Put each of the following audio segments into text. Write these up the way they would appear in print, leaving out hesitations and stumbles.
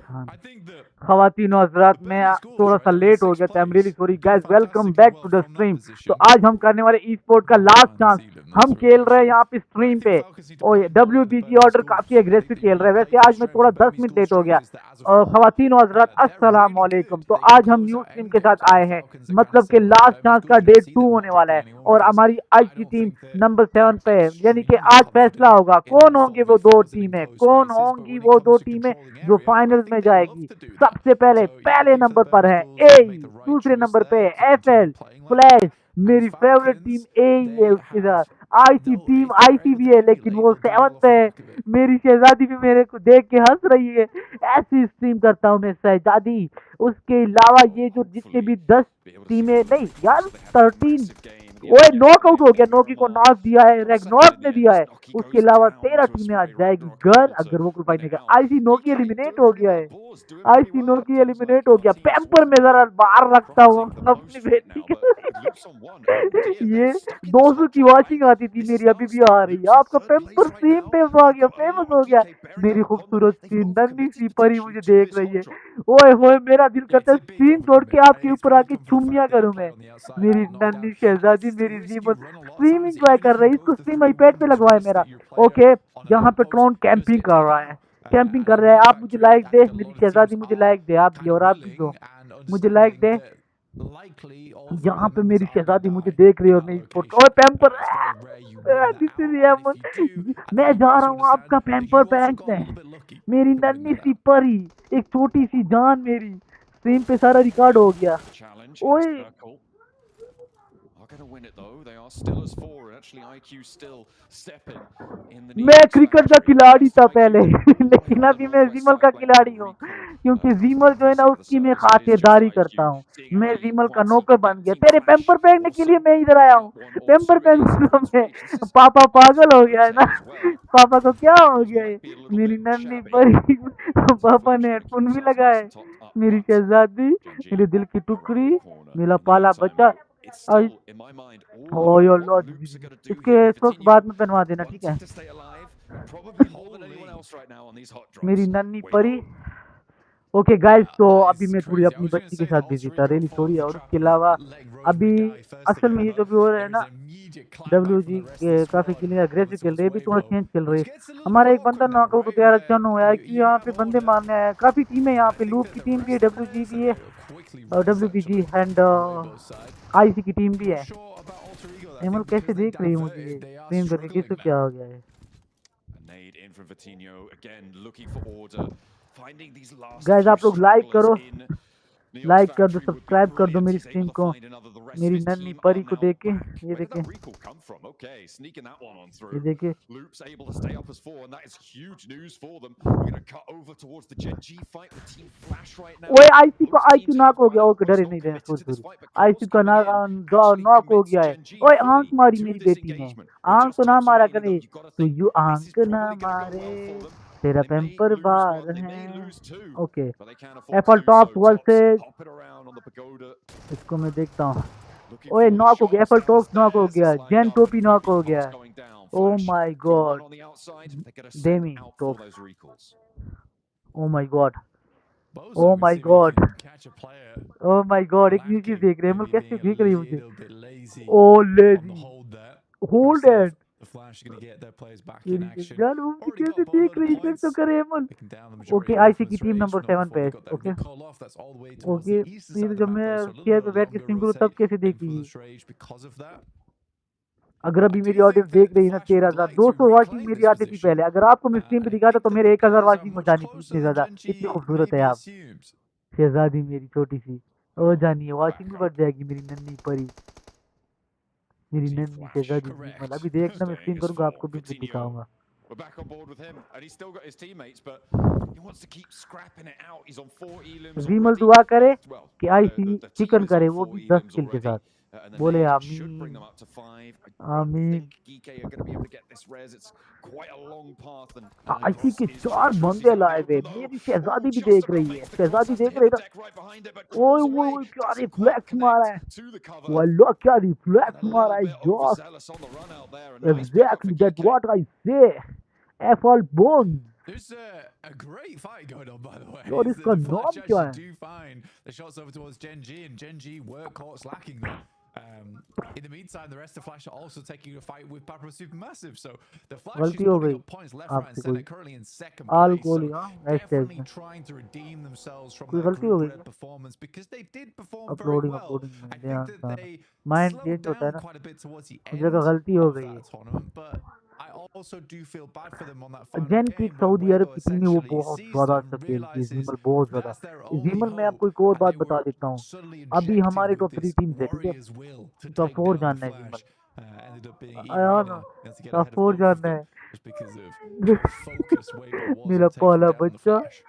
हाँ, ख़वातीन और हज़रात, मैं थोड़ा सा लेट हो गया था। I am really sorry guys, welcome back to the stream. तो आज हम करने वाले ई स्पोर्ट का लास्ट चांस। हम खेल रहे हैं यहाँ पे स्ट्रीम पे, और WBG ऑर्डर काफ़ी एग्रेसिव खेल रहे हैं। वैसे आज मैं थोड़ा 10 मिनट लेट हो गया। और ख़वातीन और हज़रात, अस्सलाम वालेकुम। तो आज हम न्यू स्ट्रीम के साथ आए हैं, मतलब कि लास्ट चांस का डे 2 होने वाला है, और हमारी आज की टीम नंबर 7 पे है। यानी कि आज फैसला होगा कौन होंगे वो दो टीमें, कौन होंगी वो दो टीमें जो फाइनल्स में जाएगी। सबसे पहले पहले नंबर पर है ए, दूसरे नंबर पे FL फ्लैश। मेरी फेवरेट टीम ए ही है। उसके साथ आईसी टीम, आईसी भी है, लेकिन वो 7 पे है। मेरी शहजादी भी मेरे को देख के हंस रही है। ऐसी स्ट्रीम करता हूँ मैं शहजादी। उसके अलावा ये जो जितने भी 10 टीमें, नहीं यार 13, ओए नॉकआउट हो गया, नोकी को नॉक दिया है, रेगनॉक ने दिया है। उसके अलावा 13 टीमें आज जाएगी घर अगर वो क्वालिफाई नहीं कर। आईसी नोकी एलिमिनेट हो गया है। आईसी नोकी एलिमिनेट हो गया। पैम्पर में जरा बाहर रखता हूँ अपनी बेटी के। ये 200 की वॉचिंग आती थी मेरी, अभी भी आ रही है। आपका पैम्पर सेम पे आ गया, फेमस हो गया। मेरी खूबसूरत सी नन्ही सी परी मुझे देख रही है। ओए होए, मेरा दिल करता है स्क्रीन तोड़ के आपके ऊपर आके चुम्मिया करूं मैं। मेरी नन्ही शहजादी, मेरी जीवन स्ट्रीम इंजॉय कर रही है। इसको स्ट्रीम आईपैड पे लगवाए मेरा। ओके, यहाँ पे ट्रोन कैंपिंग कर रहा है, कैंपिंग कर रहा है। आप मुझे लाइक दे मेरी शहजादी, मुझे लाइक दे आप भी, और आप भी दो मुझे लाइक दे। यहाँ पे मेरी शहजादी मुझे देख रही है, और मैं स्पोर्ट और पैम्पर मैं जा रहा हूँ आपका पैम्पर फेंकने। मेरी नन्ही सी परी, एक छोटी सी जान, मेरी स्क्रीन पे सारा रिकॉर्ड हो गया। ओए मैं क्रिकेट का खिलाड़ी था पहले लेकिन अभी मैं जीमल का खिलाड़ी हूँ, क्योंकि जीमल जो है ना उसकी मैं खातिरदारी करता हूँ। मैं जीमल का नौकर बन गया। तेरे पैम्पर फेंकने के लिए मैं इधर आया हूँ। पैम्पर फेंकने में पापा पागल हो गया है ना। पापा को क्या हो गया है? मेरी नन्ही परी पापा ने हेडफोन भी लगाए। मेरी शहजादी, मेरे दिल की टुकड़ी, मेरा पाला बच्चा। ओ योर लॉर्ड, इसके सॉक्स बाद में पहनवा देना, ठीक है? मेरी नन्ही परी। ओके गाइस, तो अभी मैं थोड़ी अपनी बच्ची के साथ बिजी था, रियली सॉरी। और उसके अलावा अभी असल में ये जो भी हो रहा है ना, WG काफी खेल अग्रेसिव खेल रहे हैं, अभी थोड़ा चेंज खेल रहे हैं। हमारा एक बंदा नॉकआउट होता है, अच्छा हुआ है कि यहाँ पे बंदे मारने आया है। काफी टीम है यहाँ पे, लूप की टीम भी है, WG भी है, और WBG एंड IC की टीम भी है। एमल कैसे देख रही है मुझे ये स्ट्रीम करके, किसको क्या हो गया है? गाइस आप लोग लाइक करो, लाइक कर दो, सब्सक्राइब कर दो मेरी स्ट्रीम को, मेरी नन्ही परी को देखे। ये देखे, ये देखे। ओए आईसी को IQ नॉक हो गया। ओके डरे नहीं, डरे, सॉरी सॉरी। IC का नॉक हो गया है। ओए आंख मारी मेरी बेटी ने। आंख तो ना मारा करे तो यू आंख ना मारे, तेरा पैम्पर बार है। ओके, एफल टॉप्स वर्सेस, इसको मैं देखता हूँ। ओए नॉक हो गया, एफल टॉप्स नॉक हो गया, जेन टोपी नॉक हो गया। Oh my God, Demi tops, oh my God, oh my God, oh my God. एक न्यू चीज देख रहे हैं, मतलब कैसे देख रही है मुझे। ओ लेजी, होल्ड एट, यार वो मुझे कैसे देख रही है, तो करे अमन। ओके, आईसी की टीम नंबर 7 पे है। ओके ओके, फिर जब मैं चेयर पे बैठ के स्ट्रीम करूँ तब कैसे देख रही है? अगर अभी मेरी ऑडियंस देख रही है ना, 13,200 वॉचिंग मेरी आती थी पहले। अगर आपको मैं स्ट्रीम पे दिखाता तो मेरे 1,000 वॉचिंग हो जानी थी। इतनी ज्यादा, इतनी खूबसूरत है आप शहजादी मेरी छोटी सी। हो जानी है, वॉचिंग भी बढ़ जाएगी मेरी नन्ही परी, मेरी नन्ही शहजादी जीमल। अभी देखना, मैं स्ट्रीम करूंगा आपको भी दिखाऊंगा। we're back on board with him, and he's still got his teammates, but he wants to keep scrapping it out. He's on 4 elims रीमल already. दुआ करे Well, कि IC the team chicken is on करे, वो 4 भी 10 elims किल के already. साथ. And the बोले layers should bring आमीन them up to 5. I don't आमीन. think Geek are going to be able to get this res. It's quite a long path, and IC के is 4 treacherous. बंदे He's out in लाए the way. open though. मेरी शहजादी भी Just देख about रही है. makes the cross, Shahzadi has to देख hit रही the है. deck right behind it, but ओए crawls ओए away. ओए क्या Doesn't quite रिफ्लेक्स मारा है. connect to the cover. वाला क्या And रिफ्लेक्स a मारा little है. bit जॉस. overzealous on the run out there. A nice pickup for Exactly, that's GK. what I say. F all bones. There's a great fight going on, by the way. और इसका The नाम Flash क्या actually है? do find the shots over towards Gen G, and Gen G were caught slacking there. In the meantime, the rest of Flash are also taking a fight with Papa Supermassive. So the Flash is गलती हो putting गई up points left, right, and आपसे center, कोई. currently in second all place. Kohli So हाँ hashtag definitely में. trying to redeem themselves from कोई that गलती हो group गई red क्या? performance because they did perform very uploading well. Uploading I में think ध्यान that था. they माइंड slowed चेंज होता है down ना. quite a bit towards the जगह end गलती हो of गई है. that tournament, but I also do feel bad for them on that final जेन की game where Saudi Arab Weibo की टीम है वो essentially बहुत sees ज्यादा them, अच्छा खेलती है. realizes जीमल बहुत ज्यादा. that's their only जीमल में hope, आपको एक और and बात they बता were देता हूँ. suddenly अभी injected हमारे with टॉप 3 this टीम्स है, ठीक है. warrior's will to top take 4 down the जानना है Flash. जीमल. Ended up being यार Irina to get top ahead of 4 both of जानना them है. just because of how focused Weibo was मेरा on taking पहला down the बच्चा, Flash.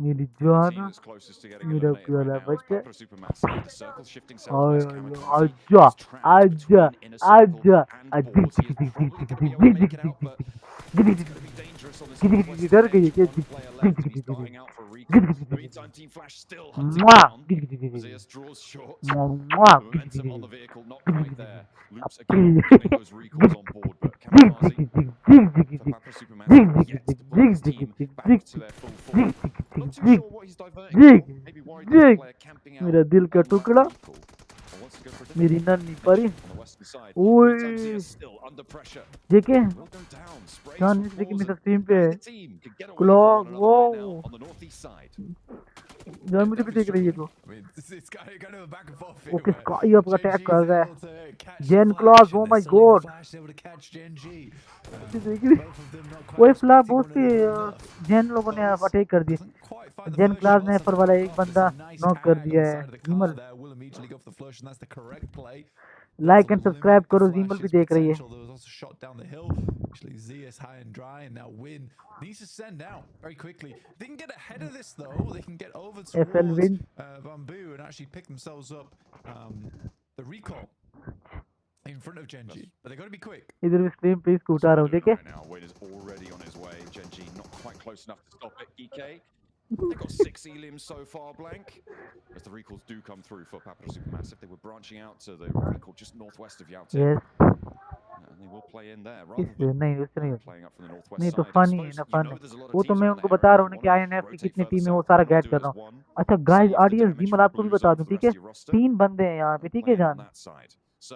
मेरी The team जान, that's closest to getting मेरा eliminated right प्यारा now is बच्चा. Papa Supermassive. The circle's shifting I southwest. Kamikaze आजा is trapped आजा between inner circle आजा. and boards. He is probably going to be able to make it out, but it's going to be dangerous on this northwest डर गई stage. है. One player left to be starting out for a recall. In the meantime, Team Flash still hunting down. Zeus draws short. The momentum on the vehicle not quite there. Loops again getting those recalls on board, but Kamikaze for Papa Supermassive yet to pull his team back to their full form. Not too sure what he's diverting for. Maybe worried there's a player camping out मेरा दिल का on that टुकड़ा, recall. Or wants to go for a मेरी different नन्ही परी. on the western side. Meantime, Zeus ओए still under pressure. देखे Will go down. Sprays जान with इसलिए कि balls मेरा and स्ट्रीम पे है. the team could get away clock from one another right now वो on the northeast side. जान मुझे भी देख रही है तो. I mean, it's kind of a back and forth वो here किस where काई आपका Gen अटैक G कर is रहा able है. to catch Gen the Claws, Flash, oh and my then suddenly God. the Flash is able to catch Gen G. देख रही. Both of them not quite वही फ्ला respecting बहुत one सी another enough. जेन लोगों ने Buzz attack कर दिए. doesn't quite find the जेन flush, class ने also पर वाला एक back off. बंदा There's a nice नॉक कर tag on दिया the है. side of the car जीमल there. Will immediately go for the flush, and that's the correct play. Like To and subscribe limit the करो. जीमल भी Flash's देख रही है. potential. There was also a shot down the hill. Actually, Zeus high and dry, and now Win needs to send out very quickly. If they can get ahead of this, though, they can get over FL towards win. Bamboo and actually pick themselves up the recall in front of Genji. But they got to be quick. इधर भी stream पे इसको उठा रहा हूँ. देखे Right now, Wade is already on his way. Genji not quite close enough to stop it. EK, they've got 6 elims so far, blank. As the recalls do come through for Papa Supermassive, they were branching out to the recall just northwest of Yaote. Yes And they will play in there rather इससे than नहीं उससे नहीं. playing up from the northwest नहीं side. तो I funny है suppose ना you fun know है. there's a lot of वो तो teams मैं around उनको the बता area. रहा हूँ You ना कि wanna आईएनएफ की rotate कितनी further टीम है वो south, सारा you wanna गैस do कर it रहा as हूँ. one. अच्छा guys Save the audience damage जीमल for the आपको भी Blues बता up दूं, for the ठीक rest है. of your roster. 3 बंदे हैं यहाँ पे, ठीक है Playing on जान. that side.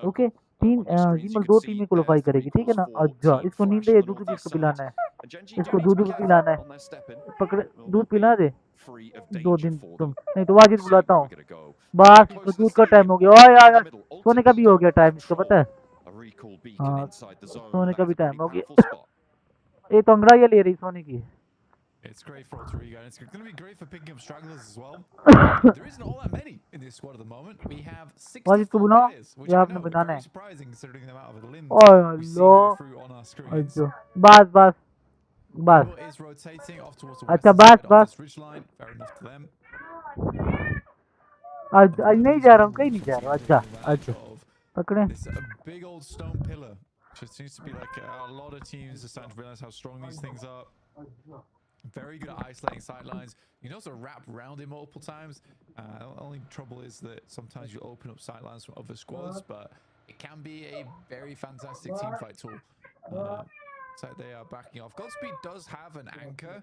Okay Circle. तीन On your screens, you जीमल can 2 see टीमें there's क्वालिफाई the करेगी, ठीक है recalls ना. for अच्छा Team इसको नींद Flash है, on the दूध भी northeast इसको side. पिलाना है. And Genji do इसको need to दूध be भी careful पिलाना है. on their step-in. पकड़े Will दूध not be पिला दे. free of 2 danger दिन for तुम them. नहीं तो वाजिद See बुलाता where हूँ. we're gonna go. बस Close इसको to the दूध का टाइम stadium, हो गया. all ओए the way to यार the middle. सोने का भी हो गया टाइम इसका, पता है. A recall beacon हाँ inside the zone. सोने That का is भी a pretty टाइम हो गया. powerful spot. ये तो अंग्रेजी ले रही सोने की. It's great for Alter Ego, and it's going to be great for picking up stragglers as well. There isn't all that many in this squad at the moment. We have Wajid को 64 बुलाओ, players, which ये I आपने know is बताना very है. surprising considering the amount of limbs ओए we see low. go through on our screens. अच्छा बस बस बस. Weibo is rotating off towards the अच्छा western बस side of बस. this ridge line. Fair enough to them. आज And नहीं he's जा रहा हूँ, moving कहीं नहीं जा towards रहा. the अच्छा advantage अच्छा of पकड़े. this big old stone pillar. Just seems to be like a lot of teams are starting to realize how strong these things are. Very good at isolating sightlines. You can also wrap around it multiple times. Only trouble is that sometimes you open up sightlines from other squads, but it can be a very fantastic teamfight tool. So they are backing off. Godspeed does have an anchor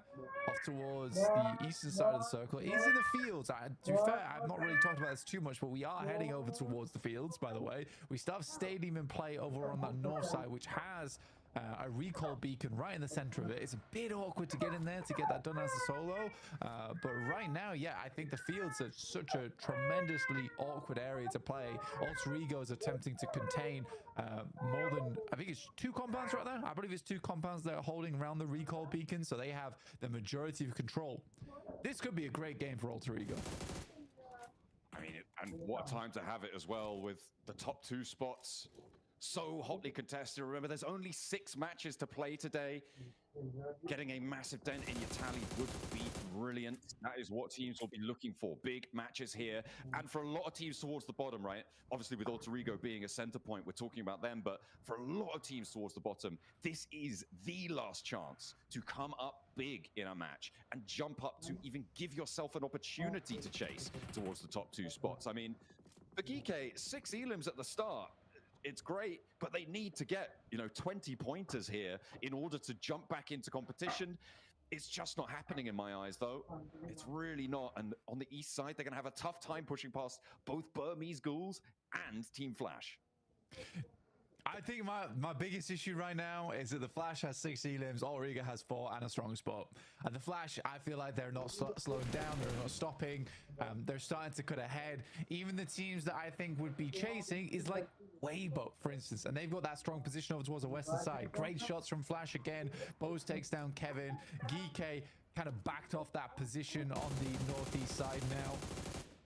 off towards the eastern side of the circle. It is in the fields. To be fair, I've not really talked about this too much, but we are heading over towards the fields, by the way. We still have Stadium in play over on that north side, which has a recall beacon right in the center of it. It's a bit awkward to get in there to get that done as a solo. But right now, yeah, I think the fields are such a tremendously awkward area to play. Alter Ego is attempting to contain more than, I think it's 2 compounds right now. I believe it's 2 compounds that are holding around the recall beacon, so they have the majority of control. This could be a great game for Alter Ego. I mean, and what a time to have it as well with the top 2 spots so hotly contested. Remember, there's only 6 matches to play today. Getting a massive dent in your tally would be brilliant. That is what teams will be looking for. Big matches here. And for a lot of teams towards the bottom, right? Obviously, with Alter Ego being a center point, we're talking about them. But for a lot of teams towards the bottom, this is the last chance to come up big in a match and jump up to even give yourself an opportunity to chase towards the top 2 spots. I mean, for Geeke, 6 elims at the start. It's great, but they need to get, 20 pointers here in order to jump back into competition. It's just not happening in my eyes, though. It's really not. And on the east side, they're going to have a tough time pushing past both Burmese Ghouls and Team Flash. I think my biggest issue right now is that the Flash has 6 elims, Ulriga has 4, and a strong spot. And the Flash, I feel like they're not slowing down, they're not stopping, they're starting to cut ahead. Even the teams that I think would be chasing is like Weibo, for instance, and they've got that strong position over towards the western side. Great shots from Flash again. Bose takes down Kevin. Geeke kind of backed off that position on the northeast side now.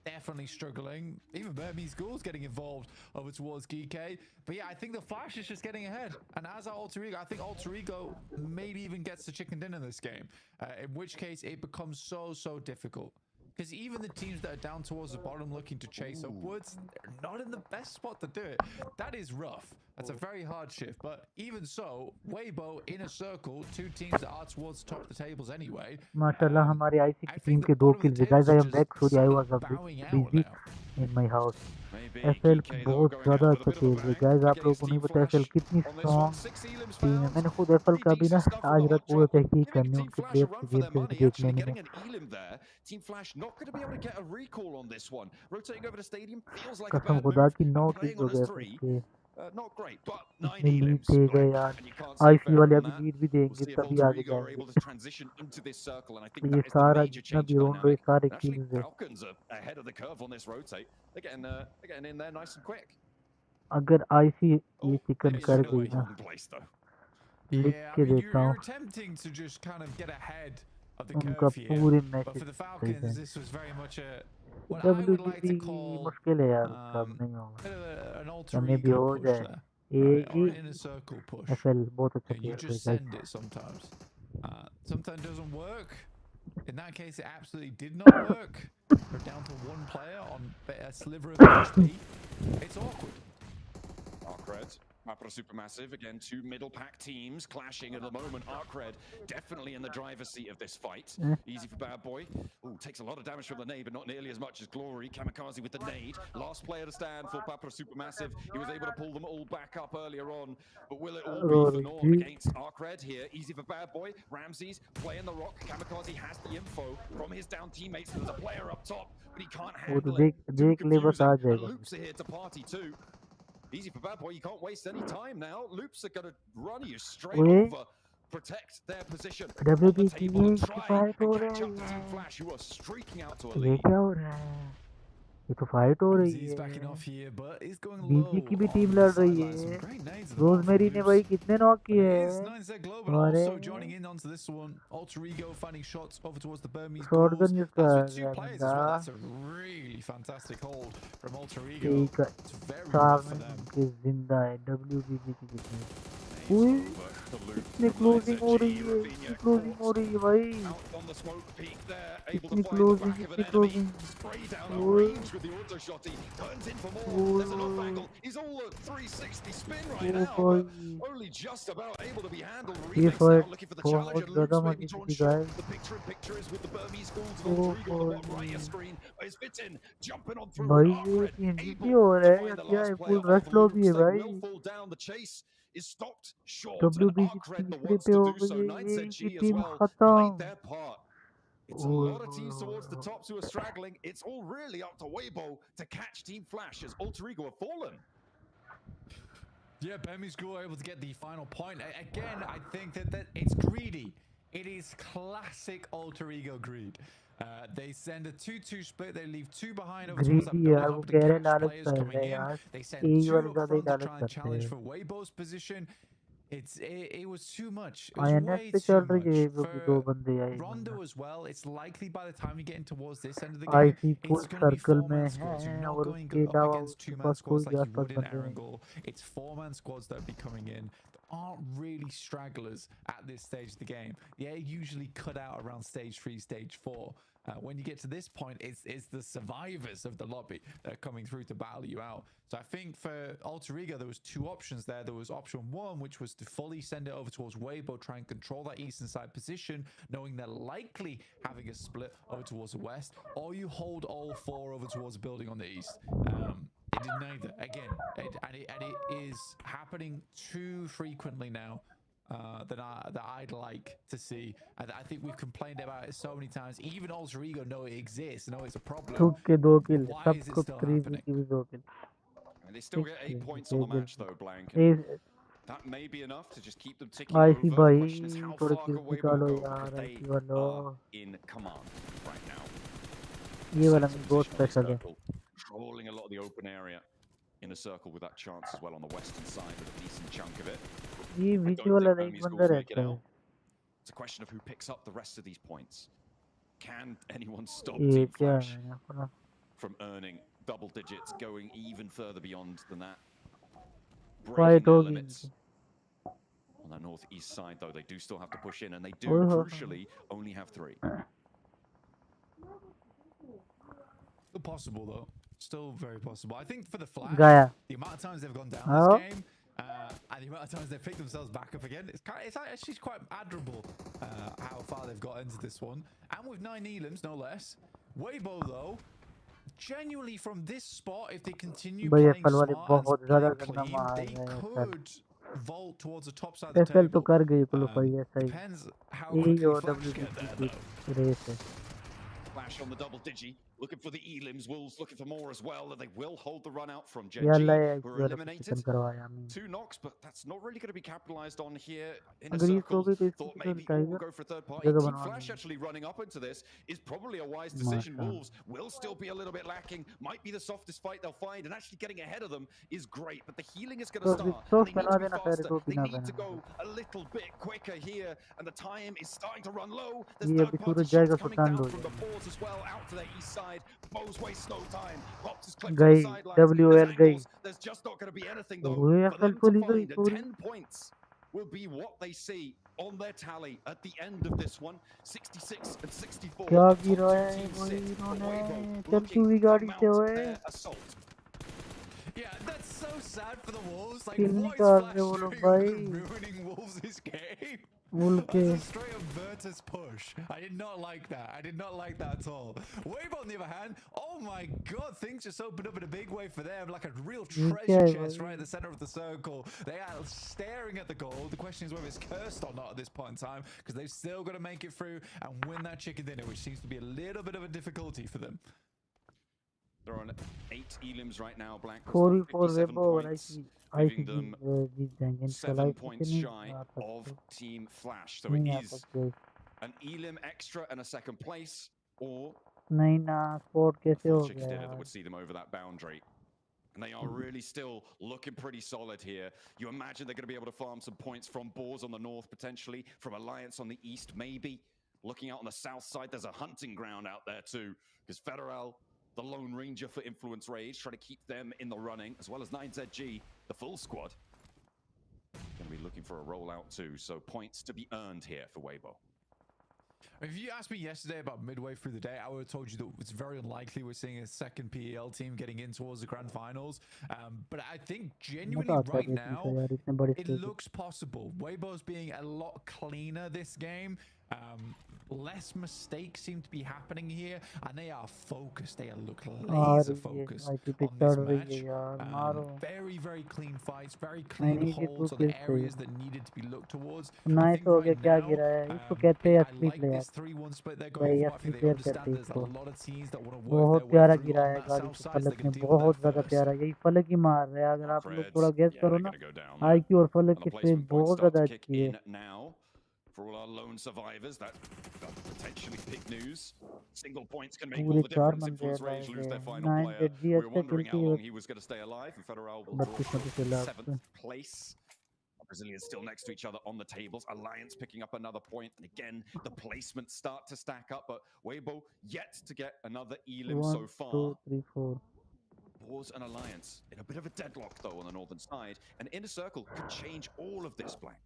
Definitely struggling. Even Burmese Ghouls getting involved over towards Geeke. But yeah, I think the Flash is just getting ahead. And as our Alter Ego, I think Alter Ego maybe even gets the chicken dinner this game. In which case it becomes so difficult. Because even the teams that are down towards the bottom looking to chase upwards, they're not in the best spot to do it. That is rough. That's a very hard shift. But even so, Weibo in a circle, 2 teams that are towards the top of the tables anyway. माशाल्लाह हमारे IC की team के 2 kills guys. I am back. Sorry, I was a bit busy in my house. FL की बहुत ज़्यादा अच्छा खेल रहे guys. आप लोगों को नहीं पता एफएल कितनी स्ट्रॉन्ग टीम है. मैंने खुद एफएल का भी ना आज रात पूरा तहकीक करनी है उनके प्लेयर्स की गेम प्ले देख लेने में. Team Flash not going to be able to get a recall on this one. Rotating over the stadium feels like a कसम bad खुदा move. की 9 Playing किल्स हो on गए a 3, उसके. not great, but 9 इतनी लीड elims. दे गए यार. And you can't say IC fair वाले on अभी that. लीड भी We'll देंगे see if तभी Alter आगे Ego are able जाएंगे. to transition into this circle, and I think ये that is the सारा major जितना change भी in रोन लो ये dynamic. सारे And actually, किल्स है. Falcons are ahead of the curve on this rotate. They're getting in there nice and quick. अगर IC ये Oh, chicken it's कर still गई a ना young place though. लिख Yeah, I के mean, देता you're हूँ attempting to just kind of get ahead of the उनका curve here. पूरे But मैचेस for the सही Falcons, है. this was very much what I would like WBC to की call मुश्किल है यार उसका अब नहीं होगा. bit of an alter करने भी ego हो push जाए. there, ये right? Or ये an inner circle push. FL बहुत अच्छा And you खेल रही just है send guys. it sometimes. Sometimes doesn't work. In that case, it absolutely did not work. We're down to 1 player on a sliver of HP. It's awkward. Arcred, Mapra Supermassive, again, 2 middle pack teams clashing at the moment. Arcred definitely in the driver's seat of this fight. Easy for Bad Boy. Ooh, takes a lot of damage from the nade, but not nearly as much as Glory. Kamikaze with the nade. Last player to stand for Mapra Supermassive. He was able to pull them all back up earlier on, but will it all be for naught against Arcred here? Easy for Bad Boy. Ramses playing the rock. Kamikaze has the info from his down teammates. There's a player up top, but he can't वो तो handle it. Too देख ले बस आ confusing. And जाएगा. Loops are here to party too. Easy for Bad Boy, you can't waste any time now. Loops are going to run you straight over, protect their position on the table and try and catch up to Team Flash, who are streaking out to a ये lead. क्या हो रहा है? ये तो fight हो रही He's है. backing off here, but he's going busy low की भी on टीम the लड़ रही sidelines. Some है. great nades at the moment rosemary from ने Loops. भाई कितने नॉक But किए it is हैं? 9Z Global अरे also joining in onto this one. Alter Ego finding shots over towards the Burmese Ghouls. Shotgun use कर That's with 2 रहा है players बंदा. as well. That's a really fantastic hold from Alter Ego. ठीक है. It's very चार rough for में them. उनके जिंदा है. WBC की कितनी Nades Ui, over the loop कितनी from क्लोजिंग हो Liza रही G. है. Rafinha कितनी क्लोजिंग हो caught रही है भाई. out on the smoke peak there, able to कितनी find the closing back of an कितनी enemy. Closing. Spray down a Ui. range with the auto shot. He turns in for more. There's an off Ui. angle. He's all at 360 spin right ओ now, भाई. but only just about able to be handled. ये Remix now fight looking for the बहुत challenger. ज़्यादा Loops maybe मजे drawn की short. Guys. The picture in picture is with the Burmese Ghouls ओ and Alter Ego on the bottom right of भाई. your screen. Is Fittin jumping on through भाई and ये Arcred PMGC able हो to रहा है या find the क्या है? last full player rush of lobby Loops. है They भाई. will fall down. The chase is stopped short, and WBC Arcred the तीसरे ones पे to हो do गई so. है. 9ZG ये as टीम well खत्म. played their part. It's a ओए lot of teams towards the ओए. tops who are straggling. It's all really up to Weibo to catch Team Flash as Alter Ego have fallen. Yeah, Burmese Ghoul are able to get the final point. Again, I think that it's greedy. It is classic Alter Ego greed. They send a 2-2 split. They leave 2 behind over towards that greedy building यार up वो to गहरे catch लालच players कर coming रहे हैं in. यार. They send यही 2 वाले up ज़्यादा ही front to लालच try and करते challenge हैं. for Weibo's position. It was too much. It was INS way पे too चल रही है much ये भी दो for बंदे आए Rondo बंदा as well. It's likely by the time you're getting towards this end of the game, IC full it's going to be circle में four-man squads. You're है not और going उसके up अलावा against उसके two-man पास कोई squads भी like you आसपास would in बंदे नहीं Erangel. It's four-man squads that are be coming in that aren't really stragglers at this stage of the game. They're usually cut out around stage 3, stage 4. When you get to this point, it's the survivors of the lobby that are coming through to battle you out. So I think for Alter Ego, there was two options there. There was option one, which was to fully send it over towards Weibo, try and control that eastern side position, knowing they're likely having a split over towards the west, or you hold all four over towards the building on the east. It did neither. Again, it is happening too frequently now. That I'd like to see. I think we've complained about it so many times. Even Alter Ego know it exists, know it's a problem. थूक के 2 But kill why is it सबको still 3 happening? की भी 2 किल And they still get 8 points on the match though, Blank. That may be enough to just keep them ticking IC over. The question is भाई how थोड़े far kill can Weibo निकालो go because यार they IC वालों are in command right now. ये वाला Center में बहुत position on the special है circle, controlling a lot of the open area in a circle with that chance as well on the western side with a decent chunk of it. ये I beach don't वाला think एक Omi बंदा schools make it रहता है out. It's a question of who picks up the rest of these points. Can anyone stop ये Team क्या Flash है अपना from earning double digits, going even further beyond than that? Breaking fight their होगी limits. On the northeast side, though, they do still have to push in, and they do, ओए हो crucially, only have 3. Still possible, though. Still very possible. I think for the Flash, गया the amount of times they've gone down this हाँ game, and the amount of times they've picked themselves back up again, it's actually quite admirable how far they've got into this one. And with 9 elims, no less. Weibo, though, genuinely from this spot, if they continue भाई playing FL वाले smart and बहुत ज्यादा playing गंदा clean, मार they रहे हैं FL could vault towards the top side of the FL तो table. कर गई क्वालिफाई ऐसा ही Depends how यही quickly और Flash get डब्ल्यूबीसी there, की though. रेस है Flash on the double digi, looking for the elims. Wolves looking for more as well, and they will hold the run out from ये Gen G, Allah who है are वाला position eliminated. करवाया हमें 2 knocks, but that's not really going to be capitalized on here in a अगर ये सो circle. गई तो इसको Thought तो maybe, oh, we'll tiger go for a third party. जगह Team बनवा Flash देंगे actually running up into this is probably a wise decision. माशाल्लाह Wolves will still be a little bit lacking, might be the softest fight they'll find, and actually getting ahead of them is great, but the healing is going to तो start, तो and they need पहना to be देना सारे faster. तो They पीना need to पहना go a little bit quicker here, and the time is starting to run low. There's ये अभी third-party सूरज shots जाएगा तो coming ठंड down हो from the जाएगी fours as well, out to their east side. Bows waste no time. Pops is clipped on the गई sidelines. W There's L गई angles. There's just not going to be anything, though, वो for FL them to चली गई find. And sorry 10 points will be what they see on their tally at the end of this one. 66 and 64, क्या the top गिरा 2 है teams वही sit. But इन्होंने Weibo चलती looking हुई to गाड़ी से mount ओए their assault. Yeah, that's so sad for the Wolves. Like, kill what is निकाल रहे Flash वो लोग doing other भाई than ruining Wolves this game? उल के That's a straight up Virtus push. I did not like that. I did not like that at all. Wave on the other hand, oh my god, things just opened up in a big way for them. Like a real ये क्या treasure है chest भाई right in the center of the circle. They are staring at the goal. The question is whether it's cursed or not at this point in time, because they've still got to make it through and win that chicken dinner, which seems to be a little bit of a difficulty for them. They're on 8 elims right now. Blank 4v4 57 Weibo और points, IC leaving them जीत जाएंगे इंशाल्लाह 7 IC से points नहीं shy uh of सकते Team Flash. So it नहीं आ is सकते an elim extra and a second place, or नहीं ना स्पोर्ट a कैसे full हो chicken गया dinner that यार would see them over that boundary. And they are really still looking pretty solid here. You imagine they're going to be able to farm some points from Boars on the north, potentially, from Alliance on the east, maybe. Looking out on the south side, there's a hunting ground out there too, because Federal, the Lone Ranger for Influence Rage, trying to keep them in the running, as well as 9ZG, the full squad. Going to be looking for a rollout too, so points to be earned here for Weibo. If you asked me yesterday about midway through the day, I would have told you that it's very unlikely we're seeing a second PEL team getting in towards the grand finals. But I think genuinely मजा आता है right देखने now, का यार इतने बड़े it stage looks possible. Weibo's being a lot cleaner this game. Less mistakes seem to be happening here, and they are focused. They look आ laser रही है focused आईटी पे on चढ़ this रही है match. यार मारो Very, very clean fights, very I clean need it to holds on kill the areas that needed to be looked towards. I nice think हो गया right क्या now, गिरा है इसको कहते हैं I असली like player this 3-1 split they're going भाई for. I असली think they प्लेयर understand कहते हैं there's a इसको lot of teams that want to work बहुत their way प्यारा through गिरा on है that गाड़ी south से side, so फलक they can ने deal with बहुत that ज्यादा first. प्यारा यही फलक ही मार रहा है अगर आप लोग Creds, थोड़ा गेस yeah, करो they're ना going to go down there. IQ और फलक And की the स्टेज placement points बहुत start ज्यादा to kick अच्छी है in now for all our lone survivors. That's potentially big news. Single points can make all पूरे the 4 difference. बंदे Influence लाए Rage lose गए their final 9 player. Ji We were अच्छे wondering how खेलती है long he was going to stay alive, and Federal will draw 32 for से lakh 7th place. Brazilians still next to each other on the tables. Alliance picking up another point. And again, the placements start to stack up, but Weibo yet to get another elim so 1, far. 2, 3, 4. Boars and Alliance in a bit of a deadlock, though, on the northern side. And Inner Circle could change all of this, Blank.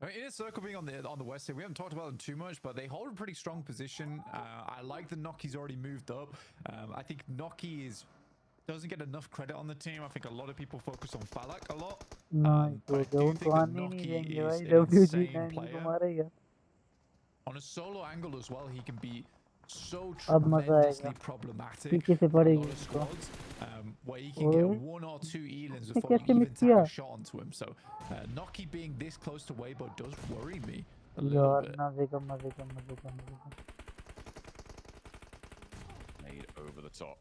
I mean, Inner Circle being on the west here, we haven't talked about them too much, but they hold a pretty strong position. I like that Noki's already moved up. I think Noki doesn't get enough credit on the team. I think a lot of people focus on Falak a lot. But I do think that Noki is an insane player. On a solo angle as well, he can be so tremendously problematic for a lot of squads, where he can get 1 or 2 elims before you even take a shot onto him. So Noki being this close to Weibo does worry me a little bit. Made over the top.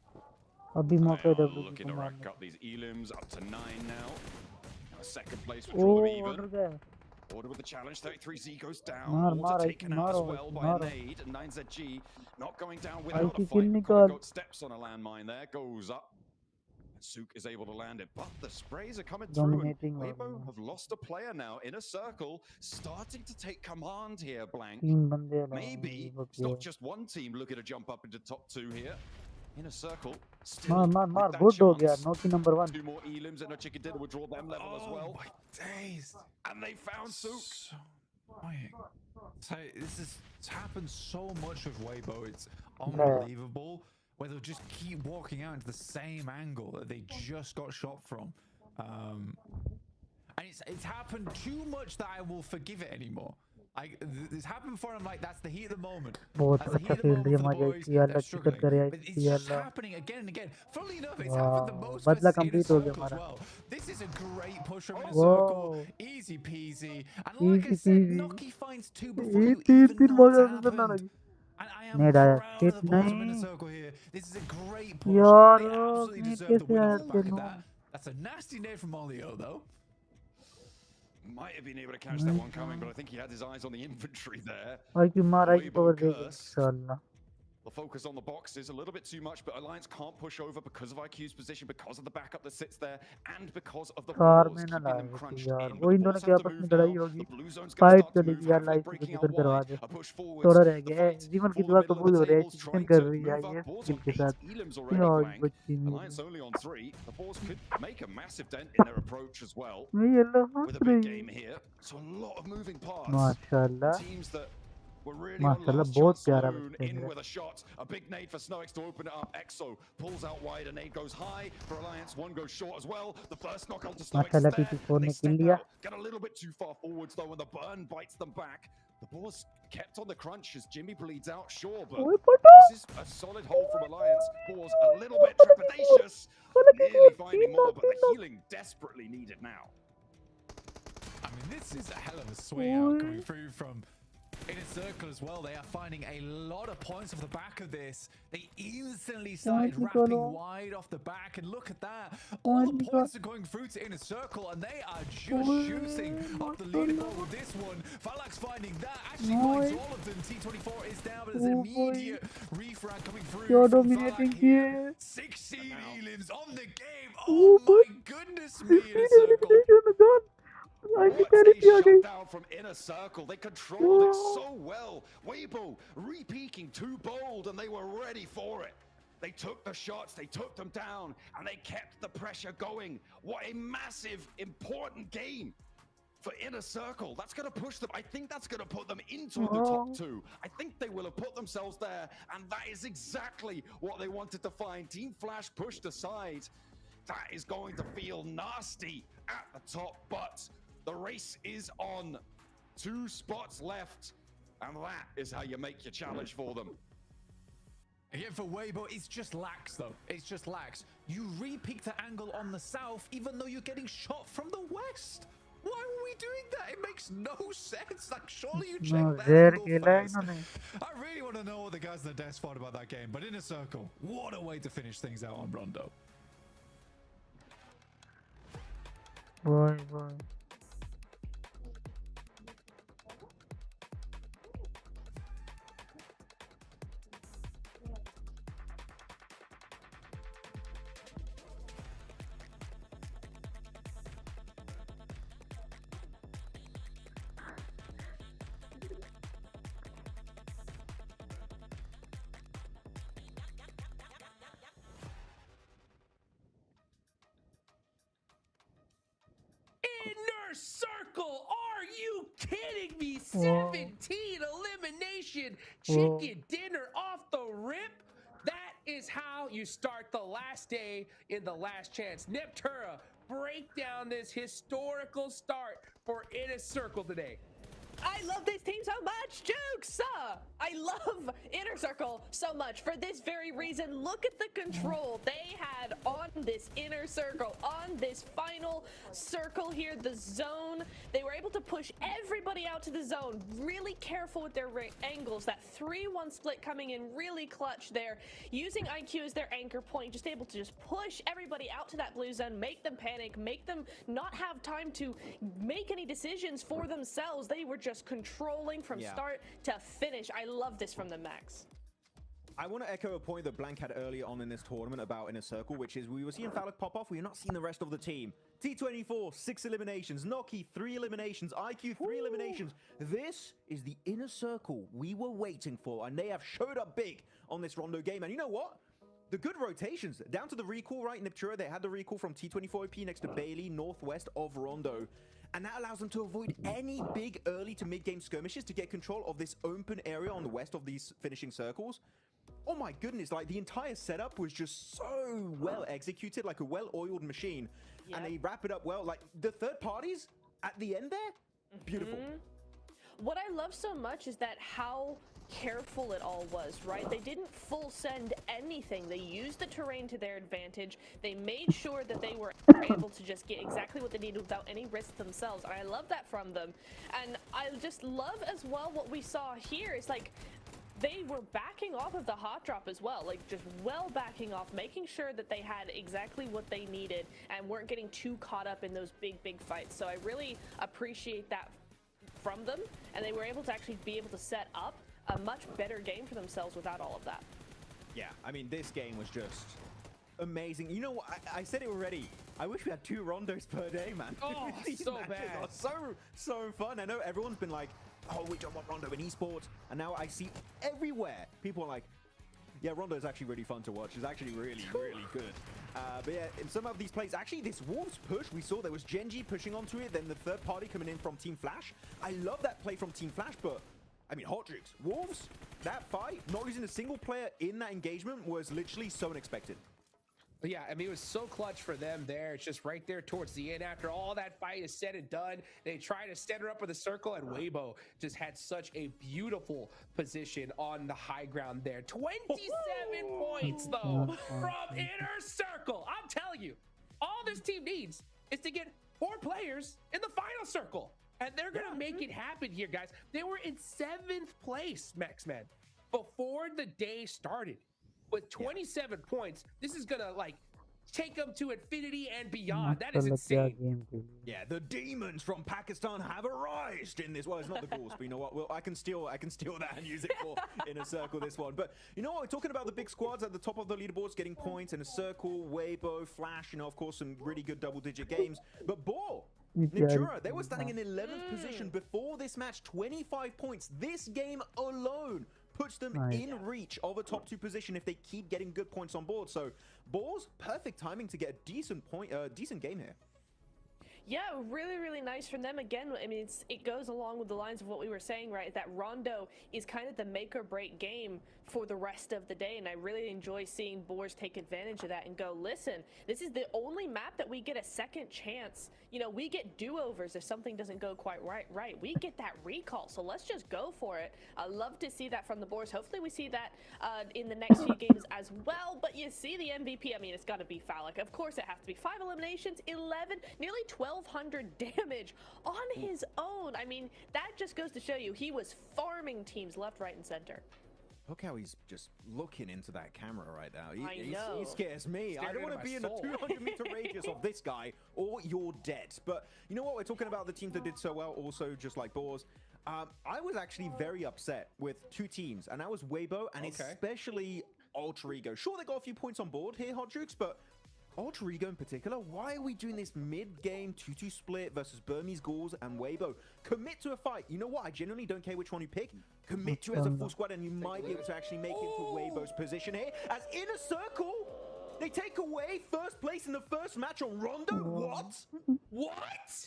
Looking to rack up these elims up to 9 now. Second place for draw even. Order with the challenge, 33Z goes down. Water taken out as well by a nade, and 9ZG not going down without a fight. Goat steps on a landmine there, goes up. And Sook is able to land it, but the sprays are coming through. And Weibo have lost a player now. Inner Circle starting to take command here, Blank. Maybe it's not just one team looking to jump up into top 2 here. Inner Circle still good ho gaya. Noki number 1. 2 more elims and a chicken dinner would draw them level as well. My days. And they found Sook. So annoying. So it's happened so much with Weibo. It's unbelievable. Where they'll just keep walking out into the same angle that they just got shot from. And it's happened too much that I will forgive it anymore. This happened before, and I'm like, that's the heat of the moment. That's the heat of the moment for the boys. They're struggling. But it's just happening again and again. Funnily enough, it's happened the most versus Inner Circle as well. This is a great push from Inner Circle. Easy peasy. And like I said, Noki finds 2 before you even know what's happened. And I am proud of the boys from Inner Circle here. This is a great push. They absolutely deserve the win off the back of that. That's a nasty nade from Olio, though. Might have been able to catch that one coming, but I think he had his eyes on the infantry there. The focus on the boxes a little bit too much, but Alliance can't push over because of IQ's position, because of the backup that sits there, and because of the balls keeping them crunched in. But the balls have to move now. The blue zone's going to start to move, halfway breaking out wide. A push forwards. The fight for the middle of the tables, trying to move up. Balls on 8 elims already, Blank. Alliance only on 3. The balls could make a massive dent in their approach as well. With a big game here. So a lot of moving parts. Teams that were really on last chance saloon, in with a shot. A big nade for Snowix to open it up. Exo pulls out wide. A nade goes high for Alliance. One goes short as well. The first knock onto Snowix is there. They step out. Get a little bit too far forwards though, and the burn bites them back. The boar's kept on the crunch as Jimmy bleeds out, sure, but this is a solid hold from Alliance. Boar's a little bit trepidatious. Nearly finding more, but the healing desperately needed now. I mean, this is a hell of a swing out coming through from Inner Circle as well. They are finding a lot of points off the back of this. They instantly started wrapping wide off the back, and look at that. All the points are going through to Inner Circle, and they are just shooting up the leaderboard with this one. Falak's finding that, actually finds all of them. T24 is down, but there's an immediate refrag coming through from Falak here. 16 elims on the game. Oh my goodness me, Inner Circle. What a shutdown from Inner Circle. They controlled it so well. Weibo re-peaking too bold, and they were ready for it. They took the shots, they took them down, and they kept the pressure going. What a massive, important game for Inner Circle. That's going to push them. I think that's going to put them into the top 2. I think they will have put themselves there, and that is exactly what they wanted to find. Team Flash pushed aside. That is going to feel nasty at the top, but the race is on. 2 spots left, and that is how you make your challenge for them. Again, for Weibo, it's just lax, though. It's just lax. You re-peak the angle on the south, even though you're getting shot from the west. Why were we doing that? It makes no sense. Like, surely you check that angle first. I really want to know what the guys in the desk thought about that game. But Inner Circle, what a way to finish things out on Rondo. Boy. Inner Circle. Are you kidding me? 17 elimination chicken dinner off the rip. That is how you start the last day in the last chance. Neptura, break down this historical start for Inner Circle today. I love this team so much, Jukes! I love Inner Circle so much for this very reason. Look at the control they had on this Inner Circle, on this final circle here, the zone. They were able to push everybody out to the zone, really careful with their angles. That 3-1 split coming in really clutch there, using IQ as their anchor point, just able to just push everybody out to that blue zone, make them panic, make them not have time to make any decisions for themselves. They were just controlling from start to finish. I love this from the Max. I want to echo a point that Blank had earlier on in this tournament about Inner Circle, which is we were seeing Falak pop off. We were not seeing the rest of the team. T24, 6 eliminations. Noki, 3 eliminations. IQ, 3 eliminations. This is the Inner Circle we were waiting for, and they have showed up big on this Rondo game. And you know what? The good rotations, down to the recall, right? Neptura, they had the recall from T24 next to Bailey, northwest of Rondo. And that allows them to avoid any big early to mid-game skirmishes to get control of this open area on the west of these finishing circles. Oh my goodness, like the entire setup was just so well executed, like a well-oiled machine. Yep. And they wrap it up well. Like the third parties at the end there, beautiful. What I love so much is that how careful it all was, right? They didn't full send anything. They used the terrain to their advantage. They made sure that they were able to just get exactly what they needed without any risk themselves. And I love that from them. And I just love as well what we saw here is like they were backing off of the hot drop as well, like just well backing off, making sure that they had exactly what they needed and weren't getting too caught up in those big fights. So I really appreciate that from them, and they were able to actually be able to set up a much better game for themselves without all of that. Yeah, I mean, this game was just amazing. You know what? I said it already. I wish we had 2 Rondos per day, man. Oh, These so matches bad. are so fun. I know everyone's been like, oh, we don't want Rondo in esports. And now I see everywhere people are like, yeah, Rondo is actually really fun to watch. It's actually really good. But yeah, in some of these plays, actually this Wolves push, we saw there was Genji pushing onto it, then the third party coming in from Team Flash. I love that play from Team Flash, but I mean, Hot Jukes, Wolves, that fight, not losing a single player in that engagement was literally so unexpected. But yeah, I mean, it was so clutch for them there. It's just right there towards the end. After all that fight is said and done, they try to stand her up with a circle, and Weibo just had such a beautiful position on the high ground there. 27 points, though, from Inner Circle. I'm telling you, all this team needs is to get 4 players in the final circle. And they're going to make it happen here, guys. They were in 7th place, Maxman, before the day started. With 27 points, this is going to, like, take them to infinity and beyond. That is insane. Yeah, the demons from Pakistan have arisen in this. Well, it's not the Ghouls, but you know what? Well, I can steal that and use it for Inner Circle this one. But you know what? We're talking about the big squads at the top of the leaderboards getting points. Inner Circle, Weibo, Flash, you know, of course, some really good double-digit games. But Boar, Neptura, they were standing in 11th position before this match, 25 points. This game alone puts them in reach of a top 2 position if they keep getting good points on board. So Boar's perfect timing to get a decent game here. Yeah, really nice from them. Again, I mean, it goes along with the lines of what we were saying, right? That Rondo is kind of the make or break game for the rest of the day, and I really enjoy seeing Boars take advantage of that and go, listen, this is the only map that we get a second chance. You know, we get do-overs if something doesn't go quite right. We get that recall, so let's just go for it. I love to see that from the Boars. Hopefully we see that in the next few games as well, but you see the MVP, I mean, it's got to be Falak. Of course it has to be. 5 eliminations, 11, nearly 1,200 damage on his own. I mean, that just goes to show you he was farming teams left, right, and center. Look how he's just looking into that camera right now. He scares me. I don't want to be in the 200-meter radius of this guy, or you're dead. But you know what? We're talking about the teams that did so well, also just like Boars. I was actually very upset with 2 teams, and that was Weibo and especially Alter Ego. Sure, they got a few points on board here, Hot Jukes, but Alter Ego in particular, why are we doing this mid-game 2-2 split versus Burmese Ghouls and Weibo? Commit to a fight. You know what? I genuinely don't care which one you pick. Commit to it as a full squad, and you might be able to actually make it to Weibo's position here. As Inner Circle, they take away first place in the first match on Rondo. What?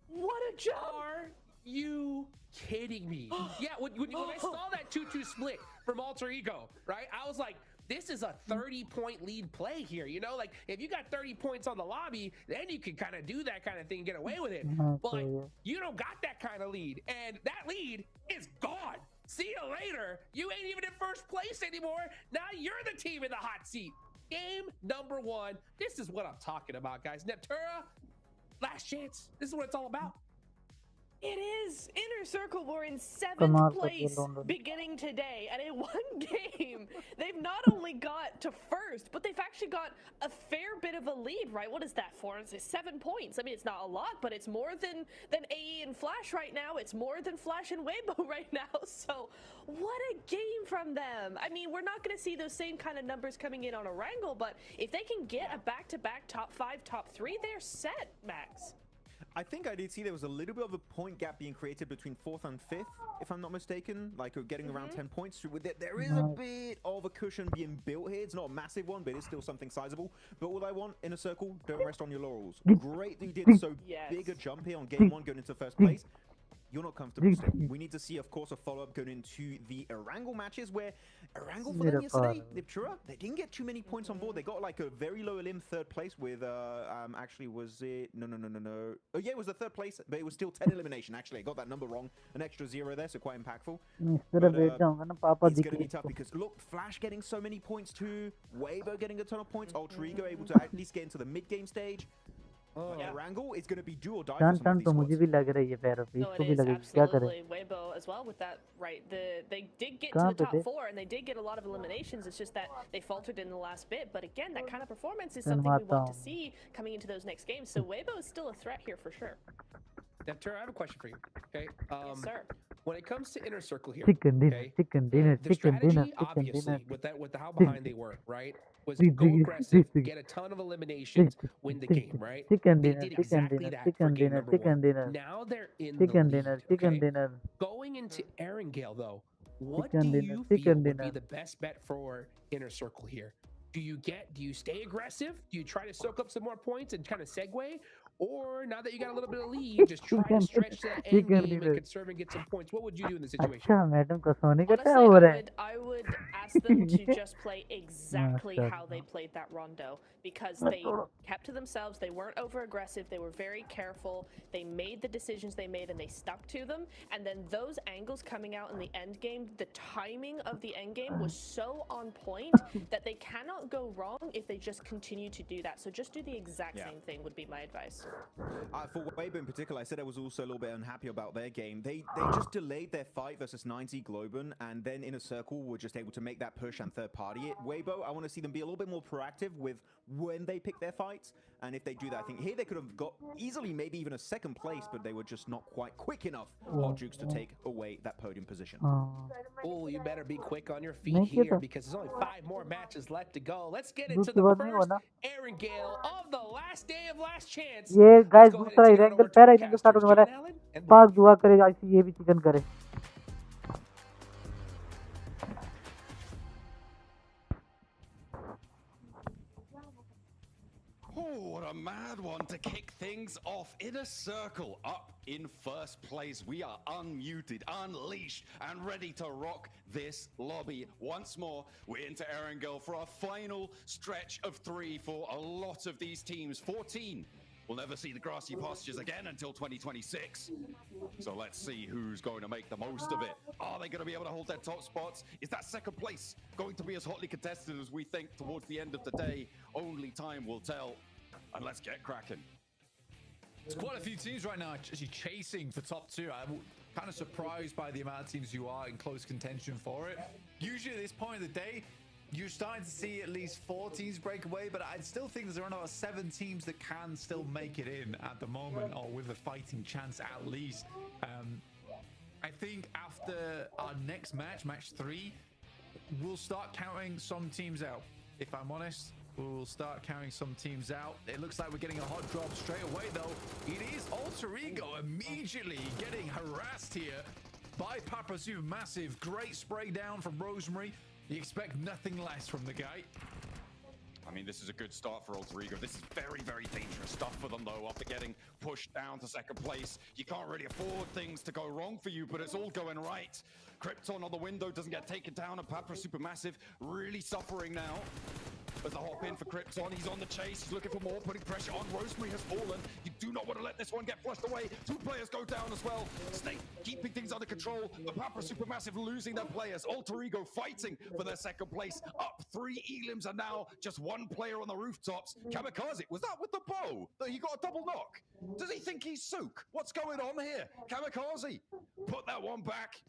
What a jump! Are you kidding me? Yeah, when I saw that 2-2 split from Alter Ego, right? I was like, this is a 30-point lead play here. You know, like if you got 30 points on the lobby, then you can kind of do that kind of thing and get away with it. But you don't got that kind of lead, and that lead is gone. See you later. You ain't even in first place anymore. Now you're the team in the hot seat. Game number 1. This is what I'm talking about, guys. Neptura, last chance. This is what it's all about. It is. Inner Circle were in 7th place London. beginning today, and in one game, they've not only got to first, but they've actually got a fair bit of a lead, right? What is that for? It's 7 points. I mean, it's not a lot, but it's more than AE and Flash right now. It's more than Flash and Weibo right now. So what a game from them. I mean, we're not going to see those same kind of numbers coming in on a Wrangle, but if they can get a back-to-back top 5, top 3, they're set, Max. I think I did see there was a little bit of a point gap being created between 4th and 5th, if I'm not mistaken. Like getting around 10 points. There is a bit of a cushion being built here. It's not a massive one, but it's still something sizable. But all I want in a circle, don't rest on your laurels. Great that you did so big a jump here on game 1 going into first place. You're not comfortable still. We need to see, of course, a follow-up going into the Erangel matches where Erangel for them yesterday, Neptura, they didn't get too many points on board. They got like a very low elim 3rd place with, actually was it, no. Oh yeah, it was the 3rd place, but it was still 10 elimination. Actually, I got that number wrong. An extra 0 there, so quite impactful. But, it's going to be tough because look, Flash getting so many points too, Weibo getting a ton of points, Alter Ego able to at least get into the mid-game stage. Wrangle is going to be do or die. तो मुझे भी लग रही है पैरों पे इसको भी लग रही है क्या करें Weibo as well with that, right? They did get to the top 4 and they did get a lot of eliminations. It's just that they faltered in the last bit. But again, that kind of performance is something we want to see coming into those next games. So Weibo is still a threat here for sure. Neptura, I have a question for you. Okay. Yes, sir. When it comes to Inner Circle here, chicken dinner, okay, chicken dinner, the chicken strategy, dinner, obviously, with how behind they were, right, was go aggressive, get a ton of eliminations, win the game, right? chicken They dinner, did chicken exactly dinner, that for chicken game dinner, number chicken 1. dinner, Now they're in chicken the dinner, lead, chicken okay? dinner, Going into Erangel, though, what chicken do dinner, you feel chicken would be dinner. the best bet for Inner Circle here? Do you stay aggressive? Do you try to soak up some more points and kind of segue? Or now that you got a little bit of lead, just try to stretch that end game and conserve and get some points? What would you do in the situation? अच्छा madam को सोने का क्या Honestly, हो रहा है I would ask them to just play exactly how they played that rondo because they kept to themselves. They weren't over aggressive. They were very careful. They made the decisions they made and they stuck to them. And then those angles coming out in the end game, the timing of the end game was so on point that they cannot go wrong if they just continue to do that. So just do the exact same thing would be my advice. For Weibo in particular, I said I was also a little bit unhappy about their game. They just delayed their fight versus 90 Globen, and then Inner Circle were just able to make that push and third party it. Weibo, I want to see them be a little bit more proactive with when they pick their fights, and if they do that, I think here they could have got easily maybe even a 2nd place, but they were just not quite quick enough, Hot Jukes, to take away that podium position. Oh, you better be quick on your feet here because there's only 5 more matches left to go. Let's get into the first Erangel of the last day of Last Chance. ये guys दूसरा Erangel पहला Erangel start होने वाला है पाक दुआ करेगा ऐसे ये भी चिकन करे Oh, what a mad one to kick things off. Inner Circle up in first place. We are unmuted, unleashed, and ready to rock this lobby once more. We're into Erangel for our final stretch of 3 for a lot of these teams. 14 will never see the grassy pastures again until 2026. So let's see who's going to make the most of it. Are they going to be able to hold their top spots? Is that 2nd place going to be as hotly contested as we think towards the end of the day? Only time will tell. And let's get cracking. There's quite a few teams right now actually chasing for top 2. I'm kind of surprised by the amount of teams who are in close contention for it. Usually at this point of the day, you're starting to see at least 4 teams break away, but I still think there's around about 7 teams that can still make it in at the moment, or with a fighting chance at least. I think after our next match, match 3, we'll start counting some teams out. If I'm honest, we'll start counting some teams out. It looks like we're getting a hot drop straight away, though. It is Alter Ego immediately getting harassed here by Papazu. Massive, great spray down from Rosemary. You expect nothing less from the guy. I mean, this is a good start for Alter Ego. This is very, very dangerous stuff for them, though. After getting pushed down to second place, you can't really afford things to go wrong for you, but it's all going right. Krypton on the window doesn't get taken down, and Papra Supermassive really suffering now. As the hop in for Krypton, he's on the chase, he's looking for more, putting pressure on. Rosemary has fallen. You do not want to let this one get flushed away. 2 players go down as well. Snake keeping things under control, but Papra Supermassive losing their players. Alter Ego fighting for their second place. Up 3 elims, and now just 1 player on the rooftops. Kamikaze, was that with the bow? That he got a double knock? Does he think he's Sook? What's going on here? Kamikaze, put that one back.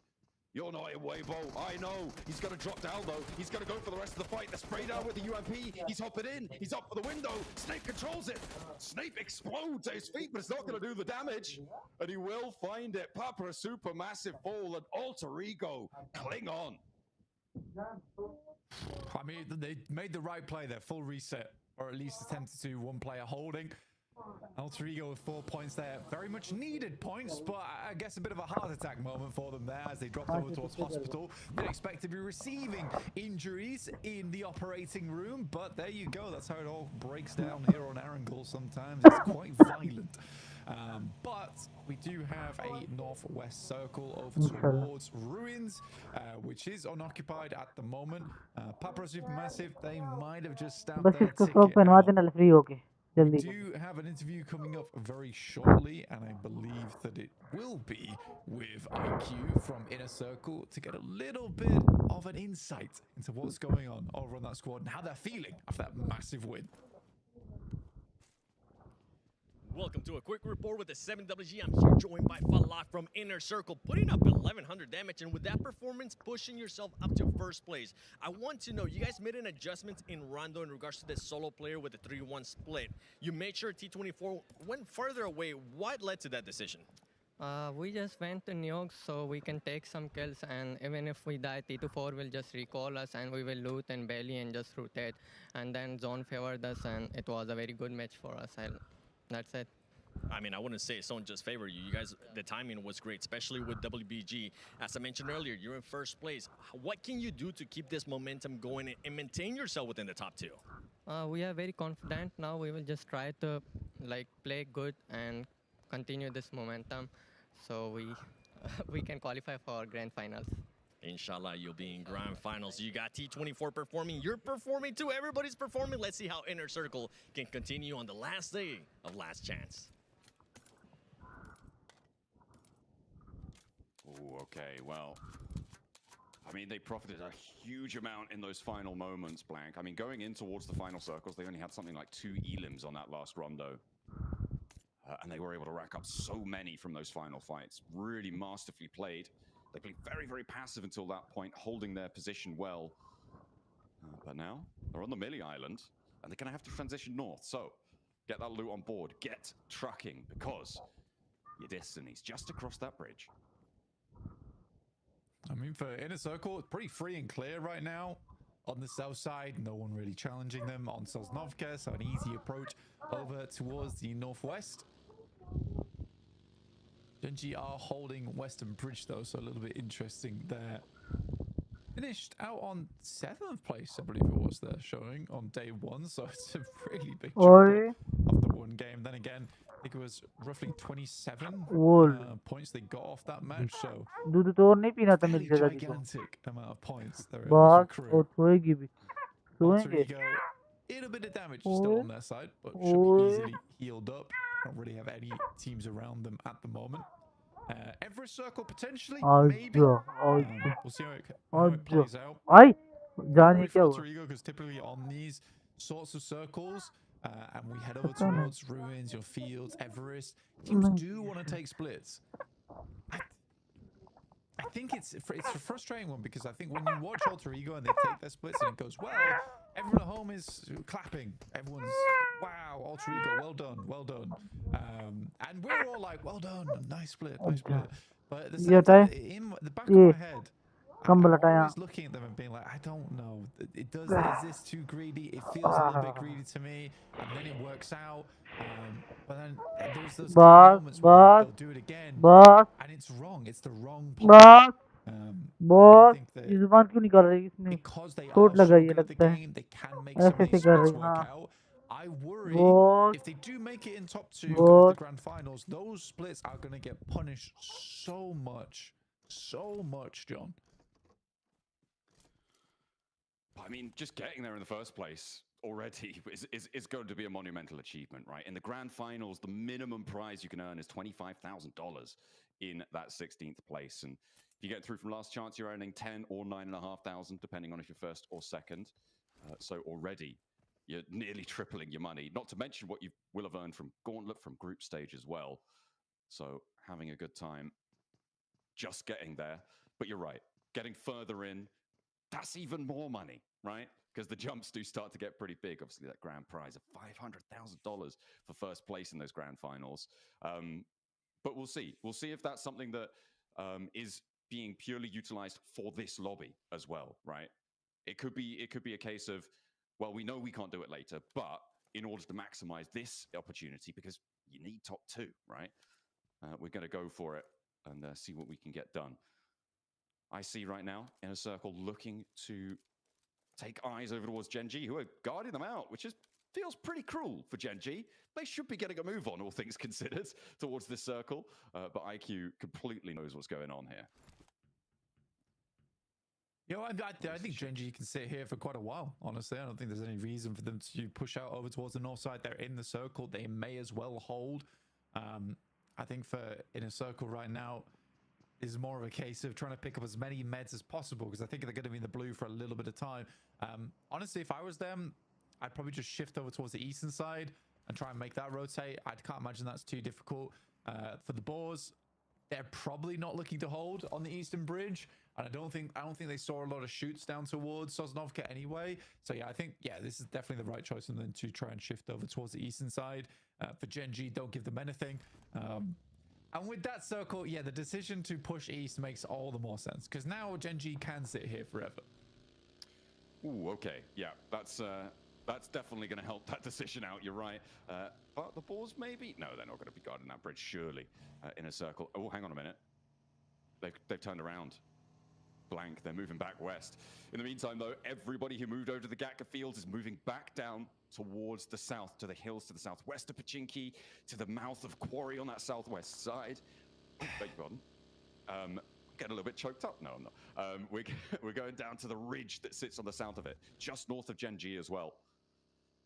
You're not in Weibo. I know. He's going to drop down, though. He's going to go for the rest of the fight. The spray down with the UMP. He's hopping in. He's up for the window. Snape controls it. Snape explodes at his feet, but it's not going to do the damage. And he will find it. Papra Supermassive fall, and Alter Ego cling on. I mean, they made the right play there. Full reset, or at least attempted to. 1 player holding. Alter Ego with 4 points there. Very much needed points, but I guess a bit of a heart attack moment for them there as they dropped over towards hospital. Didn't expect to be receiving injuries in the operating room, but there you go. That's how it all breaks down here on Arangel sometimes. It's quite violent. But we do have a northwest circle over towards Ruins, which is unoccupied at the moment. Papra Supermassive, they might have just stamped their ticket out. We do have an interview coming up very shortly, and I believe that it will be with IQ from Inner Circle to get a little bit of an insight into what's going on over on that squad and how they're feeling after that massive win. Welcome to a quick report with the 7WG. I'm here joined by Falah from Inner Circle, putting up 1100 damage, and with that performance, pushing yourself up to first place. I want to know, you guys made an adjustment in Rondo in regards to the solo player with the 3-1 split. You made sure T24 went further away. What led to that decision? We just went to Nuke so we can take some kills, and even if we die, T24 will just recall us and we will loot and belly and just rotate. And then zone favored us, and it was a very good match for us. That's it. I mean, I wouldn't say Zone just favored you. You guys, the timing was great, especially with WBG. As I mentioned earlier, you're in first place. What can you do to keep this momentum going and maintain yourself within the top 2? We are very confident now. We will just try to play good and continue this momentum so we can qualify for grand finals. Inshallah, you'll be in grand finals. You got T24 performing. You're performing too. Everybody's performing. Let's see how Inner Circle can continue on the last day of Last Chance. Oh, okay, well, I mean, they profited a huge amount in those final moments, Blank. I mean, going in towards the final circles, they only had something like 2 elims on that last rondo. And they were able to rack up so many from those final fights. Really masterfully played. They played very, very passive until that point, holding their position well. But now, they're on the Millie Island, and they're going to have to transition north. So, get that loot on board. Get trucking, because your destiny's just across that bridge. I mean, for Inner Circle, it's pretty free and clear right now. On the south side, no one really challenging them. On Sosnovka, so an easy approach over towards the northwest. Genji are holding Western Bridge, though, so a little bit interesting there. Finished out on 7th place, I believe it was, there showing on day 1, so it's a really big jump after one game. Then again, I think it was roughly 27 points they got off that match, so fairly gigantic amount of points they're able to accrue. Alter Ego, a little bit of damage still on their side, but should be easily healed up. Don't really have any teams around them at the moment. Everest Circle potentially, maybe. We'll see how it plays out. Alter Ego, because typically on these sorts of circles, and we head over towards Ruins, your Fields, Everest, teams do want to take splits. I think it's a frustrating one, because I think when you watch Alter Ego and they take their splits and it goes well, everyone at home is clapping. Everyone's, wow, Alter Ego, well done, well done. And we're all like, well done, nice split, nice split. But at the same time, in the back of my head, I'm always looking at them and being like, I don't know. Is this too greedy? It feels a little bit greedy to me. And then it works out. But then there's those moments where they'll do it again. And it's wrong. It's the wrong play. Boss think that इस बार क्यों नहीं कर रही इसने? because they चोट are so लगाई है good at the लगता है, game, they can make some ऐसे of ऐसे these कर splits रही, work हाँ out. I worry boss if they do make it in top two, go to boss. the grand finals, those splits are going to get punished so much. So much, John. I mean, just getting there in the first place already is going to be a monumental achievement, right? In the grand finals, the minimum prize you can earn is $25,000 in that 16th place. And if you get through from last chance, you're earning 10 or 9,500, depending on if you're first or second. So already you're nearly tripling your money, not to mention what you will have earned from Gauntlet, from group stage as well. So having a good time just getting there. But you're right, getting further in, that's even more money, right? Because the jumps do start to get pretty big. Obviously, that grand prize of $500,000 for first place in those grand finals. But we'll see. We'll see if that's something that is being purely utilized for this lobby as well, right? It could be a case of, well, we know we can't do it later, but in order to maximize this opportunity, because you need top two, right? We're going to go for it and see what we can get done. I see right now Inner Circle looking to take eyes over towards Gen G, who are guarding them out, which feels pretty cruel for Gen G. They should be getting a move on, all things considered, towards this circle. But IQ completely knows what's going on here. I think Gen G can sit here for quite a while, honestly. I don't think there's any reason for them to push out over towards the north side. They're in the circle. They may as well hold. I think for Inner Circle right now, is more of a case of trying to pick up as many meds as possible, because I think they're going to be in the blue for a little bit of time. Honestly, if I was them, I'd probably just shift over towards the eastern side and try and make that rotate. I can't imagine that's too difficult. For the Boars, they're probably not looking to hold on the eastern bridge, and I don't think they saw a lot of shoots down towards Sosnovka anyway. So yeah, I think this is definitely the right choice for them to try and shift over towards the eastern side. For Gen G, don't give them anything. And with that circle, the decision to push east makes all the more sense, because now Gen G can sit here forever. Ooh, okay. Yeah, that's definitely going to help that decision out. You're right. But the Boars maybe? No, they're not going to be guarding that bridge, surely, in a circle. Oh, hang on a minute. They've turned around. Blank. They're moving back west. In the meantime, though, everybody who moved over to the Gatka fields is moving back down towards the south, to the hills to the southwest of Pachinki, to the mouth of Quarry on that southwest side. Beg your pardon. Getting a little bit choked up. No, I'm not. We're going down to the ridge that sits on the south of it, just north of Gen G as well.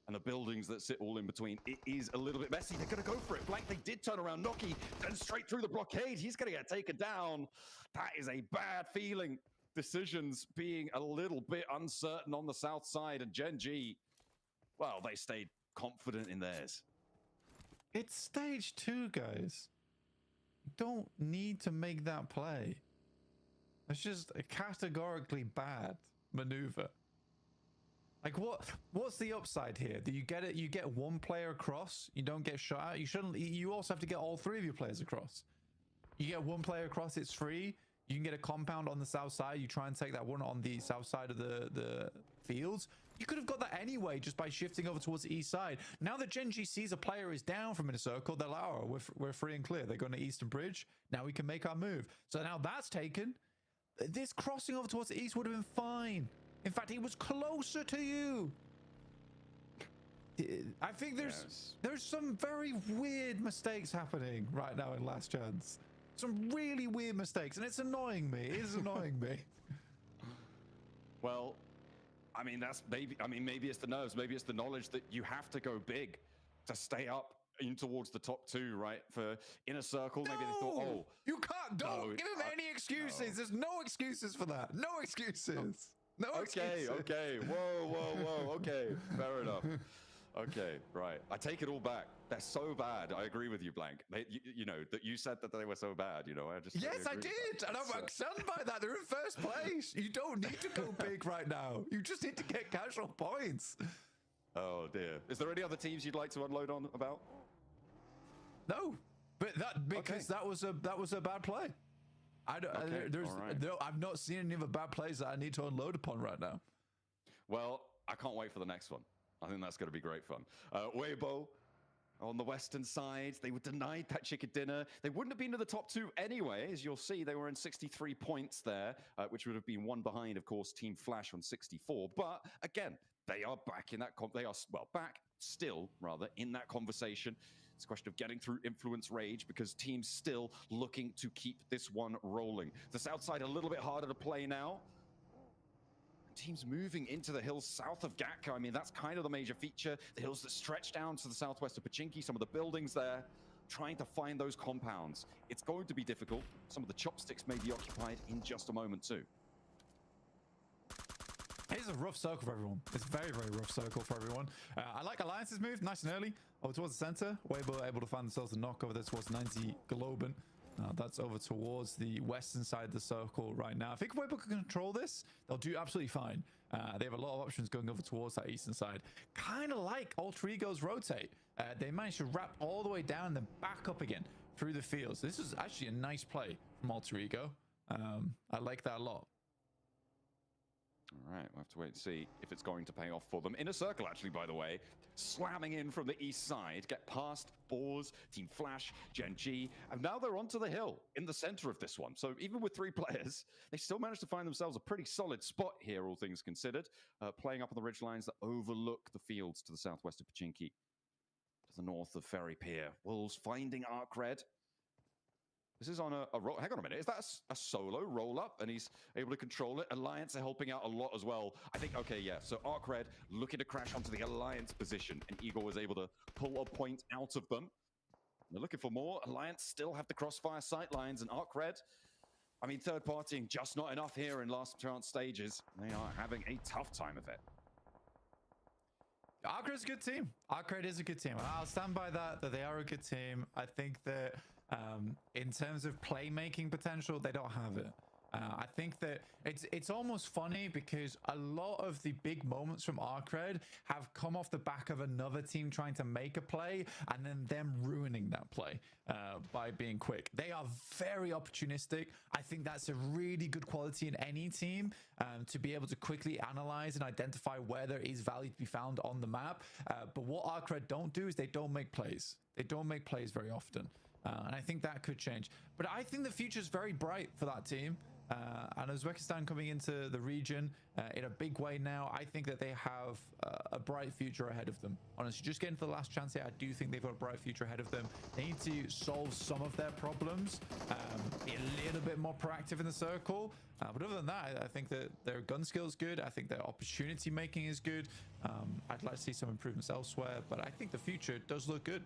And the buildings that sit all in between. It is a little bit messy. They're going to go for it. Blank, they did turn around. Noki, then straight through the blockade. He's going to get taken down. That is a bad feeling. Decisions being a little bit uncertain on the south side. And Gen G, well, they stayed confident in theirs. It's stage 2, guys. You don't need to make that play. It's just a categorically bad maneuver. Like, what's the upside here? Do you get it? You get one player across. You don't get shot out. You shouldn't. You also have to get all 3 of your players across. You get one player across, it's free. You can get a compound on the south side. You try and take that one on the south side of the fields. You could have got that anyway just by shifting over towards the east side. Now that Gen G sees a player is down from Inner Circle, they're like, oh, we're free and clear. They're going to Eastern Bridge. Now we can make our move. So now that's taken. This crossing over towards the east would have been fine. In fact, he was closer to you. I think there's some very weird mistakes happening right now in Last Chance. Some really weird mistakes, and it's annoying me. It is annoying me. Well, I mean, maybe it's the nerves. Maybe it's the knowledge that you have to go big to stay up in towards the top 2, right? For Inner Circle, maybe they thought, oh, you can't. Don't give him any excuses. No. There's no excuses for that. No excuses. No excuses. Okay. Whoa. Okay, fair enough. Okay, right. I take it all back. They're so bad. I agree with you, Blank. You know that you said that they were so bad. You know, Yes, I did, and I'm stunned by that. They're in first place. You don't need to go big right now. You just need to get casual points. Oh dear. Is there any other teams you'd like to unload on about? No, but that was a bad play. I've not seen any of the bad plays that I need to unload upon right now. Well, I can't wait for the next one. I think that's going to be great fun. Weibo, on the western side. They were denied that chicken dinner. They wouldn't have been to the top 2 anyway. As you'll see, they were in 63 points there, which would have been 1 behind, of course, Team Flash on 64. But again, they are back in that, they are, well, back still, rather, in that conversation. It's a question of getting through Influence Rage because teams still looking to keep this one rolling. The south side a little bit harder to play now. Teams moving into the hills south of Gatka. I mean, that's kind of the major feature. The hills that stretch down to the southwest of Pochinki, some of the buildings there, trying to find those compounds. It's going to be difficult. Some of the chopsticks may be occupied in just a moment too. It's a rough circle for everyone. It's a very, very rough circle for everyone. I like Alliance's move, nice and early, over towards the center. Weibo able to find themselves a knock over there towards 90 Globen. That's over towards the western side of the circle right now. I think if Weibo can control this, they'll do absolutely fine. They have a lot of options going over towards that eastern side. Kind of like Alter Ego's rotate. They managed to wrap all the way down and then back up again through the fields. This is actually a nice play from Alter Ego. I like that a lot. All right, we'll have to wait and see if it's going to pay off for them. Inner Circle, actually, by the way, slamming in from the east side, get past Boars, Team Flash, Gen G, and now they're onto the hill in the center of this one. So even with 3 players, they still managed to find themselves a pretty solid spot here, all things considered, playing up on the ridgelines that overlook the fields to the southwest of Pochinki, to the north of Ferry Pier. Wolves finding Arc Red. This is on a roll. Hang on a minute. Is that a solo roll up? And he's able to control it. Alliance are helping out a lot as well. I think, okay, yeah. So Arc Red looking to crash onto the Alliance position. And Igor was able to pull a point out of them. They're looking for more. Alliance still have the crossfire sight lines. And Arc Red, I mean, third partying just not enough here in last chance stages. They are having a tough time of it. Arc Red's a good team. Arc Red is a good team. I'll stand by that they are a good team. I think that in terms of playmaking potential, they don't have it. I think that it's almost funny because a lot of the big moments from Arc Red have come off the back of another team trying to make a play and then them ruining that play by being quick. They are very opportunistic. I think that's a really good quality in any team, to be able to quickly analyze and identify where there is value to be found on the map. But what Arc Red don't do is they don't make plays. They don't make plays very often. And I think that could change. But I think the future is very bright for that team. And Uzbekistan coming into the region in a big way now, I think that they have a bright future ahead of them. Honestly, just getting to the last chance here, I do think they've got a bright future ahead of them. They need to solve some of their problems, be a little bit more proactive in the circle. But other than that, I think that their gun skill is good. I think their opportunity making is good. I'd like to see some improvements elsewhere, but I think the future does look good.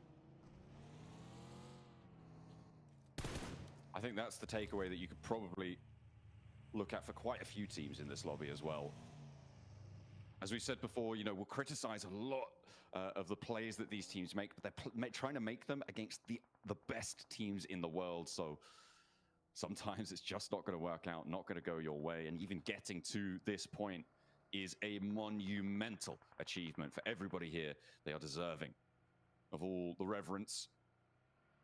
I think that's the takeaway that you could probably look at for quite a few teams in this lobby as well. As we said before, you know, we'll criticize a lot of the plays that these teams make, but they're trying to make them against the best teams in the world. So sometimes it's just not going to work out, not going to go your way. And even getting to this point is a monumental achievement for everybody here. They are deserving of all the reverence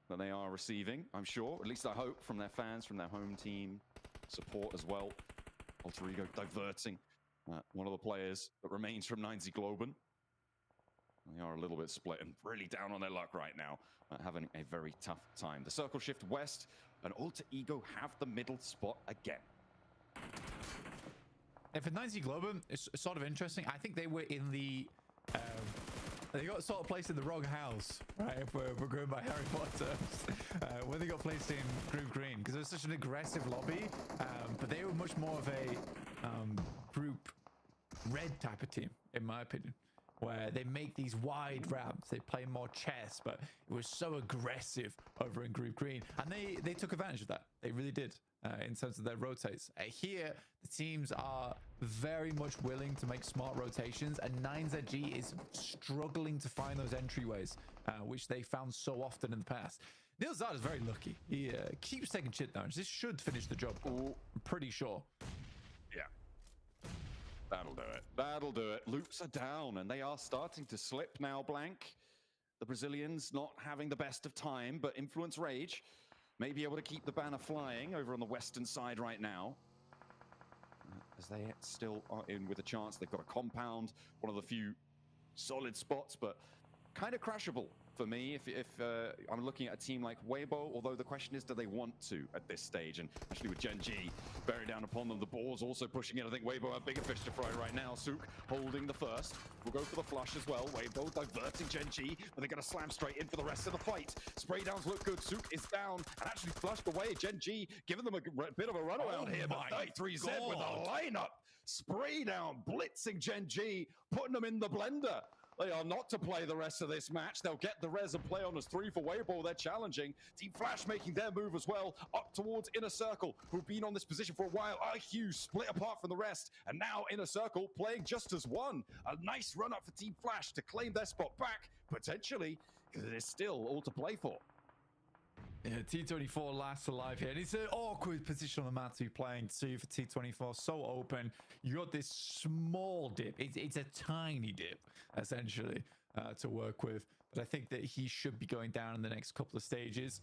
that they are receiving, I'm sure. At least I hope, from their fans, from their home team, support as well. Alter Ego diverting one of the players that remains from 90 Globen. They are a little bit split and really down on their luck right now, having a very tough time. The circle shift west, and Alter Ego have the middle spot again. And for 90 Globen, it's sort of interesting. I think they were in the... they got sort of placed in the wrong house, right? If we're going by Harry Potter, when they got placed in Group Green, because it was such an aggressive lobby, but they were much more of a Group Red type of team, in my opinion, where they make these wide ramps, they play more chess, but it was so aggressive over in Group Green, and they took advantage of that. They really did. In terms of their rotates. Here, the teams are very much willing to make smart rotations, and 9ZG is struggling to find those entryways, which they found so often in the past. DIAZ is very lucky. He keeps taking shit down. This should finish the job, I'm pretty sure. Yeah. That'll do it. That'll do it. Loops are down, and they are starting to slip now, Blank. The Brazilians not having the best of time, but Influence Rage may be able to keep the banner flying over on the western side right now. As they still are in with a chance. They've got a compound, one of the few solid spots, but kind of crashable for me, if I'm looking at a team like Weibo, although the question is, do they want to at this stage? And actually with Gen G bearing down upon them, the ball's also pushing in. I think Weibo have bigger fish to fry right now. Sook holding the first. We'll go for the flush as well. Weibo diverting Gen G, but they're going to slam straight in for the rest of the fight. Spray downs look good. Sook is down and actually flushed away. Gen G giving them a bit of a runaround here, but 93Z with a lineup. Spray down, blitzing Gen G, putting them in the blender. They are not to play the rest of this match. They'll get the res and play on as 3 for Weibo. They're challenging. Team Flash making their move as well, up towards Inner Circle, who've been on this position for a while. IQ split apart from the rest, and now Inner Circle playing just as one. A nice run up for Team Flash to claim their spot back, potentially, because it is still all to play for. Yeah, T24 last alive here. And it's an awkward position on the map to be playing too for T24. So open. You got this small dip. It's a tiny dip, essentially, to work with. But I think that he should be going down in the next couple of stages.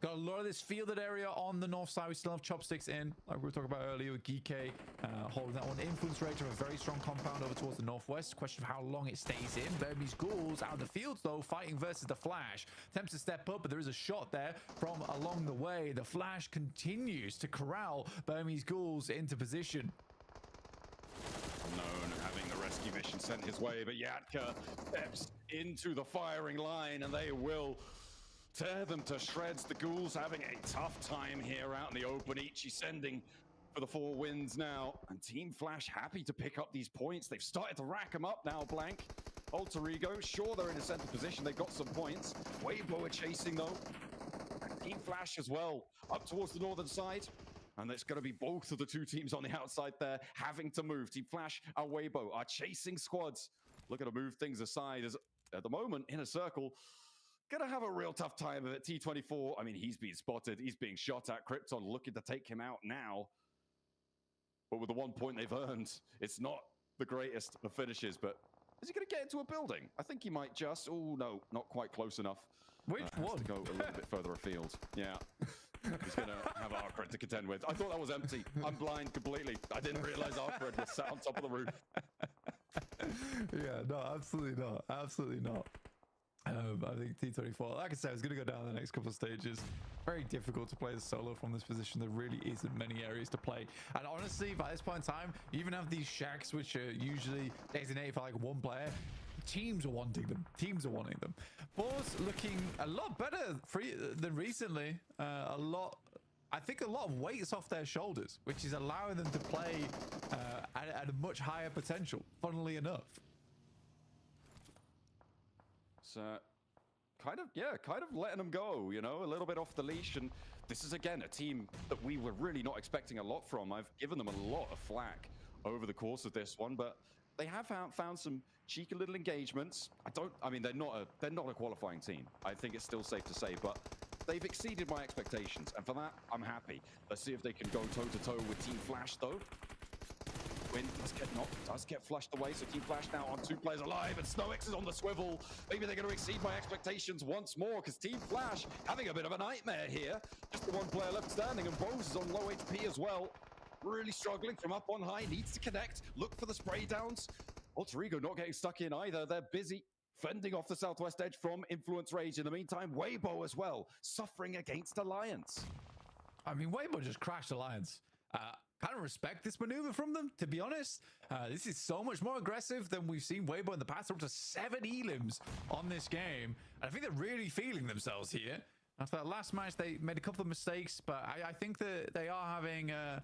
Got a lot of this fielded area on the north side. We still have chopsticks in, like we were talking about earlier with Geekay holding that one. Influence Rage of a very strong compound over towards the northwest. Question of how long it stays in. Burmese Ghouls out of the field, though, fighting versus the Flash. Attempts to step up, but there is a shot there from along the way. The Flash continues to corral Burmese Ghouls into position. Unknown having the rescue mission sent his way, but Yatka steps into the firing line, and they will tear them to shreds. The Ghouls having a tough time here out in the open. Ichi sending for the 4 wins now. And Team Flash happy to pick up these points. They've started to rack them up now, Blank. Alter Ego, sure, they're in a center position. They've got some points. Weibo are chasing, though. And Team Flash as well, up towards the northern side. And it's going to be both of the 2 teams on the outside there having to move. Team Flash and Weibo are chasing squads. Looking to move things aside as, at the moment, Inner Circle gonna have a real tough time of it. T24, I mean, he's being spotted. He's being shot at. Krypton looking to take him out now. But with the 1 point they've earned, it's not the greatest of finishes. But is he gonna get into a building? I think he might just. Oh, no, not quite close enough. Which one? To go a little bit further afield. Yeah. He's gonna have Arcred to contend with. I thought that was empty. I'm blind completely. I didn't realize Arcred was sat on top of the roof. Yeah, no, absolutely not. Absolutely not. I think T24, like I said, is going to go down the next couple of stages. Very difficult to play the solo from this position. There really isn't many areas to play. And honestly, by this point in time, you even have these shacks, which are usually designated for like 1 player. Teams are wanting them. Teams are wanting them. Boars looking a lot better than recently. I think a lot of weight's off their shoulders, which is allowing them to play at a much higher potential, funnily enough. So kind of letting them go, you know, a little bit off the leash. And this is, again, a team that we were really not expecting a lot from. I've given them a lot of flack over the course of this one, but they have found some cheeky little engagements. I mean, they're not a qualifying team. I think it's still safe to say, but they've exceeded my expectations. And for that, I'm happy. Let's see if they can go toe-to-toe with Team Flash, though. Win does get knocked, does get flushed away, so Team Flash now on 2 players alive, and SnowX is on the swivel. Maybe they're going to exceed my expectations once more, because Team Flash having a bit of a nightmare here. Just the 1 player left standing, and Bose is on low HP as well. Really struggling from up on high, needs to connect, look for the spray downs. Alter Ego not getting stuck in either. They're busy fending off the southwest edge from Influence Rage. In the meantime, Weibo as well, suffering against Alliance. I mean, Weibo just crashed Alliance. Kind of respect this maneuver from them, to be honest. This is so much more aggressive than we've seen Weibo in the past. They're up to 7 elims on this game. And I think they're really feeling themselves here. After that last match, they made a couple of mistakes, but I think that they are having a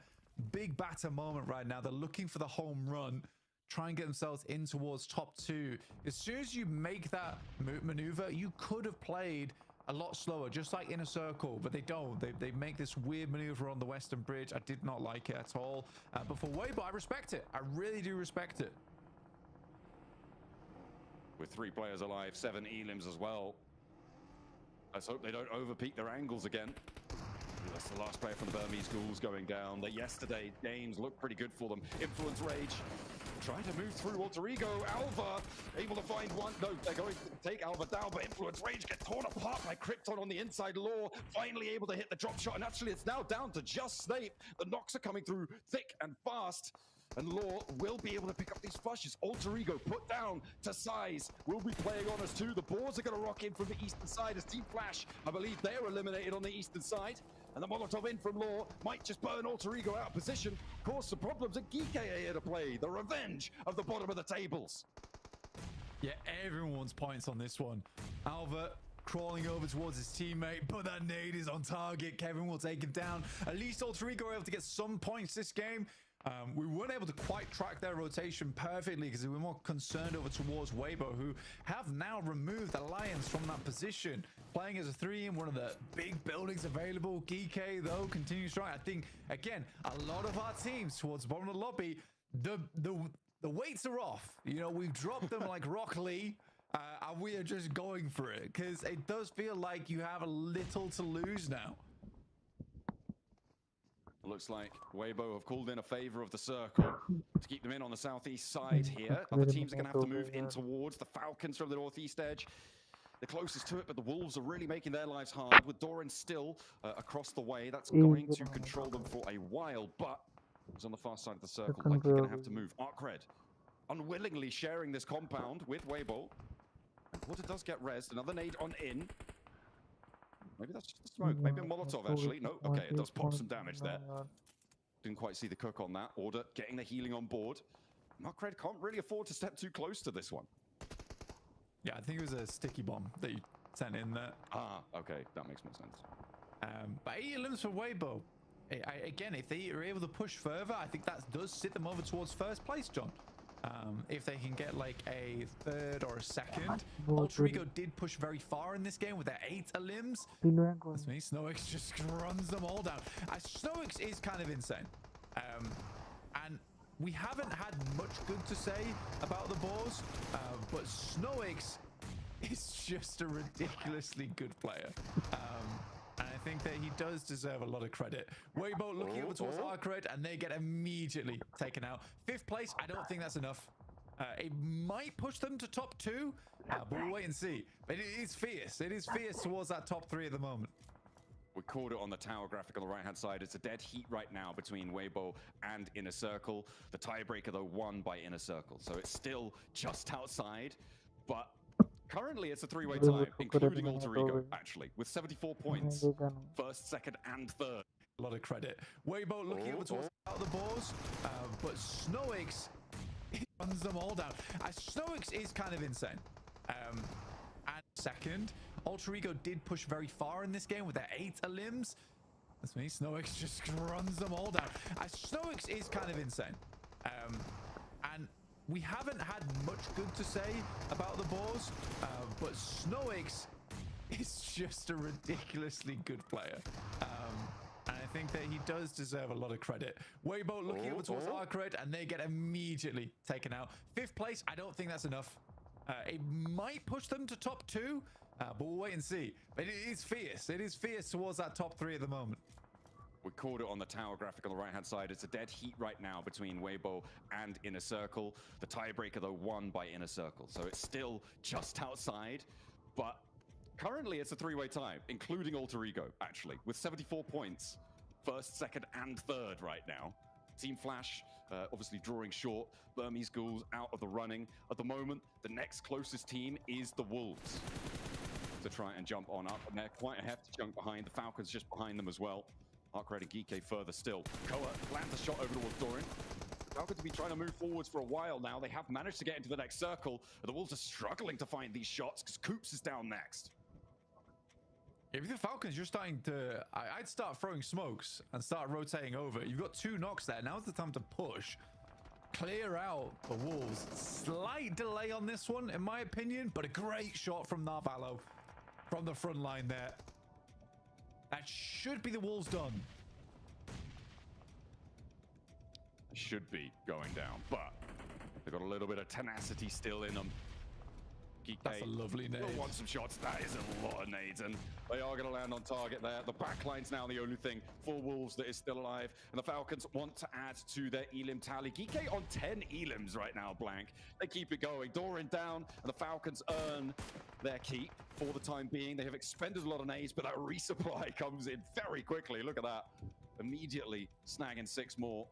big batter moment right now. They're looking for the home run, try and get themselves in towards top 2. As soon as you make that maneuver, you could have played a lot slower, just like Inner Circle, but they don't. They make this weird maneuver on the Western Bridge. I did not like it at all. But for Weibo, I respect it. I really do respect it. With 3 players alive, 7 elims as well. Let's hope they don't overpeak their angles again. That's the last player from Burmese Ghouls going down. The yesterday games look pretty good for them. Influence Rage trying to move through Alter Ego. Alva able to find one. No, they're going to take Alva down, but Influence Rage gets torn apart by Krypton on the inside law. Finally able to hit the drop shot, and actually it's now down to just Snape. The knocks are coming through thick and fast. And Law will be able to pick up these flushes. Alter Ego put down to Size. Will be playing on us too. The boards are going to rock in from the eastern side as Team Flash, I believe they are eliminated on the eastern side. And the Molotov in from Law might just burn Alter Ego out of position, cause some problems. And Geek are here to play the revenge of the bottom of the tables. Yeah, everyone wants points on this one. Albert crawling over towards his teammate, but that nade is on target. Kevin will take him down. At least Alter Ego were able to get some points this game. We weren't able to quite track their rotation perfectly because we were more concerned over towards Weibo, who have now removed Alliance from that position, playing as a 3 in one of the big buildings available. Geek, though, continues strong. I think, again, a lot of our teams towards the bottom of the lobby, the weights are off. You know, we've dropped them like Rock Lee, and we are just going for it because it does feel like you have a little to lose now. Looks like Weibo have called in a favor of the circle to keep them in on the southeast side here. Other teams are going to have to move in towards the Falcons from the northeast edge. The closest to it, but the Wolves are really making their lives hard with Doran still across the way. That's going to control them for a while, but it's on the far side of the circle, like you're going to have to move. Arcred unwillingly sharing this compound with Weibo. Water does get rezzed. Another nade on in. Maybe that's just the smoke. Maybe a Molotov, actually. No, okay, it does pop some damage there. Didn't quite see the cook on that. Order getting the healing on board. Markred can't really afford to step too close to this one. Yeah, I think it was a sticky bomb that you sent in there. Ah, okay, that makes more sense. But 8 limbs for Weibo. Again, if they are able to push further, I think that does sit them over towards first place, John. If they can get like a 3rd or a 2nd. Alter Ego did push very far in this game with their 8 limbs. That's me. Snowix just runs them all down. Snowix is kind of insane. And we haven't had much good to say about the Boars, but Snowix is just a ridiculously good player. And I think that he does deserve a lot of credit. Weibo looking over towards Arcred, and they get immediately taken out. 5th place, I don't think that's enough. It might push them to top 2, but we'll wait and see. But it is fierce. It is fierce towards that top 3 at the moment. We caught it on the tower graphic on the right-hand side. It's a dead heat right now between Weibo and Inner Circle. The tiebreaker, though, won by Inner Circle. So it's still just outside, but currently, it's a 3-way tie, including Alter Ego, actually, with 74 points. 1st, 2nd, and 3rd. A lot of credit. Weibo looking over towards the Boars, but Snowix runs them all down. Snowix is kind of insane. And 2nd, Alter Ego did push very far in this game with their 8 limbs. That's me. Snowix just runs them all down. Snowix is kind of insane. And we haven't had much good to say about the Boars, but Snowix is just a ridiculously good player. And I think that he does deserve a lot of credit. Weibo looking over towards Arcred, and they get immediately taken out. 5th place, I don't think that's enough. It might push them to top 2, but we'll wait and see. But it is fierce. It is fierce towards that top 3 at the moment. We caught it on the tower graphic on the right-hand side. It's a dead heat right now between Weibo and Inner Circle. The tiebreaker, though, won by Inner Circle. So it's still just outside, but currently it's a 3-way tie, including Alter Ego, actually, with 74 points. 1st, 2nd, and 3rd right now. Team Flash, obviously drawing short. Burmese Ghouls out of the running. At the moment, the next closest team is the Wolves to try and jump on up, and they're quite a hefty chunk behind. The Falcons just behind them as well. Arcred and Geek further still. Koa lands a shot over towards Doran. The Falcons have been trying to move forwards for a while now. They have managed to get into the next circle. The Wolves are struggling to find these shots because Coops is down next. If the Falcons, you're starting to... I'd start throwing smokes and start rotating over. You've got 2 knocks there. Now's the time to push. Clear out the Wolves. Slight delay on this one, in my opinion, but a great shot from Narvalo from the front line there. That should be the Wolves done. Should be going down, but they've got a little bit of tenacity still in them. Geek That's a lovely nade. Will want some shots. That is a lot of nades, and they are going to land on target there. The backline's now the only thing for Wolves that is still alive, and the Falcons want to add to their elim tally. Geek on 10 elims right now, blank. They keep it going. Doran down, and the Falcons earn their keep for the time being. They have expended a lot of nades, but that resupply comes in very quickly. Look at that. Immediately snagging 6 more.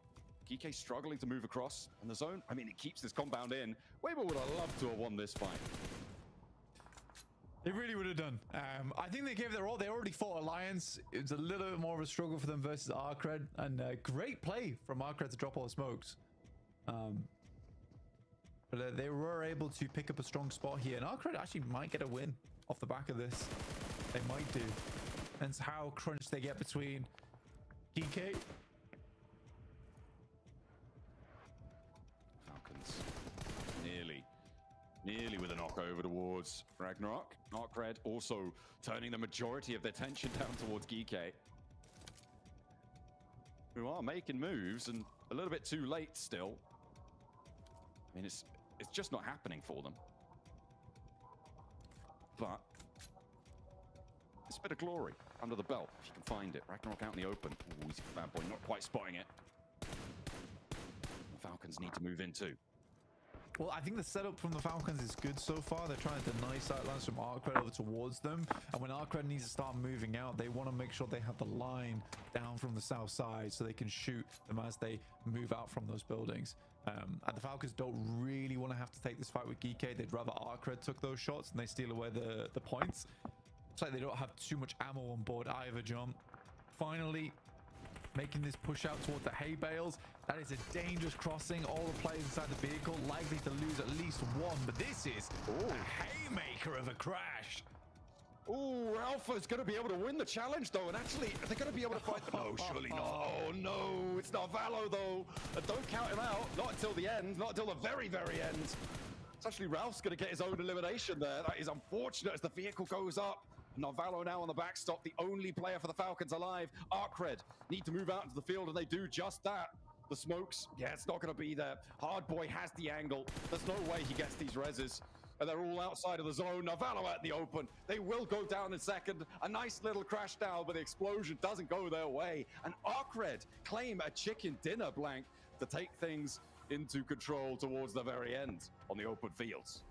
GK struggling to move across in the zone. I mean, it keeps this compound in. Weibo would have loved to have won this fight. They really would have done. I think they gave their all. They already fought Alliance. It was a little bit more of a struggle for them versus Arcred. And great play from Arcred to drop all the smokes. But they were able to pick up a strong spot here. And Arcred actually might get a win off the back of this. They might do. Depends how crunched they get between DK. Falcons nearly with a knock over towards Ragnarok. Arcred also turning the majority of their tension down towards GK, who are making moves and a little bit too late still. I mean, it's just not happening for them. But it's a bit of glory under the belt if you can find it. Ragnarok out in the open. Ooh, easy for Bad Boy, not quite spotting it. The Falcons need to move in too. Well, I think the setup from the Falcons is good so far. They're trying to deny sightlines from Arcred over towards them. And when Arcred needs to start moving out, they want to make sure they have the line down from the south side so they can shoot them as they move out from those buildings. And the Falcons don't really want to have to take this fight with GK. They'd rather Arcred took those shots and they steal away the points. It's like they don't have too much ammo on board either, John. Finally, making this push out towards the hay bales. That is a dangerous crossing. All the players inside the vehicle likely to lose at least one, but this is a haymaker of a crash. Ooh, Alpha's going to be able to win the challenge though, and actually they're going to be able to fight them. No, surely not. Oh no, it's not Valo though. Don't count him out. Not until the end. Not until the very, very end. It's actually Ralph's going to get his own elimination there. That is unfortunate as the vehicle goes up. Narvalo now on the backstop, the only player for the Falcons alive. Arcred need to move out into the field, and they do just that. The smokes, yeah, it's not going to be there. Hardboy has the angle. There's no way he gets these reses. And they're all outside of the zone. Narvalo out in the open. They will go down in second. A nice little crash down, but the explosion doesn't go their way. And Arcred claim a chicken dinner blank to take things into control towards the very end on the open fields.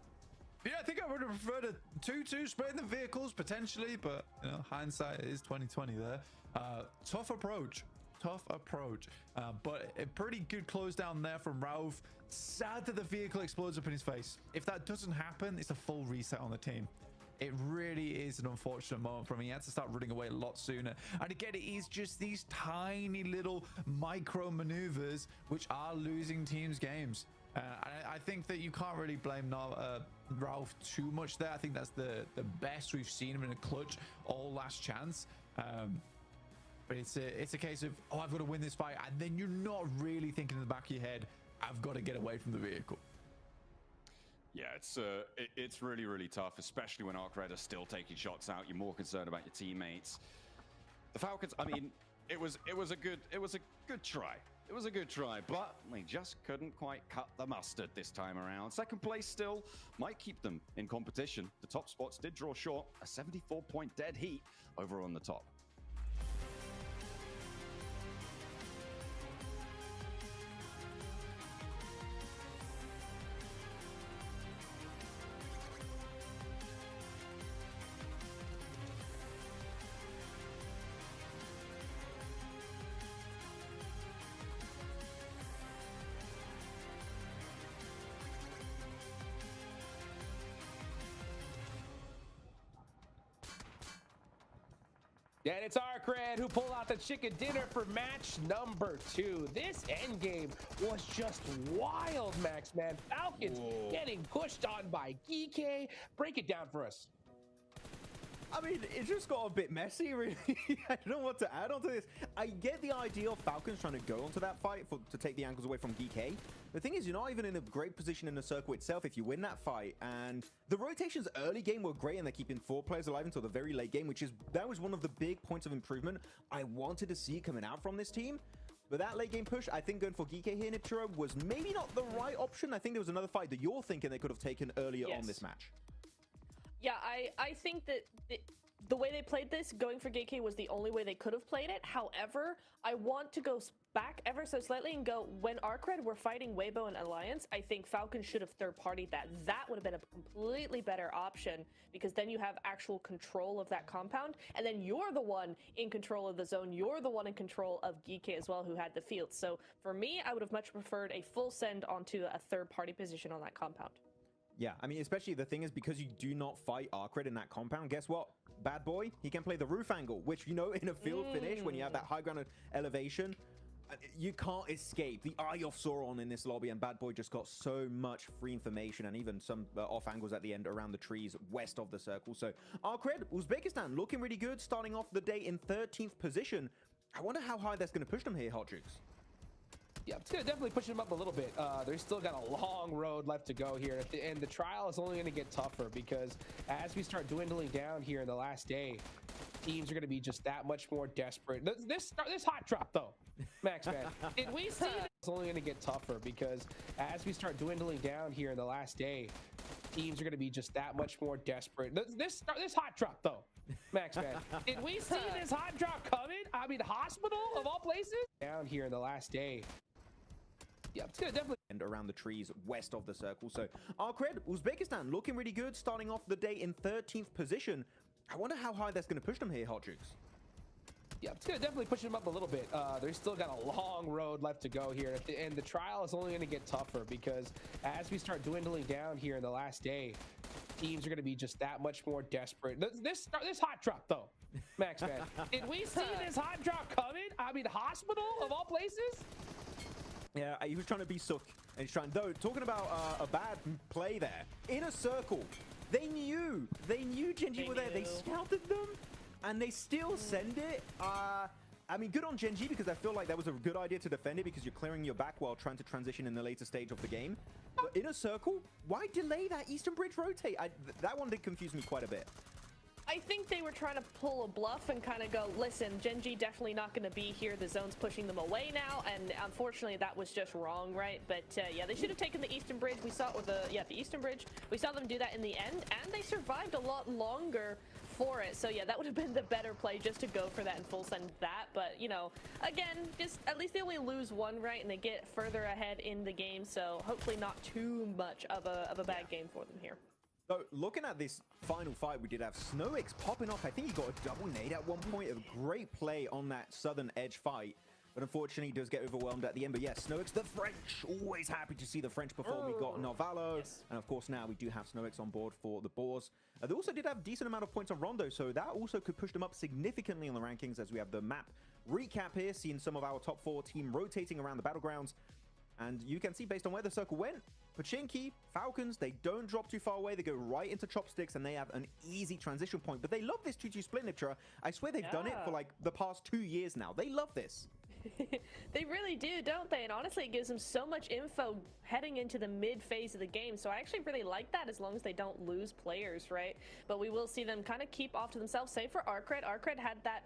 Yeah, I think I would have preferred a 2-2 split in the vehicles potentially, but you know, hindsight is 2020 there. Tough approach, but a pretty good close down there from Rauf. Sad that the vehicle explodes up in his face. If that doesn't happen, it's a full reset on the team. It really is an unfortunate moment for him. He had to start running away a lot sooner. And again, it is just these tiny little micro maneuvers which are losing teams games. I think that you can't really blame Ralph too much there. I think that's the best we've seen him in a clutch all last chance. But it's a case of, oh, I've got to win this fight. And then you're not really thinking in the back of your head, I've got to get away from the vehicle. Yeah, it's really, really tough, especially when Arcred are still taking shots out. You're more concerned about your teammates. The Falcons, I mean, it was a good try. It was a good try, but they just couldn't quite cut the mustard this time around. Second place still might keep them in competition. The top spots did draw short. A 74-point dead heat over on the top. And it's Arcred who pulled out the chicken dinner for match number 2. This endgame was just wild, Max, man. Falcons getting pushed on by GK. Break it down for us. I mean, it just got a bit messy, really. I don't know what to add onto this. I get the idea of Falcons trying to go onto that fight to take the ankles away from DK. The thing is, you're not even in a great position in the circle itself if you win that fight. And the rotations early game were great, and they're keeping 4 players alive until the very late game, that was one of the big points of improvement I wanted to see coming out from this team. But that late game push, I think going for GK here, Niptero, was maybe not the right option. I think there was another fight that you're thinking they could have taken earlier on this match. Yeah, I think that the way they played this, going for Gate was the only way they could have played it. However, I want to go back ever so slightly and go, when Arcred were fighting Weibo and Alliance, I think Falcon should have third-partied that. That would have been a completely better option, because then you have actual control of that compound, and then you're the one in control of the zone. You're the one in control of Geeke as well, who had the field. So for me, I would have much preferred a full send onto a third-party position on that compound. Yeah, I mean, especially the thing is, because you do not fight Arcred in that compound, guess what? Bad boy, he can play the roof angle, which, you know, in a field finish, when you have that high ground elevation, you can't escape the eye of Sauron in this lobby, and Bad Boy just got so much free information and even some off angles at the end around the trees west of the circle. So Arcred, Uzbekistan looking really good, starting off the day in 13th position. I wonder how high that's going to push them here, Hot Jukes. Yeah, it's going to definitely push them up a little bit. They've still got a long road left to go here. And the trial is only going to get tougher, because as we start dwindling down here in the last day, teams are going to be just that much more desperate. This hot drop, though, Max, man. Did we see that? It's only going to get tougher, because as we start dwindling down here in the last day, teams are going to be just that much more desperate. This hot drop, though, Max, man. Did we see this hot drop coming? I mean, hospital of all places? Down here in the last day. Yeah, it's gonna definitely and around the trees west of the circle. So Arcred, Uzbekistan looking really good, starting off the day in 13th position. I wonder how high that's going to push them here, Hot Jukes. Yeah, it's going to definitely push them up a little bit. They've still got a long road left to go here. And the trial is only going to get tougher, because as we start dwindling down here in the last day, teams are going to be just that much more desperate. This hot drop, though, Max, man. Did we see this hot drop coming? I mean, hospital of all places? Yeah, he was trying to be Sook, and he's trying, though, talking about a bad play there. In a circle, they knew Genji were there. They scouted them, and they still send it. I mean, good on Genji, because I feel like that was a good idea to defend it, because you're clearing your back while trying to transition in the later stage of the game. But in a circle, why delay that Eastern Bridge rotate? That one did confuse me quite a bit. I think they were trying to pull a bluff and kind of go, listen, Genji definitely not going to be here. The zone's pushing them away now, and unfortunately that was just wrong, right? But yeah, they should have taken the Eastern Bridge. We saw, or the Eastern Bridge. We saw them do that in the end, and they survived a lot longer for it. So yeah, that would have been the better play, just to go for that and full send that. But you know, again, just at least they only lose one, right? And they get further ahead in the game. So hopefully not too much of a bad game for them here. So looking at this final fight, we did have SnowX popping off. I think he got a double nade at one point. A great play on that southern edge fight. But unfortunately, he does get overwhelmed at the end. But yes, SnowX, the French. Always happy to see the French perform. We got Narvalo. Yes. And of course, now we do have SnowX on board for the Boars. They also did have a decent amount of points on Rondo. So that also could push them up significantly in the rankings, as we have the map recap here, seeing some of our top 4 team rotating around the battlegrounds. And you can see, based on where the circle went, Pachinki, Falcons, they don't drop too far away. They go right into Chopsticks, and they have an easy transition point. But they love this 2-2 split, Niptura. I swear they've done it for like the past 2 years now. They love this. They really do, don't they? And honestly, it gives them so much info heading into the mid phase of the game. So I actually really like that, as long as they don't lose players, right? But we will see them kind of keep off to themselves. Same for Arcred. Arcred had that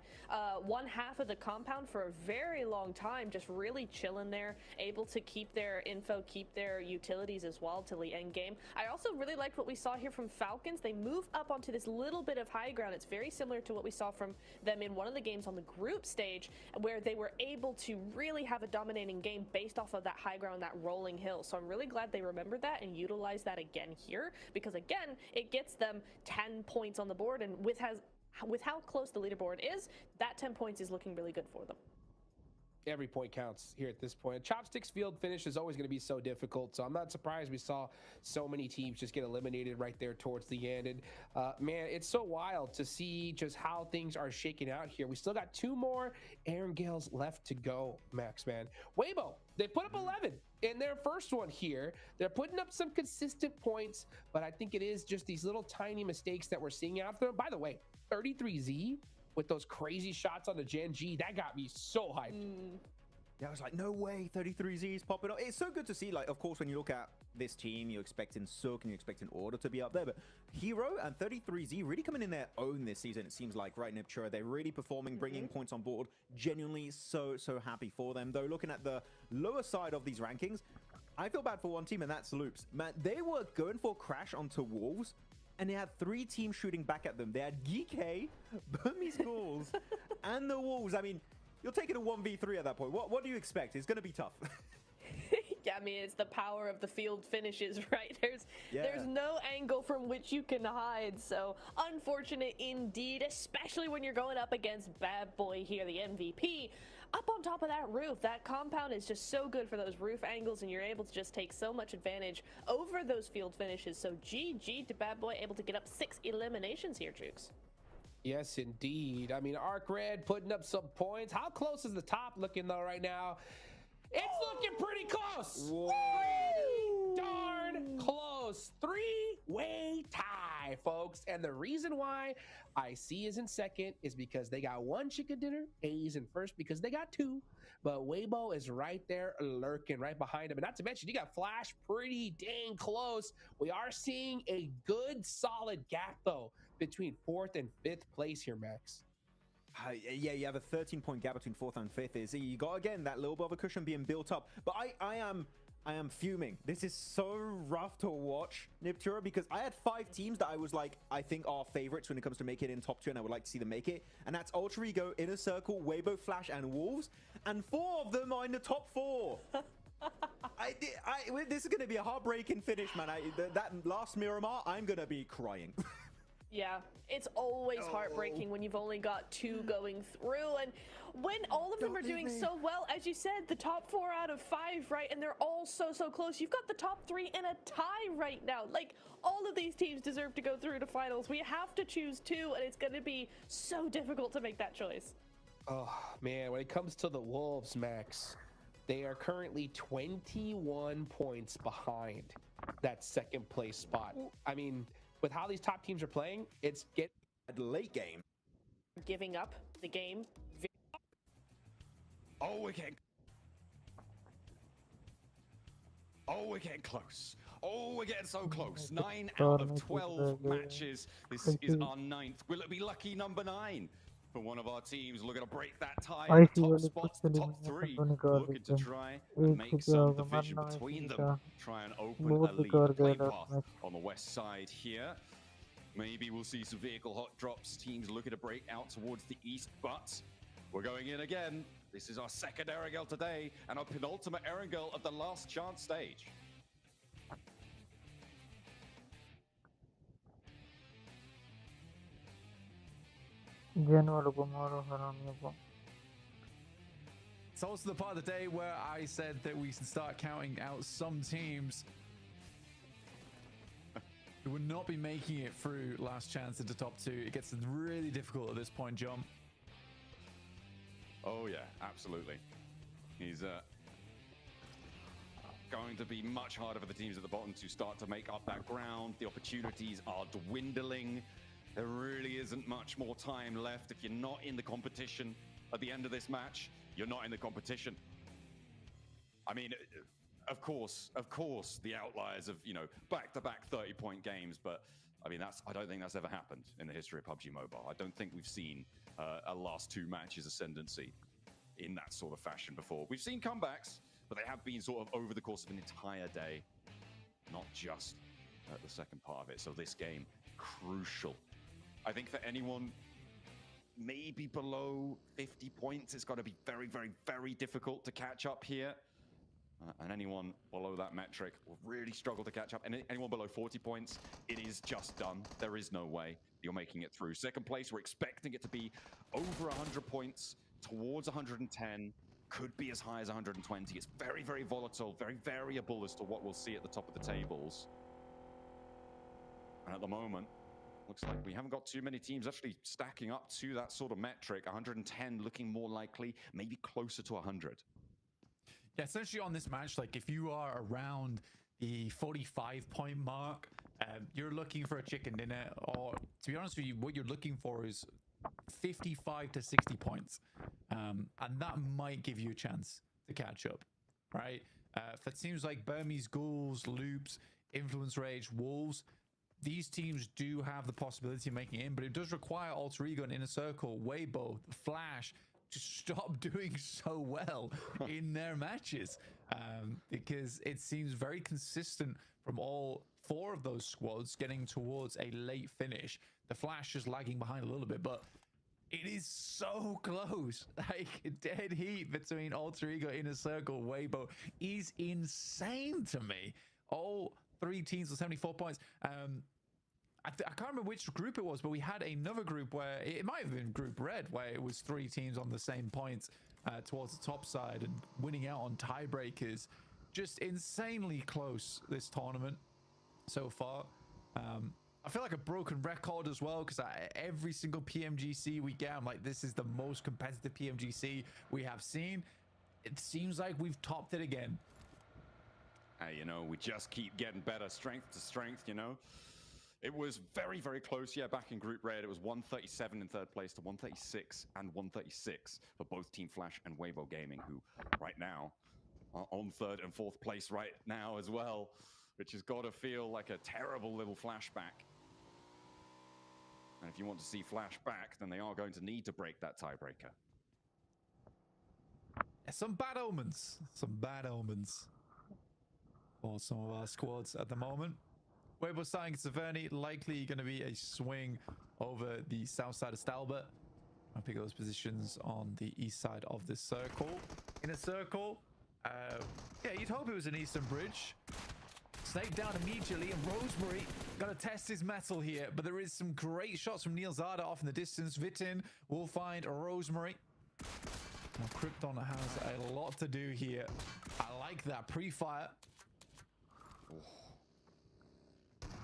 one half of the compound for a very long time, just really chilling there, able to keep their info, keep their utilities as well till the end game. I also really liked what we saw here from Falcons. They move up onto this little bit of high ground. It's very similar to what we saw from them in one of the games on the group stage, where they were able to really have a dominating game based off of that high ground, that rolling hill. So I'm really glad they remembered that and utilized that again here, because again, it gets them 10 points on the board, and with how close the leaderboard is, that 10 points is looking really good for them. Every point counts here at this point. Chopsticks field finish is always going to be so difficult, so I'm not surprised we saw so many teams just get eliminated right there towards the end. And man, it's so wild to see just how things are shaking out here. We still got 2 more Aaron Gales left to go, Max, man. Weibo, they put up 11 in their first one here. They're putting up some consistent points, but I think it is just these little tiny mistakes that we're seeing after them. By the way, 33Z with those crazy shots on the Gen G, that got me so hyped. Yeah, I was like, no way, 33Z is popping up. It's so good to see, like, of course, when you look at this team, you're expecting Sook and you're expecting Order to be up there, but Hero and 33Z really coming in their own this season, it seems like, right, Niptura? They're really performing, bringing points on board. Genuinely so happy for them. Though, looking at the lower side of these rankings, I feel bad for one team, and that's Loops. Man, they were going for Crash onto Wolves, and they had 3 teams shooting back at them. They had GK, Burmese Ghouls, and the Wolves. I mean, you're taking a 1v3 at that point. What do you expect? It's going to be tough. Yeah, I mean, it's the power of the field finishes, right? There's no angle from which you can hide. So unfortunate indeed, especially when you're going up against Bad Boy here, the MVP. Up on top of that roof, that compound is just so good for those roof angles, and you're able to just take so much advantage over those field finishes. So GG to Bad Boy, able to get up 6 eliminations here, Jukes. Yes, indeed. I mean, Arc Red putting up some points. How close is the top looking though right now? It's looking pretty close. Whoa. Pretty darn close. 3-way tie, folks. And the reason why IC is in second is because they got 1 chicken dinner. A's in first because they got 2. But Weibo is right there lurking right behind him. And not to mention, you got Flash pretty dang close. We are seeing a good solid gap though between 4th and 5th place here, Max. Yeah, you have a 13-point gap between 4th and 5th. Is you got again that little bit of a cushion being built up. But I am fuming. This is so rough to watch, Niptura, because I had 5 teams that I was like, I think are favorites when it comes to make it in top 2, and I would like to see them make it. And that's Ultra Ego, Inner Circle, Weibo, Flash, and Wolves. And 4 of them are in the top 4. This is going to be a heartbreaking finish, man. That last Miramar, I'm going to be crying. Yeah, it's always heartbreaking when you've only got 2 going through, and when all of them are doing so well, as you said, the top 4 out of 5, right? And they're all so close. You've got the top 3 in a tie right now. Like, all of these teams deserve to go through to finals. We have to choose 2, and it's going to be so difficult to make that choice. Oh man, when it comes to the Wolves, Max, they are currently 21 points behind that 2nd place spot. I mean, with how these top teams are playing, it's get at the late game. Giving up the game. Oh, we're getting close. Oh, we're getting so close. 9 out of 12 matches. This is our 9th. Will it be lucky number 9 for one of our teams looking to break that tie in the top spots, the top 3, looking to try and make some division between them, try and open a lead play path on the west side here. Maybe we'll see some vehicle hot drops, teams looking to break out towards the east, but we're going in again. This is our 2nd Erangel today and our penultimate Erangel of the last chance stage. It's also the part of the day where I said that we can start counting out some teams who would not be making it through last chance into top 2. It gets really difficult at this point, John. Oh yeah, absolutely. He's going to be much harder for the teams at the bottom to start to make up that ground. The opportunities are dwindling. There really isn't much more time left. If you're not in the competition at the end of this match, you're not in the competition. I mean, of course, the outliers of, back-to-back 30-point games, but I mean, I don't think that's ever happened in the history of PUBG Mobile. I don't think we've seen a last 2 matches ascendancy in that sort of fashion before. We've seen comebacks, but they have been sort of over the course of an entire day, not just at the second part of it. So this game, crucial. I think for anyone maybe below 50 points, it's got to be very, very, very difficult to catch up here. And anyone below that metric will really struggle to catch up. And anyone below 40 points, it is just done. There is no way you're making it through. 2nd place, we're expecting it to be over 100 points, towards 110, could be as high as 120. It's very, very volatile, very variable as to what we'll see at the top of the tables. And at the moment, looks like we haven't got too many teams actually stacking up to that sort of metric. 110 looking more likely, maybe closer to 100. Yeah, essentially on this match, like if you are around the 45-point mark, you're looking for a chicken dinner, or to be honest with you, what you're looking for is 55 to 60 points. And that might give you a chance to catch up, right? For teams like Burmese Ghouls, Loops, Influence Rage, Wolves, these teams do have the possibility of making it in, but it does require Alter Ego and Inner Circle, Weibo, Flash, to stop doing so well in their matches. because it seems very consistent from all 4 of those squads getting towards a late finish. The Flash just lagging behind a little bit, but it is so close. Like, dead heat between Alter Ego, Inner Circle, Weibo is insane to me. All 3 teams with 74 points. I can't remember which group it was, but we had another group where it might have been Group Red, where it was 3 teams on the same points towards the top side and winning out on tiebreakers. Just insanely close this tournament so far. I feel like a broken record as well, because every single PMGC we get, I'm like, this is the most competitive PMGC we have seen. It seems like we've topped it again. You know, we just keep getting better, strength to strength, you know. It was very, very close. Yeah, back in Group Red, it was 137 in 3rd place to 136 and 136 for both Team Flash and Weibo Gaming, who right now are on 3rd and 4th place right now as well, which has got to feel like a terrible little flashback. And if you want to see flashback, then they are going to need to break that tiebreaker. Some bad omens. Some bad omens for some of our squads at the moment. Weibo starting Severny, likely going to be a swing over the south side of Stalbert. I'll pick those positions on the east side of the circle. In a circle, yeah, you'd hope it was an Eastern Bridge. Snake down immediately, and Rosemary got to test his metal here, but there is some great shots from Neil Zada off in the distance. Vitin will find Rosemary. Now Krypton has a lot to do here. I like that pre-fire.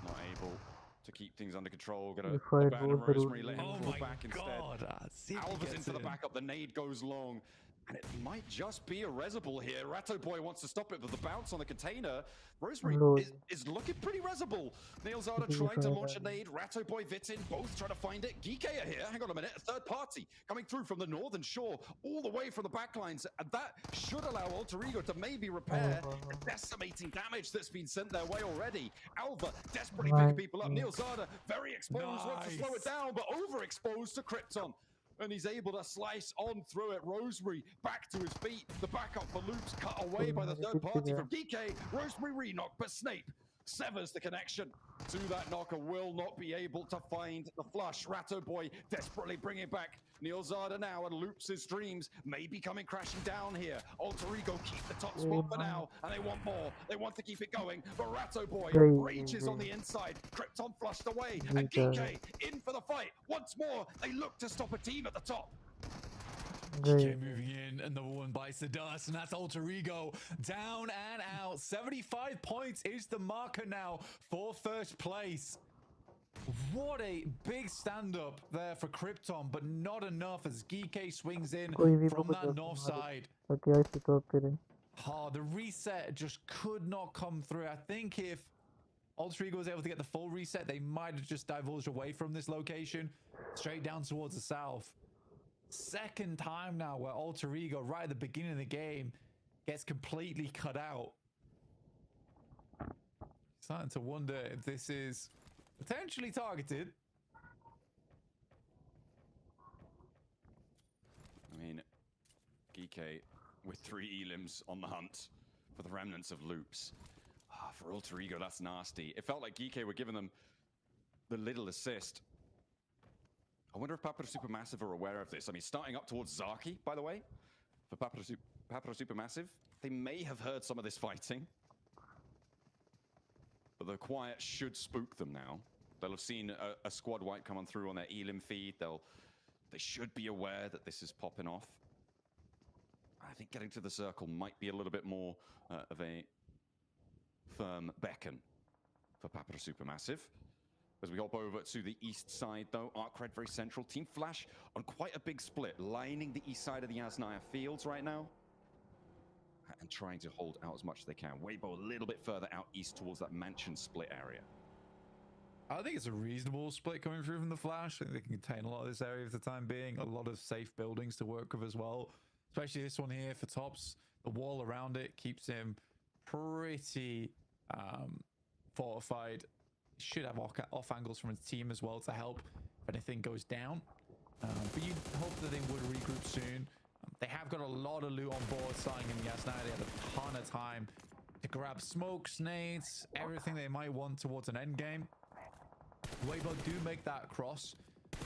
Not able to keep things under control. Gonna abandon Rosemary, let him fall back instead. Alva's into the backup. The nade goes long. And it might just be a resible here. Ratto Boy wants to stop it with the bounce on the container. Rosemary is looking pretty resible. Neil Zada trying to launch a nade. Ratto Boy, Vitin, both trying to find it. Geeke are here. Hang on a minute. A 3rd party coming through from the northern shore, all the way from the backlines. And that should allow Alter Ego to maybe repair the decimating damage that's been sent their way already. Alva desperately picking people up. Neil Zada very exposed, wants to slow it down, but overexposed to Krypton. And he's able to slice on through it. Rosemary back to his feet. The backup for Loops cut away by the 3rd party from DK. Rosemary re-knock, but Snape severs the connection to that knocker. Will not be able to find the flush. Ratto Boy desperately bringing back Neil Zada now, and Loops' dreams may be coming crashing down here. Alter Ego keep the top spot for now, and they want more. They want to keep it going, but Ratto Boy rages on the inside. Krypton flushed away, and DK in for the fight. Once more, they look to stop a team at the top. DK moving in, and the one bites the dust, and that's Alter Ego down and out. 75 points is the marker now for 1st place. What a big stand-up there for Krypton, but not enough as Geeke swings in from that north side. Oh, the reset just could not come through. I think if Alter Ego was able to get the full reset, they might have just divulged away from this location, straight down towards the south. 2nd time now where Alter Ego, right at the beginning of the game, gets completely cut out. Starting to wonder if this is potentially targeted. I mean, Geeke with 3 elims on the hunt for the remnants of Loops. For Alter Ego, that's nasty. It felt like Geeke were giving them the little assist. I wonder if Papara Supermassive are aware of this. I mean, starting up towards Zaki, by the way, for Papara Supermassive, they may have heard some of this fighting. But the quiet should spook them now. They'll have seen a squad wipe come on through on their elim feed. They should be aware that this is popping off. I think getting to the circle might be a little bit more of a firm beckon for Papara Supermassive. As we hop over to the east side, though, Arcred very central. Team Flash on quite a big split, lining the east side of the Yasnaya fields right now. And trying to hold out as much as they can. Weibo a little bit further out east towards that mansion split area. I think it's a reasonable split coming through from the Flash. I think they can contain a lot of this area for the time being. A lot of safe buildings to work with as well. Especially this one here for Tops. The wall around it keeps him pretty fortified. Should have off angles from his team as well to help if anything goes down. But you'd hope that they would regroup soon. They have got a lot of loot on board starting in Yasnaya. They had a ton their time to grab smokes, nades, everything they might want towards an end game. Weibo do make that cross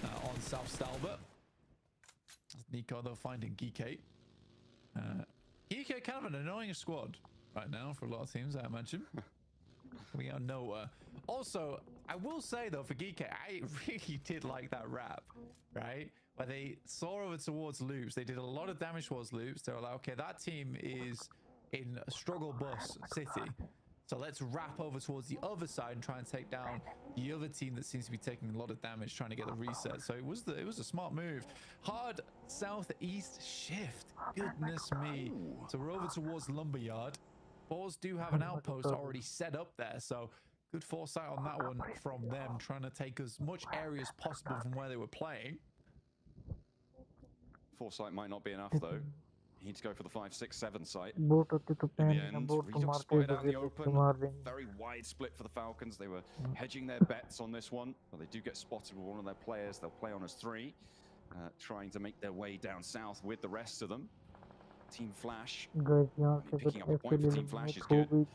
on South Stalbert. Nico, though, finding Geekate. Geekate, kind of an annoying squad right now for a lot of teams, I imagine. We are nowhere. Also, I will say, though, for Geekate, I really did like that rap, right? Where they saw over towards Loops. They did a lot of damage towards Loops. They were like, okay, that team is in a struggle bus city. So let's wrap over towards the other side and try and take down the other team that seems to be taking a lot of damage, trying to get the reset. So it was a smart move. Hard southeast shift. Goodness me. So we're over towards Lumberyard. Boars do have an outpost already set up there, so good foresight on that one from them, trying to take as much area as possible from where they were playing. Foresight might not be enough, though. You need to go for the 5, 6, 7 site. In the end, Redux spotted out in the open. Very wide split for the Falcons. They were hedging their bets on this one. Well, they do get spotted with one of their players. They'll play on as 3, trying to make their way down south with the rest of them. Team Flash, picking up a point for Team Flash is good.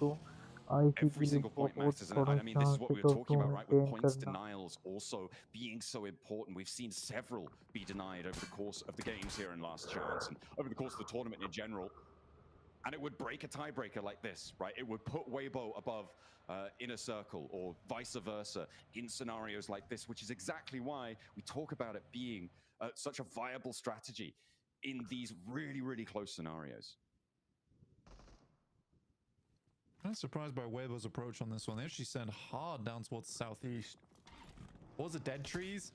Every single point matters, and I mean, this is what we were talking about, right? With points denials also being so important. We've seen several be denied over the course of the games here in Last Chance and over the course of the tournament in general. And it would break a tiebreaker like this, right? It would put Weibo above Inner Circle or vice versa in scenarios like this, which is exactly why we talk about it being such a viable strategy in these really, really close scenarios. I'm surprised by Weibo's approach on this one. They actually send hard down towards the southeast. Towards the dead trees.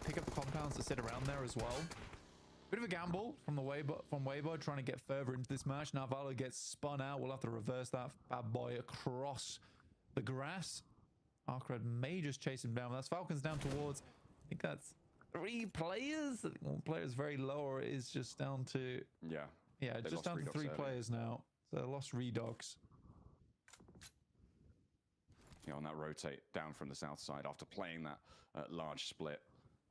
Pick up compounds that sit around there as well. Bit of a gamble from Weibo trying to get further into this match. Now Valor gets spun out. We'll have to reverse that bad boy across the grass. Arcred may just chase him down. That's Falcons down towards, I think that's 3 players. I think one player is very low, or it is just down to... Yeah, just down to 3 players now. So they lost Redox. On that rotate down from the south side after playing that large split.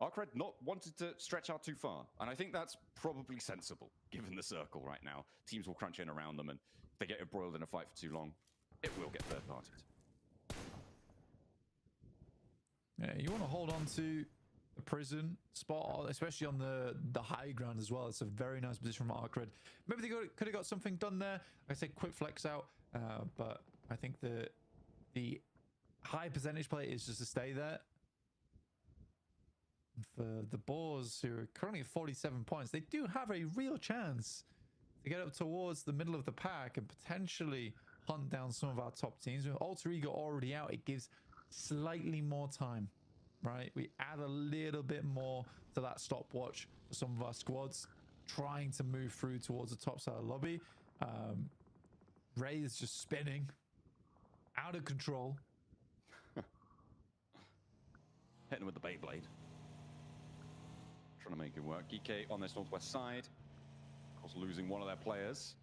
Arcred not wanted to stretch out too far, and I think that's probably sensible given the circle right now. Teams will crunch in around them, and if they get embroiled in a fight for too long, it will get third-partied. Yeah, you want to hold on to the prison spot, especially on the high ground as well. It's a very nice position from Arcred. Maybe they could have got something done there. Like I say, quick flex out, but I think the high percentage play is just to stay there. For the Boars, who are currently at 47 points, they do have a real chance to get up towards the middle of the pack and potentially hunt down some of our top teams. With Alter Ego already out, it gives slightly more time, right? We add a little bit more to that stopwatch for some of our squads trying to move through towards the top side of the lobby. Ray is just spinning out of control. Hitting with the Beyblade. Trying to make it work. Geekay on this northwest side. Of course, losing one of their players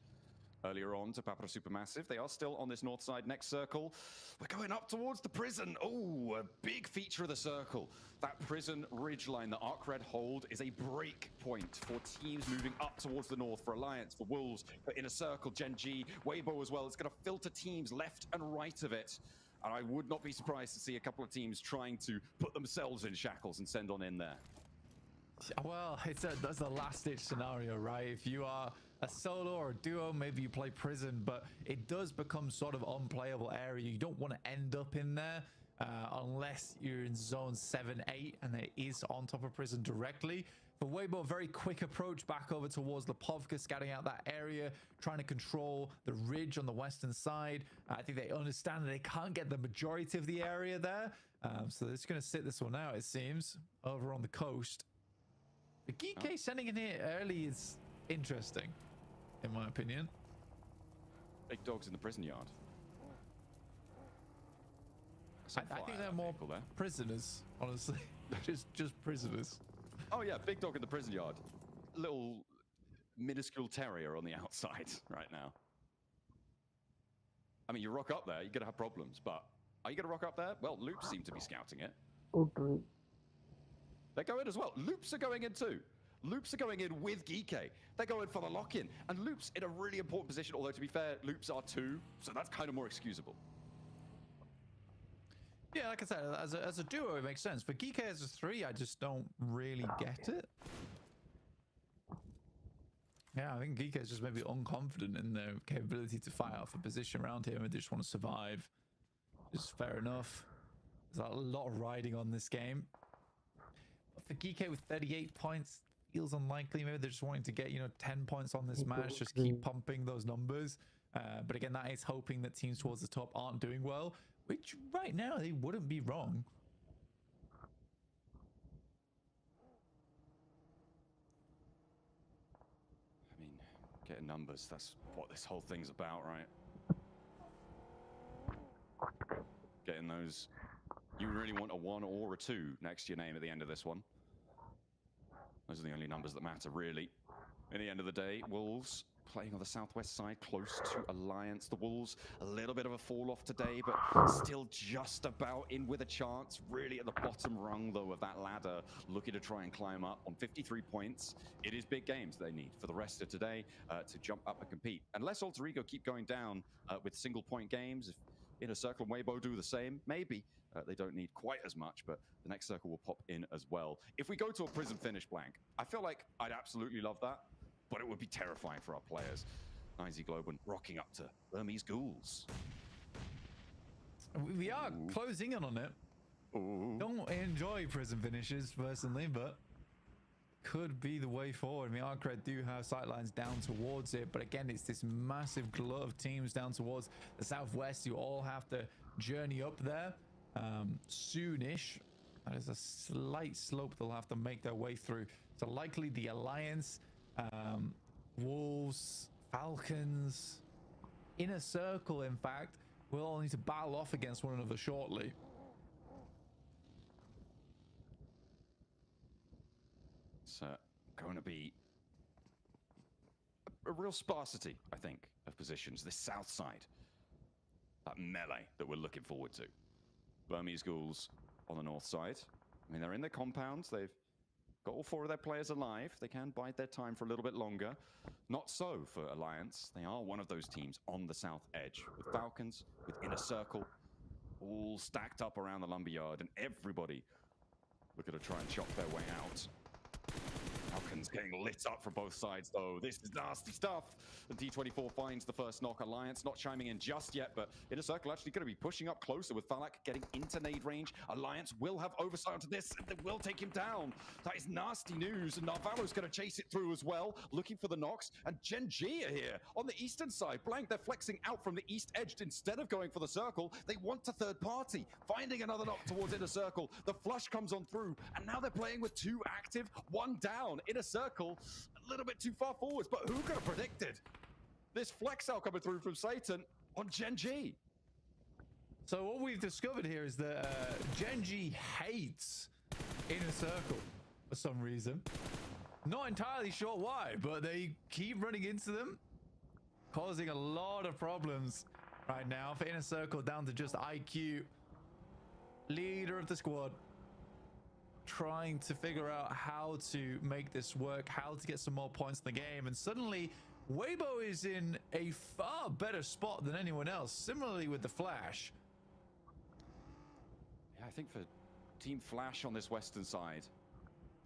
earlier on to Papara Supermassive. They are still on this north side. Next circle. We're going up towards the prison. Oh, a big feature of the circle. That prison ridgeline that Arcred hold is a break point for teams moving up towards the north. For Alliance, for Wolves, for Inner Circle, Gen G, Weibo as well. It's going to filter teams left and right of it. And I would not be surprised to see a couple of teams trying to put themselves in shackles and send on in there. Well, that's a last-ditch scenario, right? If you are a solo or a duo, maybe you play prison, but it does become sort of unplayable area. You don't want to end up in there unless you're in zone 7, 8, and it is on top of prison directly. For Weibo, very quick approach back over towards Lipovka, scouting out that area, trying to control the ridge on the western side. I think they understand that they can't get the majority of the area there. So they're just going to sit this one out, it seems, over on the coast. The Geekay sending in here early is interesting, in my opinion. Big dogs in the prison yard. I think they're more prisoners, honestly. just prisoners. Oh yeah, big dog in the prison yard. Little minuscule terrier on the outside right now. I mean, you rock up there, you're going to have problems, but are you going to rock up there? Well, Loops seem to be scouting it. Okay. They go in as well. Loops are going in too. Loops are going in with Geekay. they're going for the lock-in. And Loop's in a really important position, although to be fair, Loops are 2, so that's kind of more excusable. Yeah, like I said, as a duo, it makes sense. For Geek as a 3, I just don't really get it. Yeah, I think Geek is just maybe unconfident in their capability to fight out for position around here, and they just want to survive. Just fair enough. There's a lot of riding on this game. But for Geek with 38 points, feels unlikely. Maybe they're just wanting to get, 10 points on this match, just keep pumping those numbers. But again, that is hoping that teams towards the top aren't doing well, which right now they wouldn't be wrong. I mean, getting numbers, that's what this whole thing's about, right? Getting those. You really want a 1 or a 2 next to your name at the end of this one. Those are the only numbers that matter, really. In the end of the day, Wolves playing on the southwest side, close to Alliance. The Wolves, a little bit of a fall off today, but still just about in with a chance. Really at the bottom rung, though, of that ladder, looking to try and climb up on 53 points. It is big games they need for the rest of today to jump up and compete. Unless Alter Ego keep going down with single-point games, if Inner Circle and Weibo do the same, maybe. They don't need quite as much, but the next circle will pop in as well. If we go to a prison finish blank, I feel like I'd absolutely love that, but it would be terrifying for our players. IZ Globan rocking up to Burmese Ghouls. We are closing in on it. Ooh. Don't enjoy prison finishes personally, but could be the way forward. I mean, Arcred do have sightlines down towards it, but again, it's this massive glut of teams down towards the southwest. You all have to journey up there soonish. That is a slight slope they'll have to make their way through. So likely the Alliance, Wolves, Falcons, Inner Circle, in fact, will all need to battle off against one another shortly. It's going to be a real sparsity, I think, of positions. This south side, that melee that we're looking forward to. Burmese Ghouls on the north side. I mean, they're in their compounds. They've got all 4 of their players alive. They can bide their time for a little bit longer. Not so for Alliance. They are one of those teams on the south edge, with Falcons, with Inner Circle, all stacked up around the lumberyard, and everybody looking to try and chop their way out. Falcons getting lit up from both sides, though. This is nasty stuff. And D24 finds the first knock. Alliance not chiming in just yet, but Inner Circle actually going to be pushing up closer with Falak getting into nade range. Alliance will have oversight onto this, and they will take him down. That is nasty news, and Narvalo's going to chase it through as well, looking for the knocks. And Gen G are here on the eastern side. Blank, they're flexing out from the east edge instead of going for the circle. They want a third party, finding another knock towards Inner Circle. The flush comes on through, and now they're playing with 2 active, 1 down. Inner Circle a little bit too far forwards, but who could have predicted this flex out coming through from Satan on Gen G? So what we've discovered here is that Gen G hates Inner Circle for some reason. Not entirely sure why, but they keep running into them, causing a lot of problems right now for Inner Circle down to just IQ, leader of the squad, trying to figure out how to make this work, how to get some more points in the game. And suddenly Weibo is in a far better spot than anyone else, similarly with the Flash. Yeah, I think for Team Flash on this western side,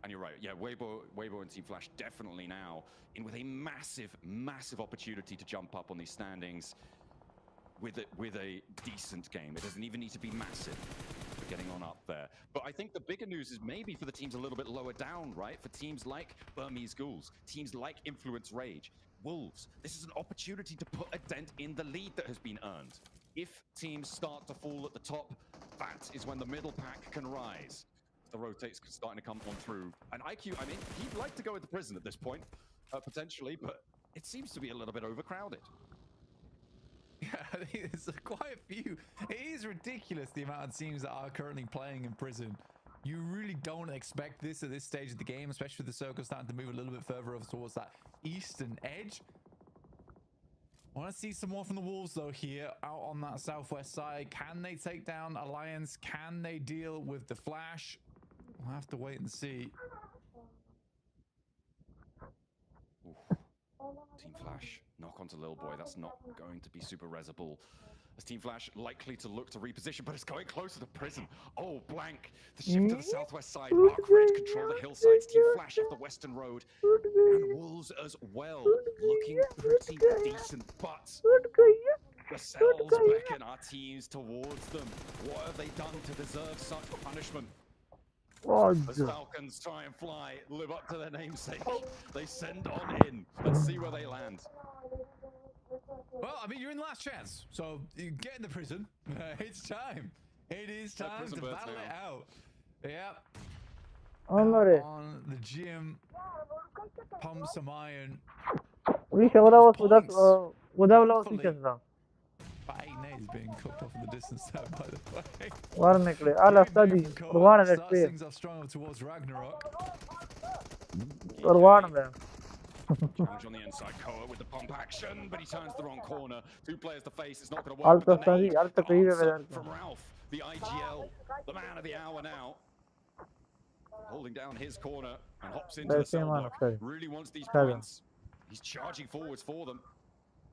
and you're right, yeah, Weibo and Team Flash definitely now in with a massive, massive opportunity to jump up on these standings with a decent game. It doesn't even need to be massive for getting on up there. But I think the bigger news is maybe for the teams a little bit lower down, right? For teams like Burmese Ghouls, teams like Influence Rage, Wolves. This is an opportunity to put a dent in the lead that has been earned. If teams start to fall at the top, that is when the middle pack can rise. The rotates starting to come on through. And IQ, I mean, he'd like to go into prison at this point, potentially, but it seems to be a little bit overcrowded. Yeah, I think there's quite a few. It is ridiculous the amount of teams that are currently playing in prison. You really don't expect this at this stage of the game, especially with the circle starting to move a little bit further over towards that eastern edge. I want to see some more from the Wolves, though, here out on that southwest side. Can they take down Alliance? Can they deal with the Flash? We'll have to wait and see. Oof. Team Flash, knock onto Lil Boy. That's not going to be super resable. As Team Flash likely to look to reposition, but it's going closer to prison. Oh, blank. The shift to the southwest side. Arc Red control the hillsides. Team Flash have the western road. And Wolves as well. Looking pretty decent, but the cells beckon our teams towards them. What have they done to deserve such punishment? As Falcons try and fly, live up to their namesake. They send on in. Let's see where they land. Well, I mean, you're in last chance, so you get in the prison. It's time. It is time to battle it out. Yeah. On the gym, pump some iron. Nate is being cooked off in the distance there, by the way. Starts things off strong towards Ragnarok. Challenge on the inside, Koa with the pump action, but he turns the wrong corner. 2 players to face, it's not going to work. But the nade answer from Ralph, the IGL, the man of the hour now. Holding down his corner and hops into the cell block. Really wants these points. He's charging forwards for them.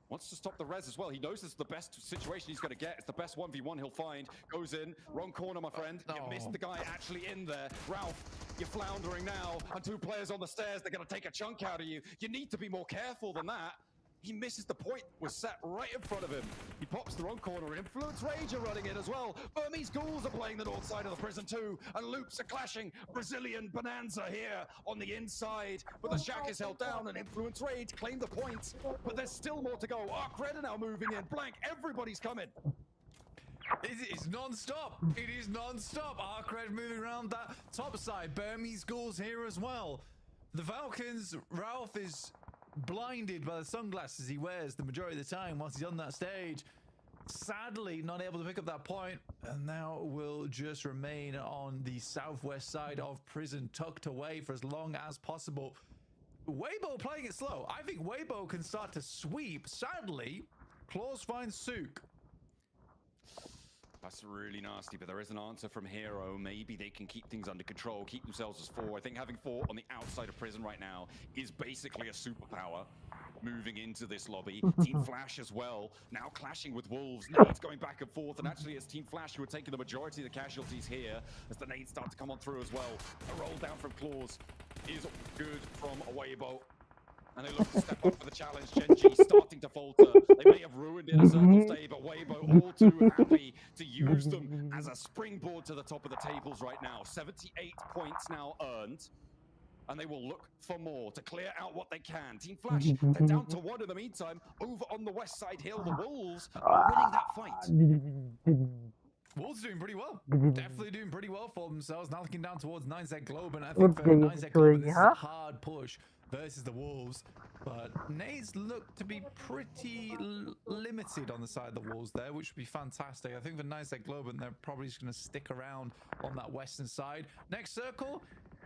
Wants to stop the res as well. He knows this is the best situation he's going to get. It's the best 1v1 he'll find. Goes in. Wrong corner, my friend. You missed the guy actually in there. Ralph, you're floundering now. And 2 players on the stairs. They're going to take a chunk out of you. You need to be more careful than that. He misses the point. Was set right in front of him. He pops the wrong corner. Influence Rage are running in as well. Burmese Ghouls are playing the north side of the prison too. And loops are clashing. Brazilian Bonanza here on the inside. But the shack is held down and Influence Rage claim the points. But there's still more to go. Arc Red are now moving in. Blank, everybody's coming. It's non-stop. It is non-stop. Arc Red moving around that top side. Burmese Ghouls here as well. The Falcons, Ralph is blinded by the sunglasses he wears the majority of the time once he's on that stage. Sadly, not able to pick up that point, and now will just remain on the southwest side of prison, tucked away for as long as possible. Weibo playing it slow. I think Weibo can start to sweep. Sadly, Claws finds Sook. That's really nasty, but there is an answer from Hero. Maybe they can keep things under control, keep themselves as 4. I think having 4 on the outside of prison right now is basically a superpower moving into this lobby. Team Flash as well, now clashing with Wolves. Nades going back and forth, and actually it's Team Flash who are taking the majority of the casualties here as the nades start to come on through as well. A roll down from Claws is good from Weibo. And they look to step up for the challenge. Gen.G starting to falter. They may have ruined Inner Circle's day, but Weibo all too happy to use them as a springboard to the top of the tables right now. 78 points now earned. And they will look for more to clear out what they can. Team Flash, they're down to 1 in the meantime. Over on the west side hill, the Wolves are winning that fight. Wolves doing pretty well. Definitely doing pretty well for themselves. Now looking down towards 9Z Globe, and I think for 9Z Globe, this is a hard push versus the Wolves. But nades look to be pretty limited on the side of the Wolves there, which would be fantastic. I think for 9Z Globe, and they're probably just going to stick around on that western side. Next circle,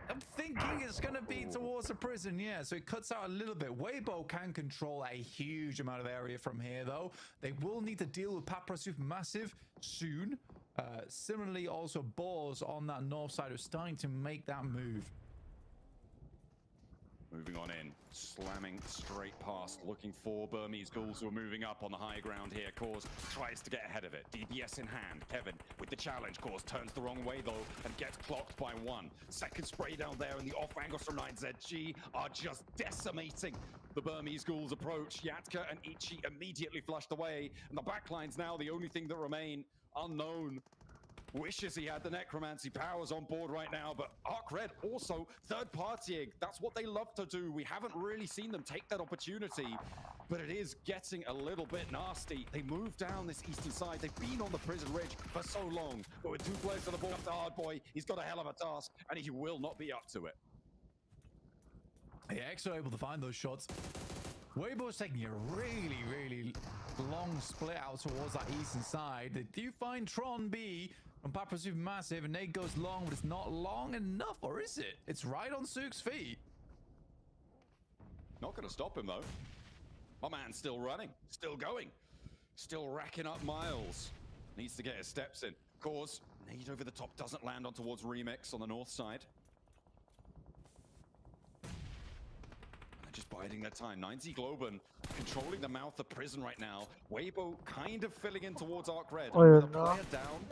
I'm thinking it's going to be towards the prison, yeah. So it cuts out a little bit. Weibo can control a huge amount of area from here, though. They will need to deal with Papra Supermassive soon. Similarly, also Boars on that north side are starting to make that move. Moving on in, slamming straight past, looking for Burmese Ghouls who are moving up on the high ground here. Cause tries to get ahead of it. DBS in hand. Kevin with the challenge. Cause turns the wrong way though and gets clocked by 1. Second spray down there, and the off angles from 9ZG are just decimating the Burmese Ghouls approach. Yatka and Ichi immediately flushed away, and the backlines now the only thing that remain. Unknown wishes he had the necromancy powers on board right now, but Arc Red also third-partying. That's what they love to do. We haven't really seen them take that opportunity, but it is getting a little bit nasty. They move down this eastern side. They've been on the prison ridge for so long, but with 2 players on the board, the hard boy, he's got a hell of a task, and he will not be up to it. Yeah, X are able to find those shots. Weibo's taking a really long split out towards that eastern side. They do find Tron B from Papra Supermassive, and Nate goes long, but it's not long enough, or is it? It's right on Sook's feet. Not going to stop him, though. My man's still running, still going, still racking up miles. Needs to get his steps in. Cause, nade over the top doesn't land on towards Remix on the north side. Just by biding their time. 90 Globen controlling the mouth of prison right now. Weibo kind of filling in towards Arc Red. Oh, With a no. player down,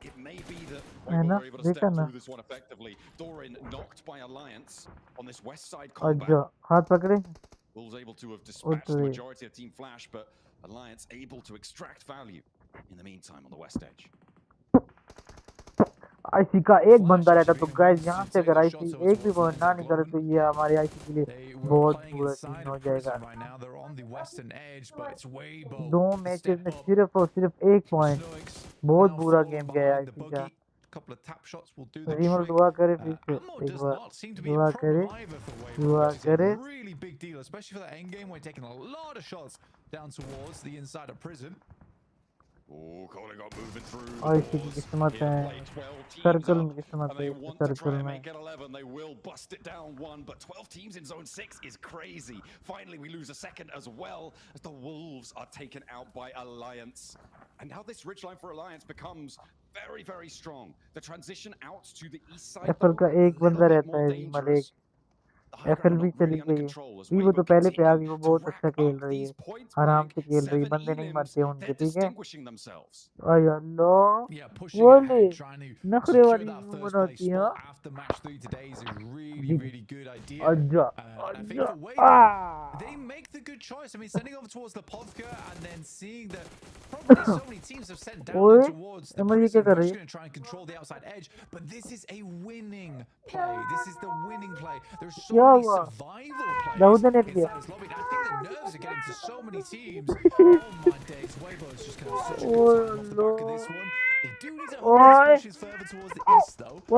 it may be that है Weibo ना, were able to देखा step ना. through this one effectively. Doran knocked by Alliance on this west side अच्छा, combat. हाथ पकड़े. Bulls able to have dispatched the Utre. majority of Team Flash, but Alliance able to extract value in the meantime on the west edge. IC का एक बंदा रहता तो guys यहाँ से अगर आईसी एक भी पॉइंट ना निकाले तो ये हमारे आईसी के लिए बहुत बुरा सीन हो जाएगा. दो मैचेस में सिर्फ और सिर्फ एक पॉइंट. बहुत बुरा गेम गया है आईसी का. रीमल दुआ करे फिर से एक बार. दुआ करे, दुआ करे. Really big deal, especially for that end game when taking a lot of shots down towards the inside of prison. Oh, Colin got moving through. IC की किस्मत है. सर्कल में किस्मत है. सर्कल में. Make it 11. They will bust it down one, but 12 teams in zone 6 is crazy. Finally, we lose a second as well as the Wolves are taken out by Alliance. And now this ridgeline for Alliance becomes very, very strong. The transition out to the east side. FL का एक बंदा रहता है. रीमल एक. FL भी चली गई है. वो तो पहले पे आ गई. वो बहुत अच्छा खेल रही है. आराम से खेल रही है. बंदे नहीं मरते उनके. ठीक है. अरे अल्लाह. बोले नखरे वाली बनाती है. अच्छा. They make the good choice. I mean, sending over towards the Povka and then seeing that probably so many teams have sent down towards the prison. We're just going to try and control the outside edge. But this is a winning play. This is the winning play. There's so many survival plays inside this lobby. I think the nerves are getting to so many teams. Oh my days. Weibo is just going to have such a good time off the back of this one. They do need to hold these pushes further towards the east, though. If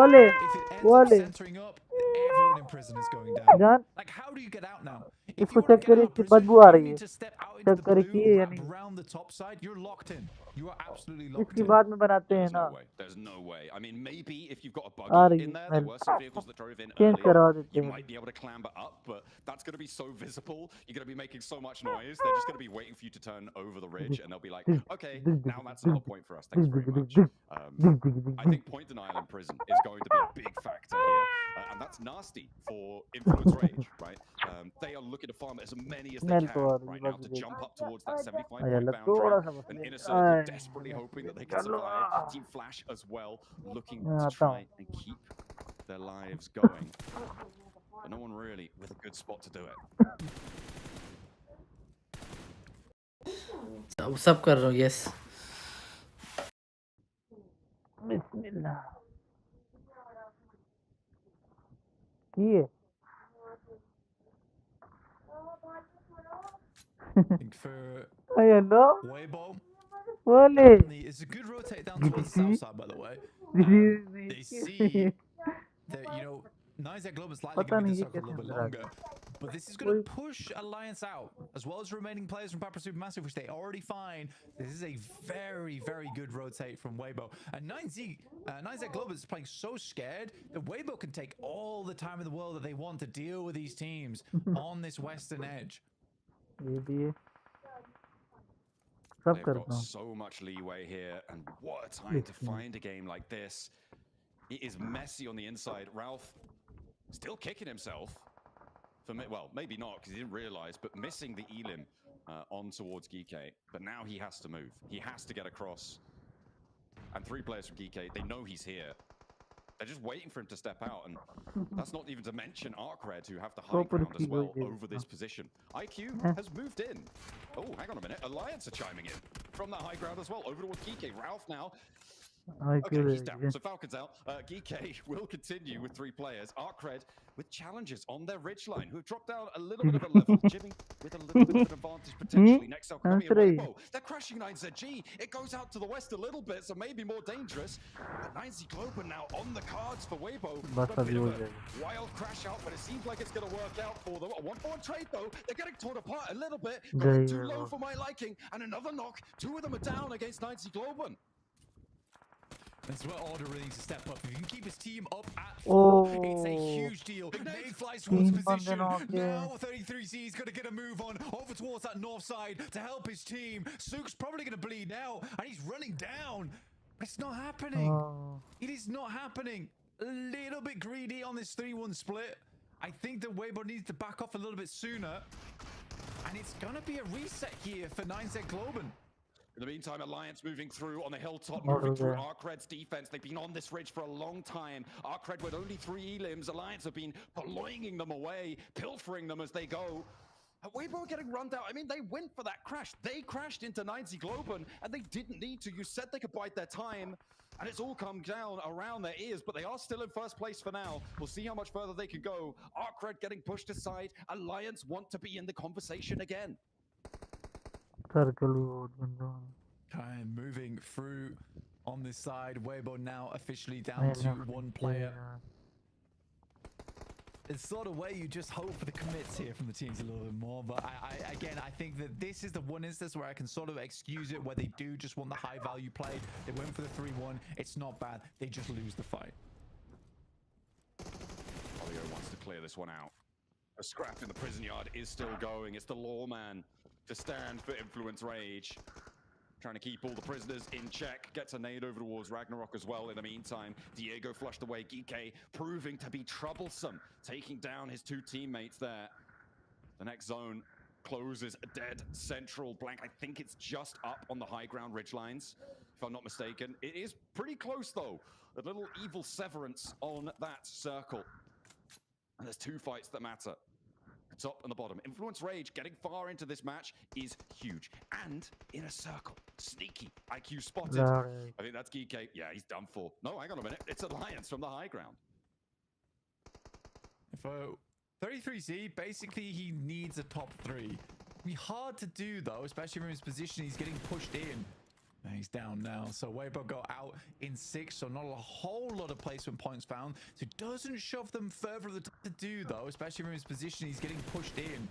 it ends up centering up, everyone in prison is going down. Like, how do you get out now? If you want to get out of prison, you need to step out into the blue, around the top side. You're locked in. You are absolutely locked in. बाद में बनाते हैं ना. There's no way. I mean, maybe if you've got a buggy in there were some vehicles that drove in earlier, you might be able to clamber up, but that's going to be so visible. You're going to be making so much noise. They're just going to be waiting for you to turn over the ridge, and they'll be like, okay, now that's another point for us. Thanks very much. I think point denial in prison is going to be a big factor here, and that's nasty for Influence Rage, right? They are looking to farm as many as they can right now to jump up towards that 75-point boundary. And Inner Circle desperately hoping that they can survive. Team Flash as well, looking to try and keep their lives going. But no one really with a good spot to do it. सब कर रहा हूँ. Yes. बिस्मिल्लाह. किए. I think for Weibo, it's a good rotate down towards the south side, by the way. They see that, you know, Nizek Globe is likely going to be in the circle a little bit longer. But this is going to push Alliance out, as well as remaining players from Papa Supermassive, which they already find. This is a very, very good rotate from Weibo. And 9Z Globe is playing so scared that Weibo can take all the time in the world that they want to deal with these teams on this western edge. They've got so much leeway here, and what a time to find a game like this. It is messy on the inside. Ralph still kicking himself. Well, maybe not, because he didn't realize, but missing the Elim on towards Geekay. But now he has to move. He has to get across. And 3 players from Geekay, they know he's here. They're just waiting for him to step out, and that's not even to mention Arcred, who have the high ground as well over this position. IQ has moved in. Oh, hang on a minute. Alliance are chiming in from that high ground as well, over towards Geekay. Ralph now. Okay, he's down. So Falcon's out. Geekay will continue with 3 players. Arcred with challenges on their ridgeline, who have dropped down a little bit of a level. Jimmy with a little bit of an advantage potentially. Next up, coming in Weibo. They're crashing 9ZG. It goes out to the west a little bit, so maybe more dangerous. But 9Z Globe now on the cards for Weibo. A bit of a wild crash out, but it seems like it's going to work out for them. A 1-4 trade though. They're getting torn apart a little bit. Going too low for my liking. And another knock. 2 of them are down against 9Z Globe. That's where Order really needs to step up. If you can keep his team up at 4, it's a huge deal. Nade flies towards position. Now 33Z is going to get a move on over towards that north side to help his team. Sook's probably going to bleed now, and he's running down. But it's not happening. It is not happening. A little bit greedy on this 3-1 split. I think that Weibo needs to back off a little bit sooner. And it's going to be a reset here for 9Z Globen. In the meantime, Alliance moving through on the hilltop, moving through Arcred's defense. They've been on this ridge for a long time. Arcred with only 3 elims. Alliance have been purloining them away, pilfering them as they go. Weibo are getting run down. I mean, they went for that crash. They crashed into 9Z Globen, and they didn't need to. You said they could bide their time, and it's all come down around their ears, but they are still in first place for now. We'll see how much further they can go. Arcred getting pushed aside. Alliance want to be in the conversation again. Kind of moving through on this side. Weibo now officially down to 1 player. It's sort of where you just hope for the commits here from the teams a little bit more. But I think that this is the one instance where I can sort of excuse it, where they do just want the high value play. They went for the 3-1. It's not bad. They just lose the fight. Olio wants to clear this one out. A scrap in the prison yard is still going. It's the lawman to stand for Influence Rage. Trying to keep all the prisoners in check. Gets a nade over towards Ragnarok as well in the meantime. Diego flushed away. Geeke proving to be troublesome. Taking down his 2 teammates there. The next zone closes dead central. Blank, I think it's just up on the high ground ridgelines, if I'm not mistaken. It is pretty close though. A little evil severance on that circle. And there's 2 fights that matter. The top and the bottom. Influence Rage getting far into this match is huge. And in a circle. Sneaky. IQ spotted. I think that's Geeke. Yeah, he's done for. No, hang on a minute. It's Alliance from the high ground. For 33Z, basically he needs a top 3. It'd be hard to do though, especially from his position. He's getting pushed in. He's down now. So Weibo got out in 6, so not a whole lot of placement points found. So it doesn't shove them further to do though, especially from his position. He's getting pushed in.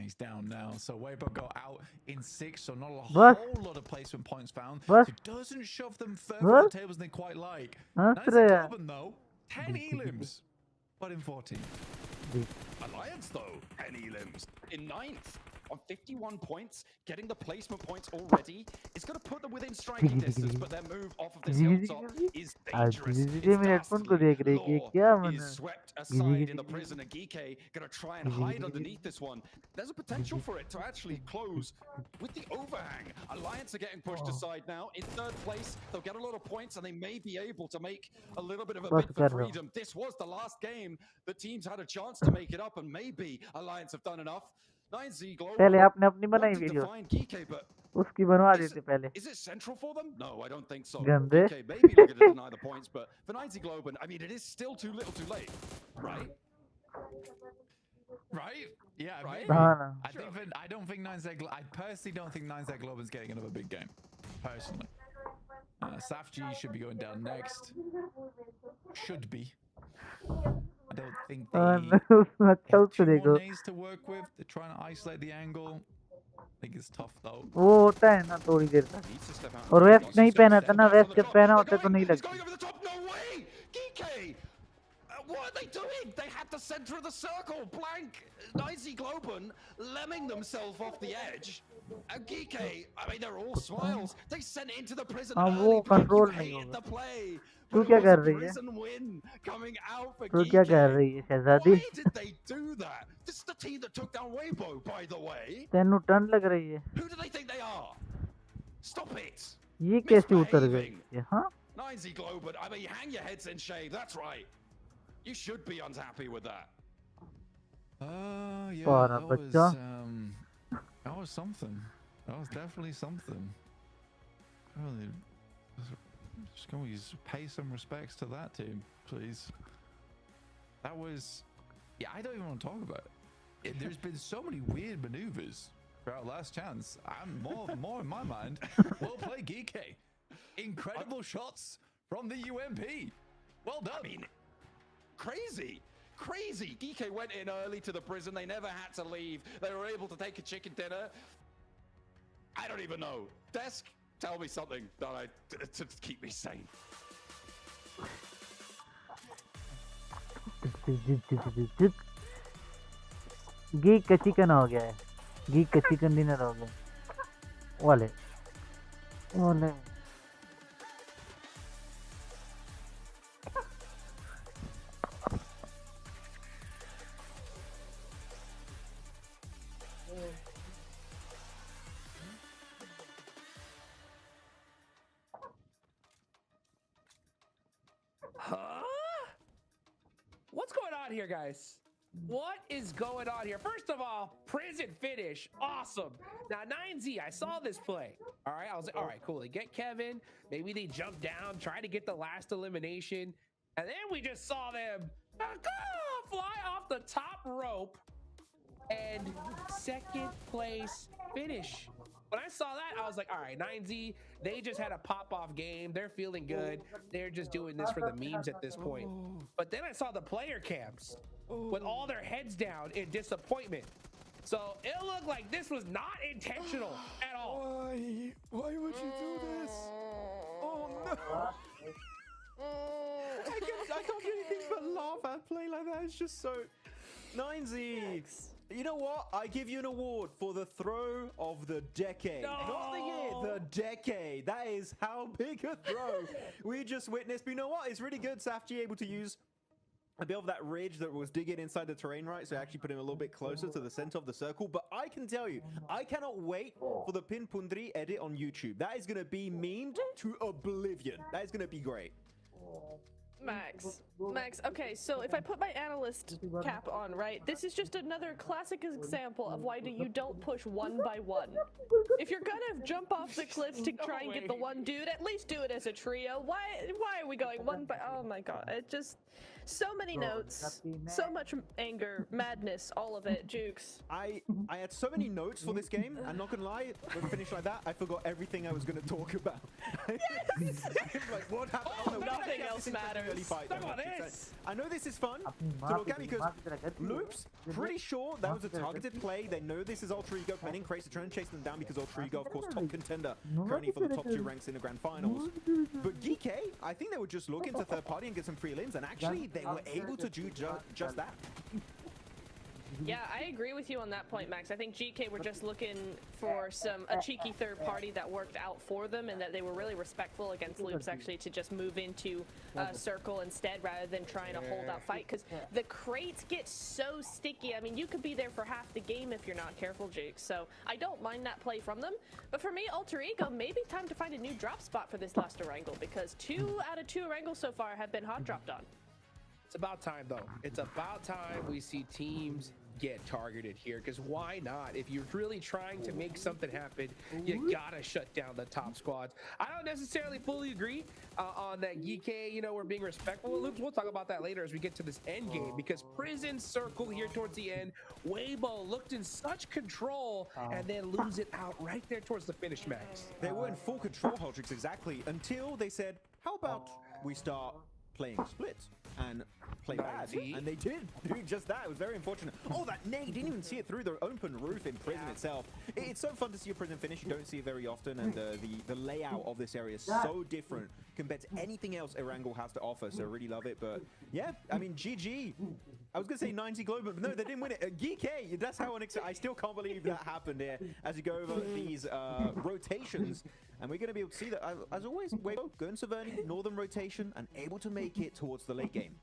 He's down now. So Weibo got out in 6, so not a whole lot of placement points found. So it doesn't shove them further to the tables than they quite like. Nice Globen though, 10 elims, but in 14. Alliance though, 10 elims in 9th. On 51 points, getting the placement points already is going to put them within striking distance, but their move off of this hilltop is dangerous. Law is swept aside in the prison, and Geeke going to try and hide underneath this one. There's a potential for it to actually close with the overhang. Alliance are getting pushed aside now. In 3rd place, they'll get a lot of points, and they may be able to make a little bit of a bid for freedom. This was the last game the teams had a chance to make it up, and maybe Alliance have done enough. 9Z Globen पहले आपने अपनी बनाई video उसकी बनवा देते पहले Is it central for them? No, I don't think so. गंदे Okay, maybe looking to deny the points, but for 9Z Globen, I mean, it is still too little too late, right? Right? Yeah, right? I don't think 9Z I personally don't think 9Z Globen's getting another big game. Personally. Safji should be going down next. Should be. I don't think they have 2 more nays to work with. They're trying to isolate the angle. I think it's tough though. वो होता है ना थोड़ी देर तक और waste नहीं पहना था ना वेस्ट जब पहना होता तो नहीं लगती What are they doing? They had the center of the circle. Blank. 9Z Globen lemming themselves off the edge. And Geeke, I mean, they're all smiles. They sent it into the prison early. Control नहीं होगा तू क्या कर रही है तू क्या कर रही है शहजादी तेनू टर्न लग रही है ये कैसे उतर गई हाँ 9Z Globen, I mean, hang your heads in shame. That's right. You should be unhappy with that. Yeah, that was something. That was definitely something. Really, just can we pay some respects to that team, please? That was, yeah, I don't even want to talk about it. There's been so many weird maneuvers throughout Last Chance. I'm more in my mind. Well played, Geeke. Incredible shots from the UMP. Well done. I mean, crazy. Geeke went in early to the prison. They never had to leave. They were able to take a chicken dinner. I don't even know. Desk, tell me something to keep me sane. Geek का chicken हो गया है geek का chicken dinner हो गया वाले on here, guys? What is going on here? First of all, prison finish. Awesome. Now, 9Z, I saw this play. All right. I was like, all right, cool. They get Kevin. Maybe they jump down, try to get the last elimination. And then we just saw them fly off the top rope and second place finish. When I saw that, I was like, all right, 9Z, they just had a pop-off game. They're feeling good. They're just doing this for the memes at this point. But then I saw the player cams with all their heads down in disappointment. So it looked like this was not intentional at all. Why would you do this? Oh no! I can't do anything but laugh at a play like that. It's just so 9Z. You know what? I give you an award for the throw of the decade. No! Not the year, the decade. That is how big a throw we just witnessed. But you know what? It's really good, Safji able to use a bit of that ridge that was digging inside the terrain, right? So actually put him a little bit closer to the center of the circle. But I can tell you, I cannot wait for the Pin Pundri edit on YouTube. That is going to be memed to oblivion. That is going to be great. Max, okay, so if I put my analyst cap on, right, this is just another classic example of why you don't push one by one. If you're gonna jump off the cliff to try and get the one dude, at least do it as a trio. Why are we going one by, oh my god, it just, so many notes, so much anger, madness, all of it, Jukes. I had so many notes for this game, I'm not gonna lie, when we finished like that, I forgot everything I was gonna talk about. Yes! Like, what happened? Oh, nothing else matters. Fight, Look at this. I know this is fun to look at because Loops, pretty sure that was a targeted play. They know this is Ultra Ego planning crazy, trying to chase them down because Ultra Ego, of course, top contender currently for the top 2 ranks in the grand finals. But GK, I think they would just look into third party and get some prelims, and actually they were able to do just that. Yeah, I agree with you on that point, Max. I think GK were just looking for a cheeky third party that worked out for them, and that they were really respectful against Loops actually to just move into circle instead rather than trying to hold out fight, because the crates get so sticky. I mean, you could be there for half the game if you're not careful, Jake. So I don't mind that play from them. But for me, Alter Ego, maybe time to find a new drop spot for this last Erangel, because 2 out of 2 Erangels so far have been hot dropped on. It's about time, though. It's about time we see teams get targeted here, because why not? If you're really trying to make something happen, you gotta shut down the top squads. I don't necessarily fully agree on that GK, you know, we're being respectful of Loops. We'll talk about that later as we get to this end game, because Prison Circle here towards the end, Weibo looked in such control and then lose it out right there towards the finish, Max. They were in full control, Holdrix, exactly, until they said, how about we start playing splits and play bad, and they did do just that. It was very unfortunate. Oh, that nade, didn't even see it through the open roof in Prison itself. It's so fun to see a Prison finish. You don't see it very often, and the layout of this area is so different compared to anything else Erangel has to offer, so I really love it. But yeah, I mean, GG. I was gonna say 90 Global, but no, they didn't win it. GK, that's how I still can't believe that happened here as you go over these rotations. And we're going to be able to see that, as always, Weibo going to Verni, Northern rotation, and able to make it towards the late game.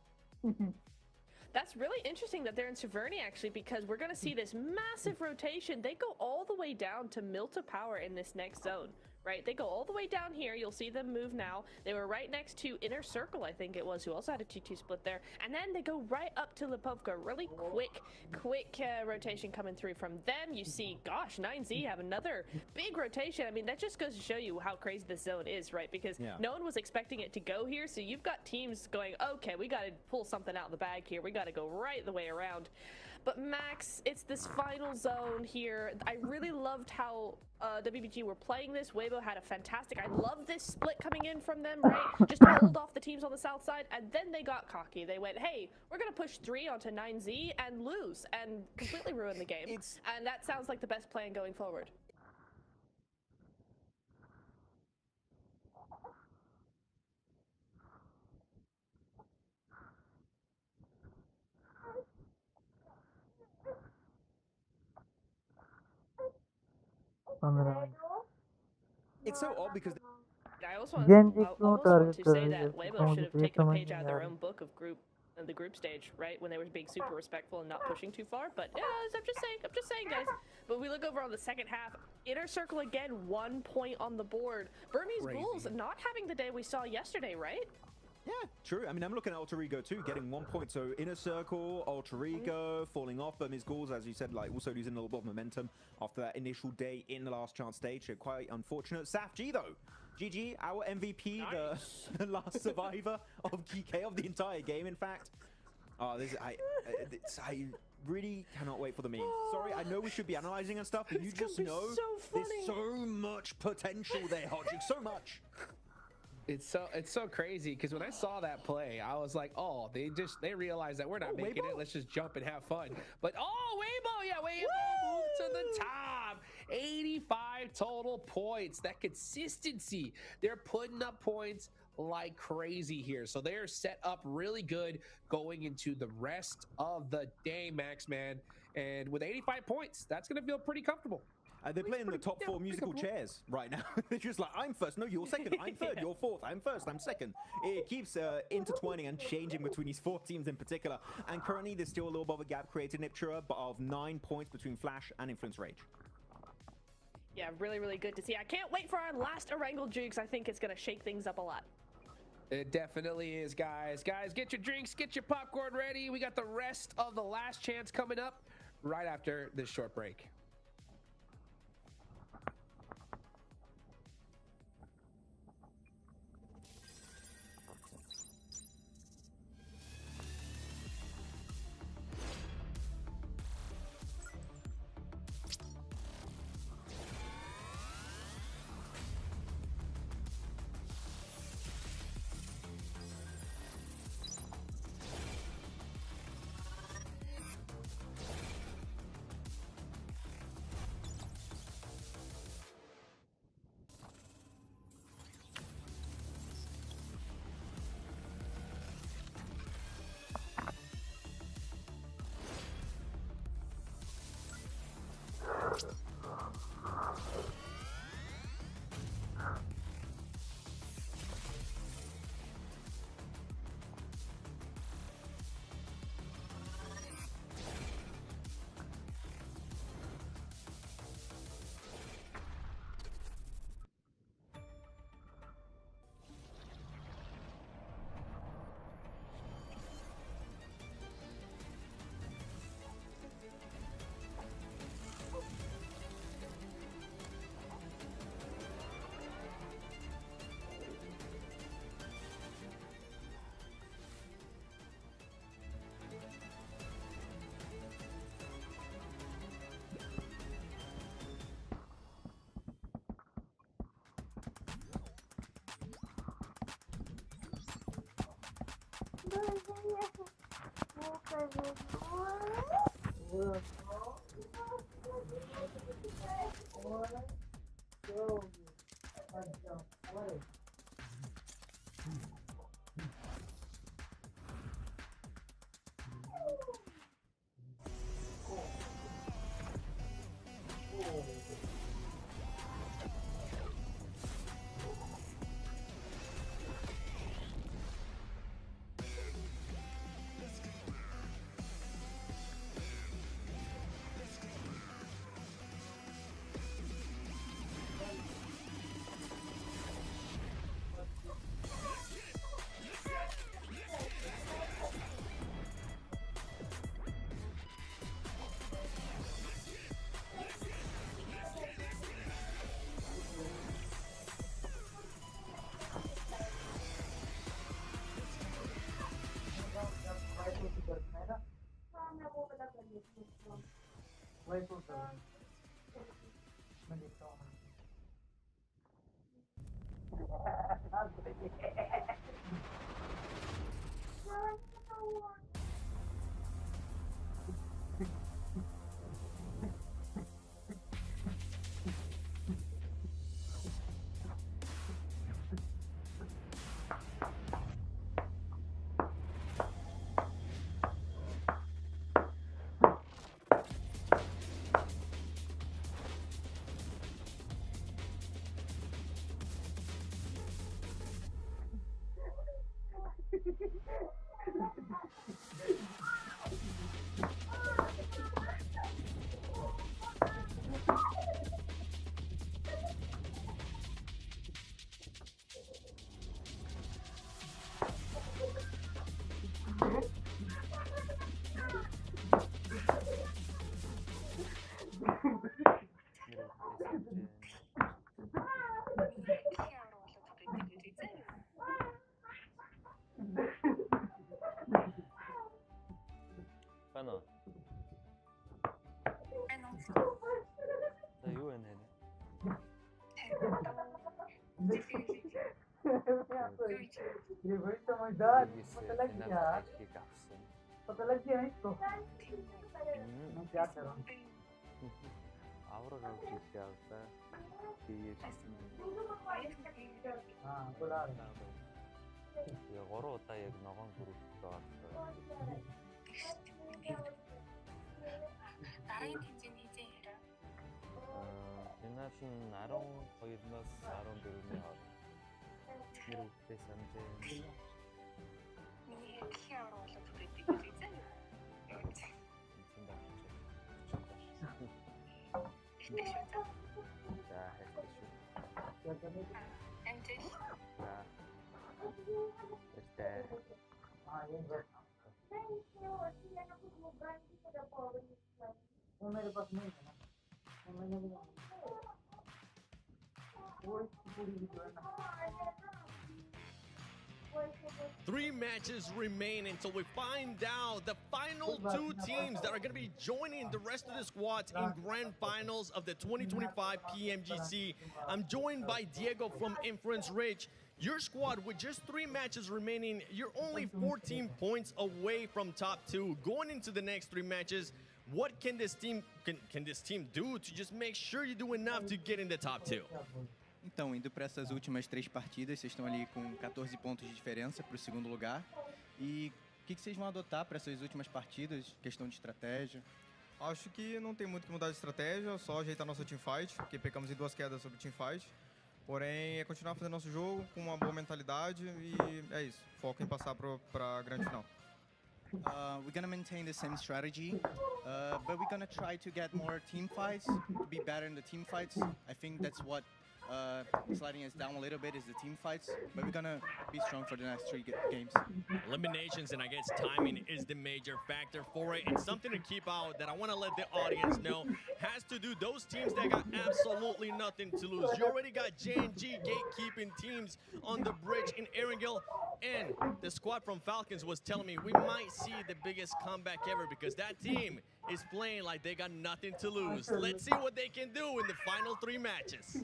That's really interesting that they're in Severny, actually, because we're going to see this massive rotation. They go all the way down to Milta Power in this next zone, right? They go all the way down here. You'll see them move now. They were right next to Inner Circle, I think it was, who also had a 2-2 split there. And then they go right up to Lipovka. Really quick rotation coming through from them. You see, gosh, 9Z have another big rotation. I mean, that just goes to show you how crazy this zone is, right? Because no one was expecting it to go here. So you've got teams going, okay, we got to pull something out of the bag here. We got to go right the way around. But Max, it's this final zone here. I really loved how WBG were playing this. Weibo had a fantastic, I love this split coming in from them, right? Just to hold off the teams on the south side, and then they got cocky. They went, hey, we're gonna push 3 onto 9Z and lose, and completely ruin the game. And that sounds like the best plan going forward. It's so odd because I also want to say that Weibo should have taken a page out of their own book of the group stage, right? When they were being super respectful and not pushing too far. But yeah, I'm just saying, guys. But we look over on the second half. Inner Circle again, 1 point on the board. Burmese Bulls not having the day we saw yesterday, right? Yeah, true. I mean, I'm looking at Alter Ego too, getting 1 point. So Inner Circle, Alter Ego, falling off, but his goals, as you said, like also losing a little bit of momentum after that initial day in the last chance stage. So quite unfortunate. Saf G though, GG, our MVP, Nice. the last survivor of GK of the entire game. In fact, I really cannot wait for the memes. Sorry, I know we should be analyzing and stuff, but you just know so funny. there's so much potential there, Hodgik, so much. It's so crazy because when I saw that play, I was like, oh, they realized that we're not making Weibo? it. Let's just jump and have fun. But Weibo, yeah, Weibo moved to the top. 85 total points. That consistency. They're putting up points like crazy here. So they're set up really good going into the rest of the day, Max, man. And with 85 points, that's going to feel pretty comfortable. They're playing the top 4 musical chairs right now. They're just like, I'm first, no, you're second, I'm third, you're fourth, I'm first, I'm second. It keeps intertwining and changing between these 4 teams in particular. And currently, there's still a little bit of a gap created in Iptura, but of 9 points between Flash and Influence Rage. Yeah, really, really good to see. I can't wait for our last Erangel Jukes. I think it's going to shake things up a lot. It definitely is, guys. Guys, get your drinks, get your popcorn ready. We got the rest of the last chance coming up right after this short break. ये बड़ी समझदार, पता लग गया, पता लग गया इसको। मैं क्या कर रहा हूँ? हाँ, बुला रहा हूँ। क्या करने को? हाँ, ये बस। वो मेरे पास नहीं है ना, वो मैंने भी नहीं। वो इसकी पूरी वीडियो है ना। 3 matches remain until we find out the final 2 teams that are going to be joining the rest of the squads in grand finals of the 2025 PMGC. I'm joined by Diego from Inference Ridge. Your squad, with just 3 matches remaining, you're only 14 points away from top 2. Going into the next 3 matches, what can this team do to just make sure you do enough to get in the top 2? Então, indo para essas últimas 3 partidas, vocês estão ali com 14 pontos de diferença para o segundo lugar. E o que vocês vão adotar para essas últimas partidas? Questão de estratégia? Acho que não tem muito que mudar de estratégia, só ajeitar nossa teamfight, porque pecamos em 2 quedas sobre teamfight. Porém, é continuar fazendo nosso jogo com uma boa mentalidade e é isso. Foco em passar para a grande final. We're gonna maintain the same strategy, but we're gonna try to get more team fights, to be better in the team fights. I think that's what sliding us down a little bit is the team fights, but we're gonna be strong for the next 3 games. Eliminations and I guess timing is the major factor for it, and something to keep out that I want to let the audience know has to do those teams that got absolutely nothing to lose. You already got J&G gatekeeping teams on the bridge in Erangel, and the squad from Falcons was telling me we might see the biggest comeback ever because that team is playing like they got nothing to lose. Let's see what they can do in the final 3 matches.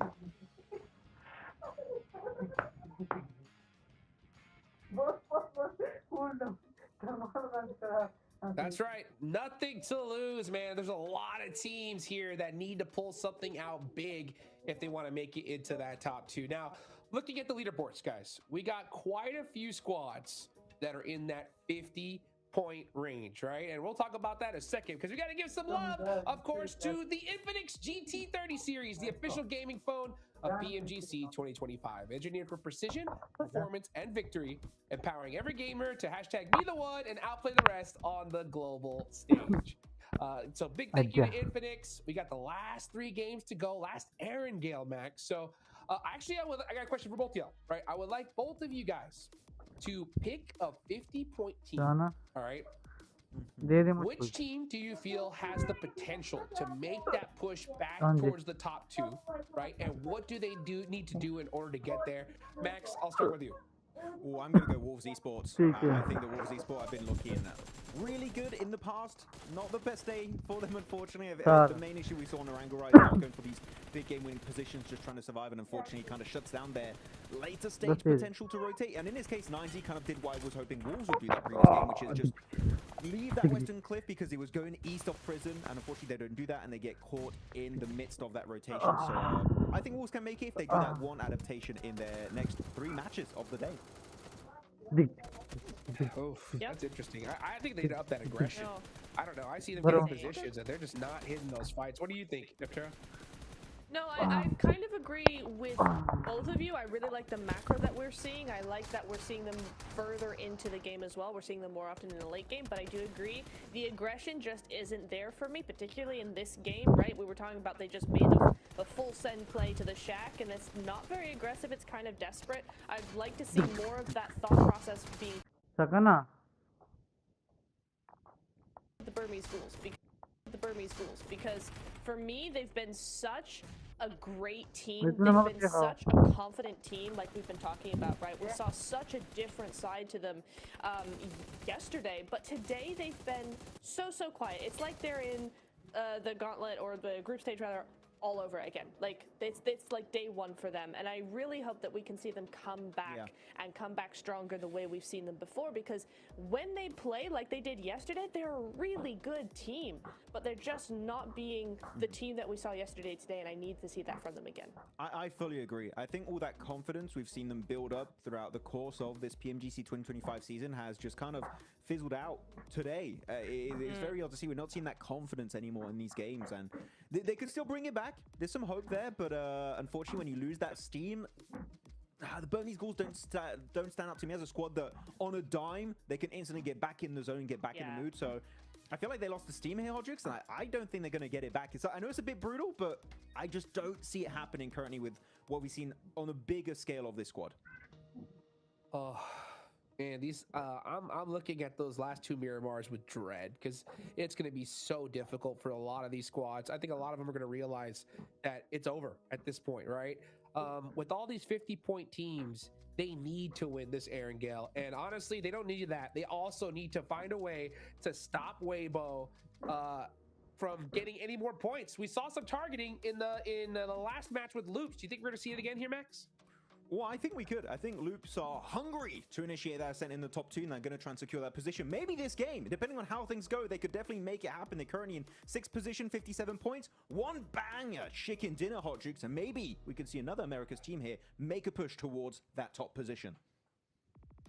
That's right. Nothing to lose, man. There's a lot of teams here that need to pull something out big if they want to make it into that top 2. Now, looking at the leaderboards, guys, we got quite a few squads that are in that 50-point range, right? And we'll talk about that in a second because we got to give some love, of course, to the Infinix GT30 series, the official gaming phone of PMGC 2025. Engineered for precision, performance, and victory, empowering every gamer to hashtag be the one and outplay the rest on the global stage. So big thank you to Infinix. We got the last 3 games to go, last Erangel, Max. So actually, I got a question for both of y'all, right? I would like both of you guys to pick a 50-point team, all right? Which team do you feel has the potential to make that push back towards the top 2, right? And what do they need to do in order to get there? Max, I'll start with you. Oh, I'm going to go Wolves Esports. I think the Wolves Esports have been lucky in that. Really good in the past. Not the best day for them, unfortunately. The main issue we saw on the Erangel Rise is going for these big game-winning positions, just trying to survive, and unfortunately kind of shuts down their later stage potential to rotate. And in this case, 90 kind of did what I was hoping Wolves would do that previous game, which is just leave that western cliff because it was going east of prison, and unfortunately they don't do that, and they get caught in the midst of that rotation. So I think Wolves can make it if they do that one adaptation in their next 3 matches of the day. Oh, that's interesting. I think they need to up that aggression. I don't know. I see them getting positions and they're just not hitting those fights. What do you think, Neptera? No, I kind of agree with both of you. I really like the macro that we're seeing. I like that we're seeing them further into the game as well. We're seeing them more often in the late game, but I do agree the aggression just isn't there for me, particularly in this game, right? We were talking about they just made the full send play to the shack, and it's not very aggressive. It's kind of desperate. I'd like to see more of that thought process being the Burmese Ghouls, because for me, they've been such a great team. They've been such a confident team, like we've been talking about, right? We saw such a different side to them yesterday, but today they've been so quiet. It's like they're in the gauntlet or the group stage rather all over again. Like it's like day one for them, and I really hope that we can see them come back and come back stronger the way we've seen them before, because when they play like they did yesterday, they're a really good team, but they're just not being the team that we saw yesterday today, and I need to see that from them again. I fully agree. I think all that confidence we've seen them build up throughout the course of this PMGC 2025 season has just kind of fizzled out today. It's very odd to see. We're not seeing that confidence anymore in these games, and they could still bring it back. There's some hope there, but unfortunately, when you lose that steam, the Burnley Ghouls don't stand up to me as a squad that, on a dime, they can instantly get back in the zone, get back in the mood. So I feel like they lost the steam here, Hodrix, and I don't think they're going to get it back. I know it's a bit brutal, but I just don't see it happening currently with what we've seen on a bigger scale of this squad. Oh, man, these I'm looking at those last two Miramars with dread, because it's going to be so difficult for a lot of these squads. I think a lot of them are going to realize that it's over at this point, right? With all these 50-point teams, they need to win this Erangel, and honestly, they don't need that. They also need to find a way to stop Weibo from getting any more points. We saw some targeting in the last match with Loops. Do you think we're going to see it again here, Max? Well, I think we could. I think Loops are hungry to initiate that ascent in the top 2, and they're going to try and secure that position. Maybe this game, depending on how things go, they could definitely make it happen. They're currently in 6th position, 57 points. One banger chicken dinner, Hodrix, and maybe we could see another America's team here make a push towards that top position.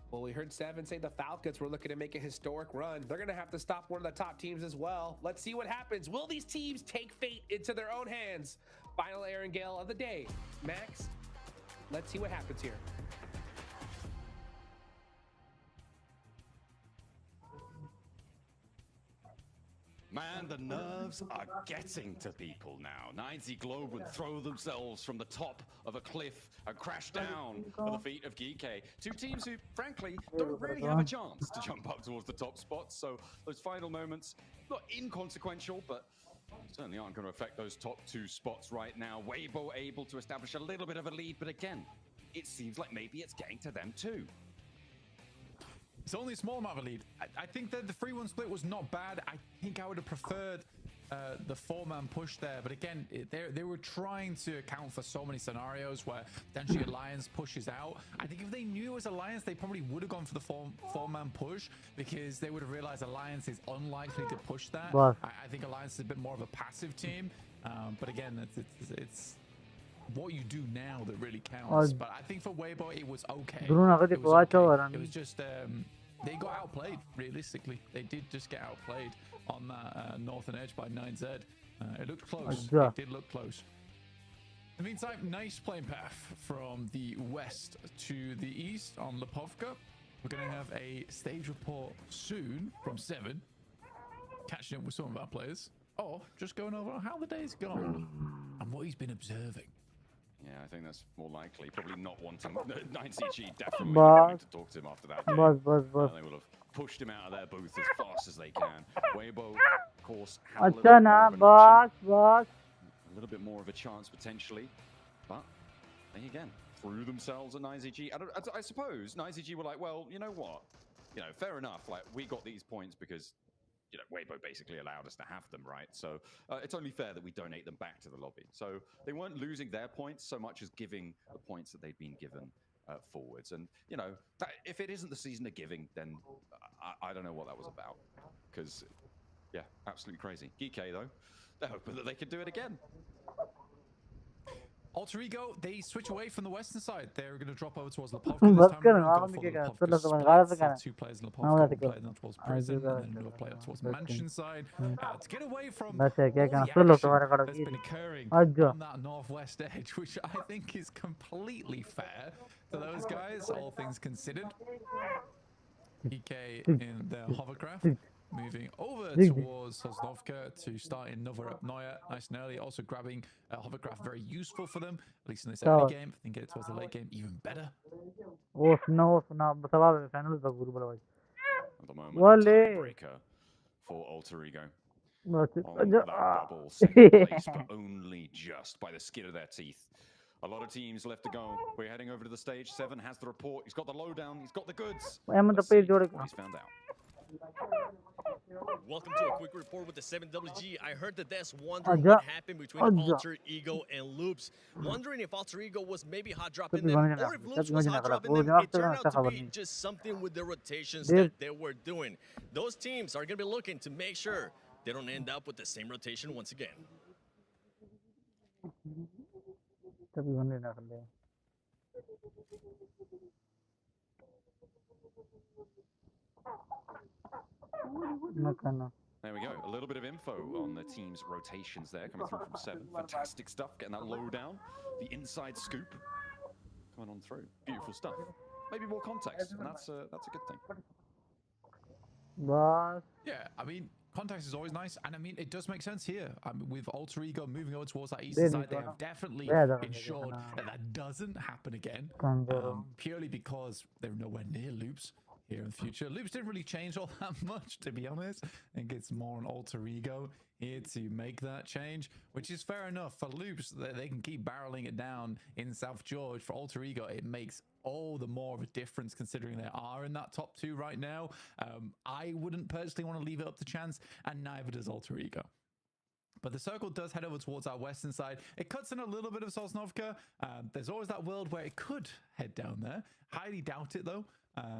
Well, we heard Seven say the Falcons were looking to make a historic run. They're going to have to stop one of the top teams as well. Let's see what happens. Will these teams take fate into their own hands? Final Erangel of the day. Max, let's see what happens here. Man, the nerves are getting to people now. 9Z Globe would throw themselves from the top of a cliff and crash down at the feet of Geeky. Two teams who, frankly, don't really have a chance to jump up towards the top spots. So those final moments, not inconsequential, but certainly aren't going to affect those top 2 spots right now. Weibo able to establish a little bit of a lead, but again, it seems like maybe it's getting to them too. It's only a small amount of a lead. I think that the 3-1 split was not bad. I think I would have preferred the 4-man push there. But again, they were trying to account for so many scenarios where potentially Alliance pushes out. I think if they knew it was Alliance, they probably would have gone for the 4-man push, because they would have realized Alliance is unlikely to push that. I think Alliance is a bit more of a passive team. But again, it's what you do now that really counts. But I think for Weibo, it was okay. It was just they got outplayed. Realistically, they did just get outplayed on that northern edge by 9Z. It looked close. It did look close. In the meantime, nice playing path from the west to the east on Lipovka. We're going to have a stage report soon from 7, catching up with some of our players, or just going over how the day's gone and what he's been observing. Yeah, I think that's more likely. Probably not wanting 9CG definitely going to talk to him after that game. They will have pushed him out of their booth as fast as they can. Weibo, of course, had a little bit more of a chance potentially, but they again threw themselves at 9CG. I suppose 9CG were like, well, you know what? You know, fair enough. Like, we got these points because, you know, Weibo basically allowed us to have them, right? So it's only fair that we donate them back to the lobby. So they weren't losing their points so much as giving the points that they'd been given forwards. And, you know, if it isn't the season of giving, then I don't know what that was about. Because, yeah, absolutely crazy. GK, though, they're hoping that they could do it again. Alter Ego, they switch away from the western side. They're going to drop over towards Lipovka this time. Two players in Lipovka, one player down towards prison, and then another player towards mansion side. To get away from all the action that's been occurring on that northwest edge, which I think is completely fair to those guys, all things considered. EK in their hovercraft, moving over towards Sosnovka to start another Noia nice and early. Also grabbing hovercraft, very useful for them, at least in this early game. If they can get it towards the late game, even better. At the moment, tiebreaker for Alter Ego. On that bubble, second place, but only just by the skin of their teeth. A lot of teams left to go. We're heading over to the stage. 7 has the report. He's got the lowdown. He's got the goods. Let's see what he's found out. Welcome to a quick report with the 7WG. I heard that that's wondering Aja. what happened between Aja. Alter Ego and Loops. Wondering if Alter Ego was maybe hot dropping Tapi them, gimana or nak? if Loops Tapi was gimana hot nak dropping kalau them. jawab It tu turned nak out to khabar be ni. just something with the rotations Dia- that they were doing. Those teams are going to be looking to make sure they don't end up with the same rotation once again. Tapi gimana nak kalau? Makana. There we go. A little bit of info on the team's rotations there coming through from 7. Fantastic stuff. Getting that low down. The inside scoop coming on through. Beautiful stuff. Maybe more context, and that's a good thing. Bas. Yeah, I mean, context is always nice, and I mean, it does make sense here. With Alter Ego moving over towards that eastern side, they have definitely ensured that that doesn't happen again, purely because they're nowhere near Loops here in the future. Loops didn't really change all that much, to be honest. I think it's more an Alter Ego here to make that change, which is fair enough. For Loops, they can keep barreling it down in South George. For Alter Ego, it makes all the more of a difference considering they are in that top 2 right now. I wouldn't personally want to leave it up to chance, and neither does Alter Ego. But the circle does head over towards our western side. It cuts in a little bit of Sosnovka. There's always that world where it could head down there. Highly doubt it, though.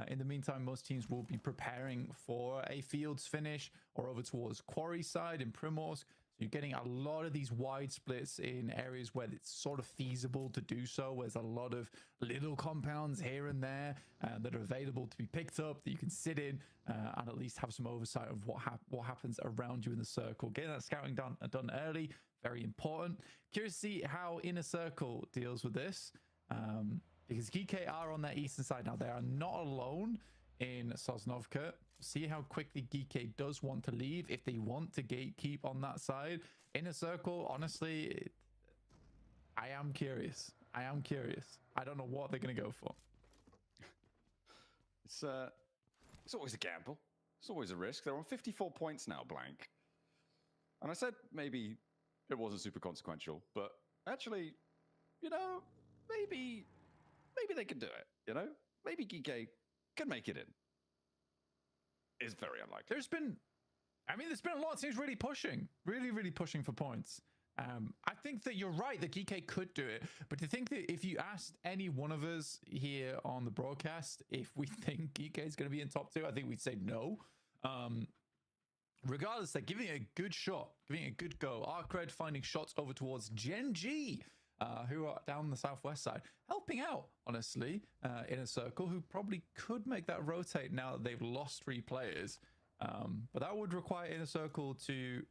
In the meantime, most teams will be preparing for a fields finish or over towards Quarry side in Primorsk. So you're getting a lot of these wide splits in areas where it's sort of feasible to do so. There's a lot of little compounds here and there that are available to be picked up that you can sit in and at least have some oversight of what happens around you in the circle. Getting that scouting done early, very important. Curious to see how Inner Circle deals with this. Because GK are on their eastern side now. They are not alone in Sosnovka. See how quickly GK does want to leave if they want to gatekeep on that side. Inner Circle, honestly, I am curious. I don't know what they're going to go for. It's always a gamble. It's always a risk. They're on 54 points now, blank. And I said maybe it wasn't super consequential, but actually, you know, maybe they could do it, you know? Maybe Geeke could make it in. It's very unlikely. There's been a lot of teams really pushing for points. I think that you're right that Geeke could do it, but to think that if you asked any one of us here on the broadcast if we think Geeke is going to be in top 2, I think we'd say no. Regardless, they're giving it a good shot, giving it a good go. Arcred finding shots over towards Gen G, who are down the southwest side, helping out, honestly, Inner Circle, who probably could make that rotate now that they've lost 3 players. But that would require Inner Circle to...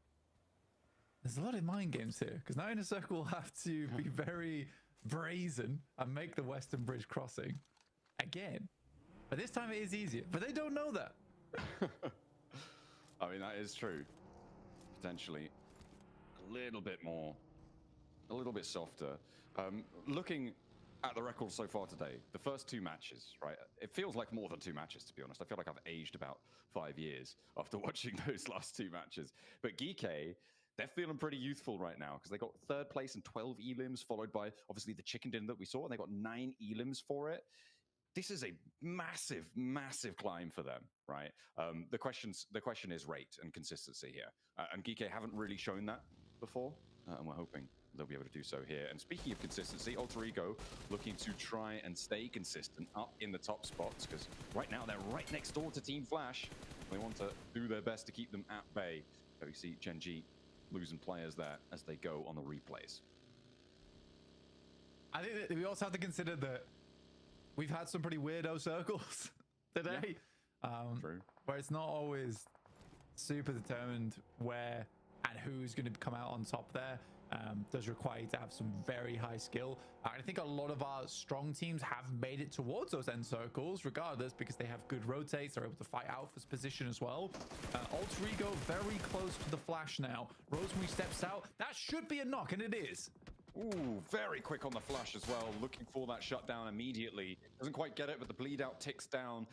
There's a lot of mind games here, because now Inner Circle will have to be very brazen and make the Western Bridge crossing again. But this time it is easier, but they don't know that. I mean, that is true. Potentially a little bit more, a little bit softer. Looking at the record so far today, the first 2 matches, right? It feels like more than 2 matches, to be honest. I feel like I've aged about 5 years after watching those last 2 matches. But Geeke, they're feeling pretty youthful right now because they got 3rd place and 12 elims, followed by obviously the chicken dinner that we saw, and they got 9 elims for it. This is a massive, massive climb for them, right? The question is rate and consistency here, and Geeke haven't really shown that before, and we're hoping they'll be able to do so here. And speaking of consistency, Alter Ego looking to try and stay consistent up in the top spots, because right now they're right next door to Team Flash. They want to do their best to keep them at bay. So we see Gen G losing players there as they go on the replays. I think that we also have to consider that we've had some pretty weirdo circles today. Yeah. True. Where it's not always super determined where and who's going to come out on top there. Does require you to have some very high skill. I think a lot of our strong teams have made it towards those end circles regardless, because they have good rotates, they're able to fight out for position as well. Alter Ego very close to the Flash now. Rosemary steps out. That should be a knock, and it is. Ooh, very quick on the flash as well, looking for that shutdown immediately. Doesn't quite get it, but the bleed out ticks down,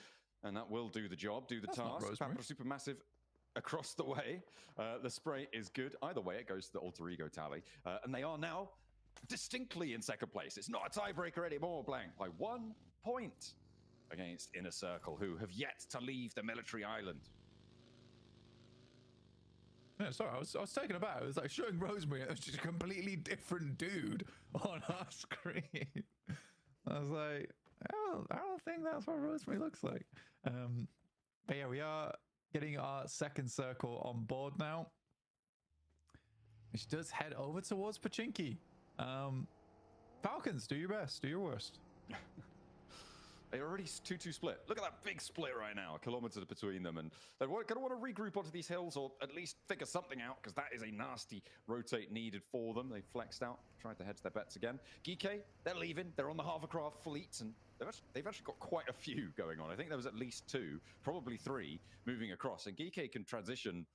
and that will do the job, do the task. Papra Supermassive across the way. The spray is good. Either way, it goes to the Alter Ego tally. And they are now distinctly in 2nd place. It's not a tiebreaker anymore, blank, by 1 point against Inner Circle, who have yet to leave the military island. Yeah, sorry, I was taken aback. It was like showing Rosemary. It was just a completely different dude on our screen. I was like, I don't think that's what Rosemary looks like. But yeah, we are getting our second circle on board now, which does head over towards Pachinki. Falcons, do your best, do your worst. They're already 2-2 split. Look at that big split right now, a kilometer between them. And they're going to want to regroup onto these hills or at least figure something out, because that is a nasty rotate needed for them. They flexed out, tried to hedge their bets again. Geeke, they're leaving. They're on the hovercraft fleet, and they've actually got quite a few going on. I think there was at least 2, probably 3, moving across. And Geeke can transition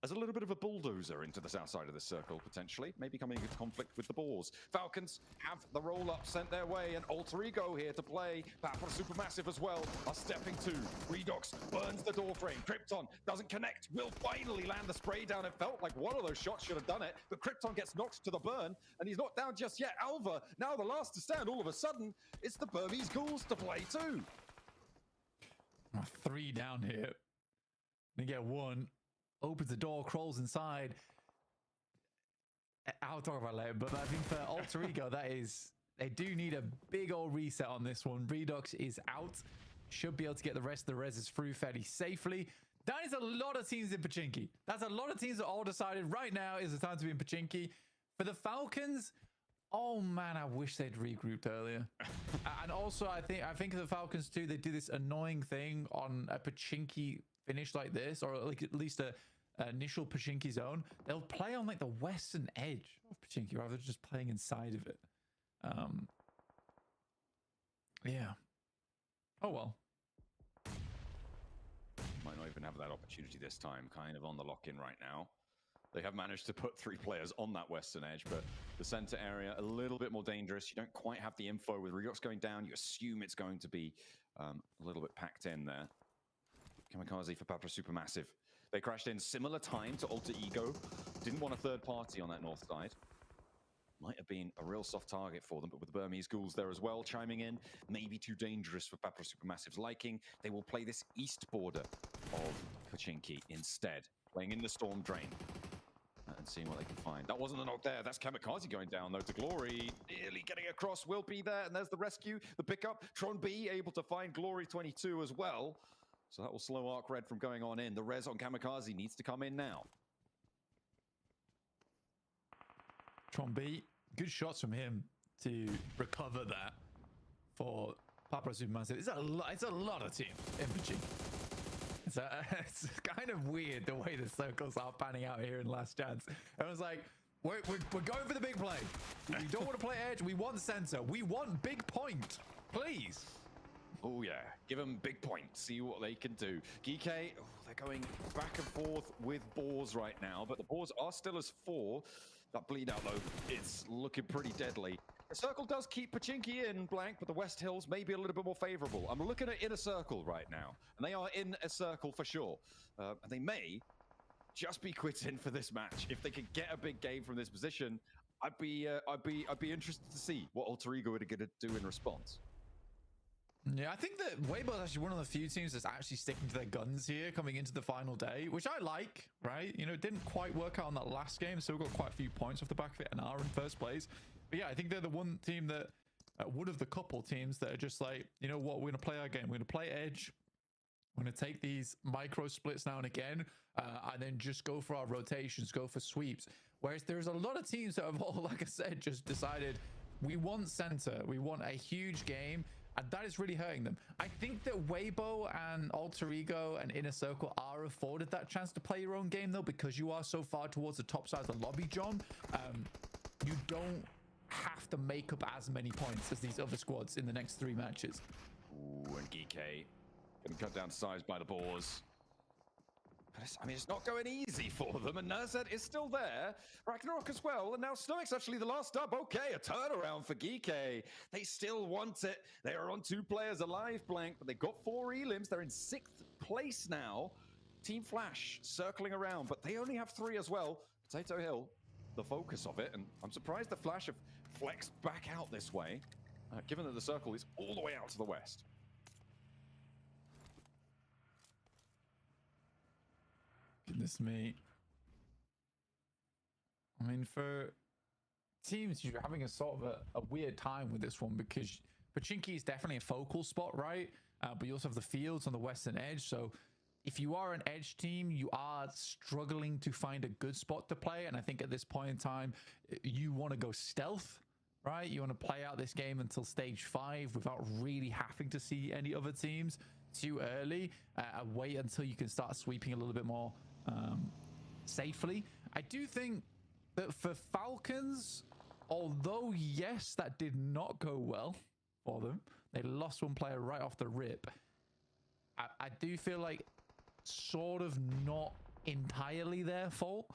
as a little bit of a bulldozer into the south side of the circle, potentially. Maybe coming into conflict with the Boars. Falcons have the roll-up sent their way, and Alter Ego here to play. Papa Supermassive as well are stepping to. Redox burns the door frame. Krypton doesn't connect. Will finally land the spray down. It felt like one of those shots should have done it, but Krypton gets knocked to the burn, and he's not down just yet. Alva, now the last to stand. All of a sudden, it's the Burmese Ghouls to play too. 3 down here. They get 1. Opens the door, crawls inside. I'll talk about it later, but I think for Alter Ego, they do need a big old reset on this one. Redox is out. Should be able to get the rest of the reses through fairly safely. That is a lot of teams in Pachinki. That's a lot of teams that all decided right now is the time to be in Pachinki. For the Falcons, oh man, I wish they'd regrouped earlier. And also, I think the Falcons too, they do this annoying thing on a Pachinki finish like this, or like at least a initial Pachinki zone. They'll play on like the western edge of Pachinki rather than just playing inside of it. Yeah. Oh well. Might not even have that opportunity this time, kind of on the lock-in right now. They have managed to put 3 players on that western edge, but the center area a little bit more dangerous. You don't quite have the info with Redox going down. You assume it's going to be a little bit packed in there. Kamikaze for Papa Supermassive. They crashed in similar time to Alter Ego. Didn't want a third party on that north side. Might have been a real soft target for them, but with the Burmese Ghouls there as well chiming in, maybe too dangerous for Papa Supermassive's liking. They will play this east border of Pachinki instead, playing in the Storm Drain and seeing what they can find. That wasn't the knock there. That's Kamikaze going down though to Glory. Nearly getting across, will be there, and there's the rescue, the pickup. Tron B able to find Glory 22 as well. So that will slow Arc Red from going on in. The res on Kamikaze needs to come in now. Tron B, good shots from him to recover that for Papa Supermassive. It's a lot of team in Pachinki. It's kind of weird the way the circles are panning out here in Last Chance. It was like, we're going for the big play. We don't want to play edge. We want center. We want big point. Please. Oh yeah, give them big point. See what they can do. Geeke, oh, they're going back and forth with Boars right now, but the Boars are still as 4. That bleed out though, it's looking pretty deadly. The circle does keep Pachinki in blank, but the West Hills may be a little bit more favorable. I'm looking at inner circle right now, and they are in a circle for sure. And they may just be quitting for this match. If they could get a big game from this position, I'd be interested to see what Alter Ego are going to do in response. Yeah, I think that Weibo is actually one of the few teams that's actually sticking to their guns here coming into the final day, which I like, right? You know, it didn't quite work out on that last game, so we got quite a few points off the back of it and are in first place. But yeah, I think they're the one team that, one of the couple teams that are just like, you know what, we're going to play our game. We're going to play edge. We're going to take these micro splits now and again, and then just go for our rotations, go for sweeps. Whereas there's a lot of teams that have all, like I said, just decided we want center. We want a huge game. And that is really hurting them. I think that Weibo and Alter Ego and Inner Circle are afforded that chance to play your own game, though, because you are so far towards the top side of the lobby, John. You don't have to make up as many points as these other squads in the next 3 matches. Ooh, and Geeke getting cut down to size by the Boars. But it's not going easy for them, and Nerzet is still there. Ragnarok as well, and now Stoic's actually the last up. Okay, a turnaround for Geeke. They still want it. They are on 2 players alive, blank, but they've got 4 elims. They're in 6th place now. Team Flash circling around, but they only have 3 as well. Potato Hill, the focus of it, and I'm surprised the Flash have flexed back out this way, given that the circle is all the way out to the west. Goodness me. I mean, for teams, you're having a sort of a weird time with this one because Pochinki is definitely a focal spot, right? But you also have the fields on the western edge. So if you are an edge team, you are struggling to find a good spot to play. And I think at this point in time, you want to go stealth, right? You want to play out this game until stage 5 without really having to see any other teams too early. Wait until you can start sweeping a little bit more safely. I do think that for Falcons, although yes, that did not go well for them, they lost one player right off the rip. I do feel like sort of not entirely their fault,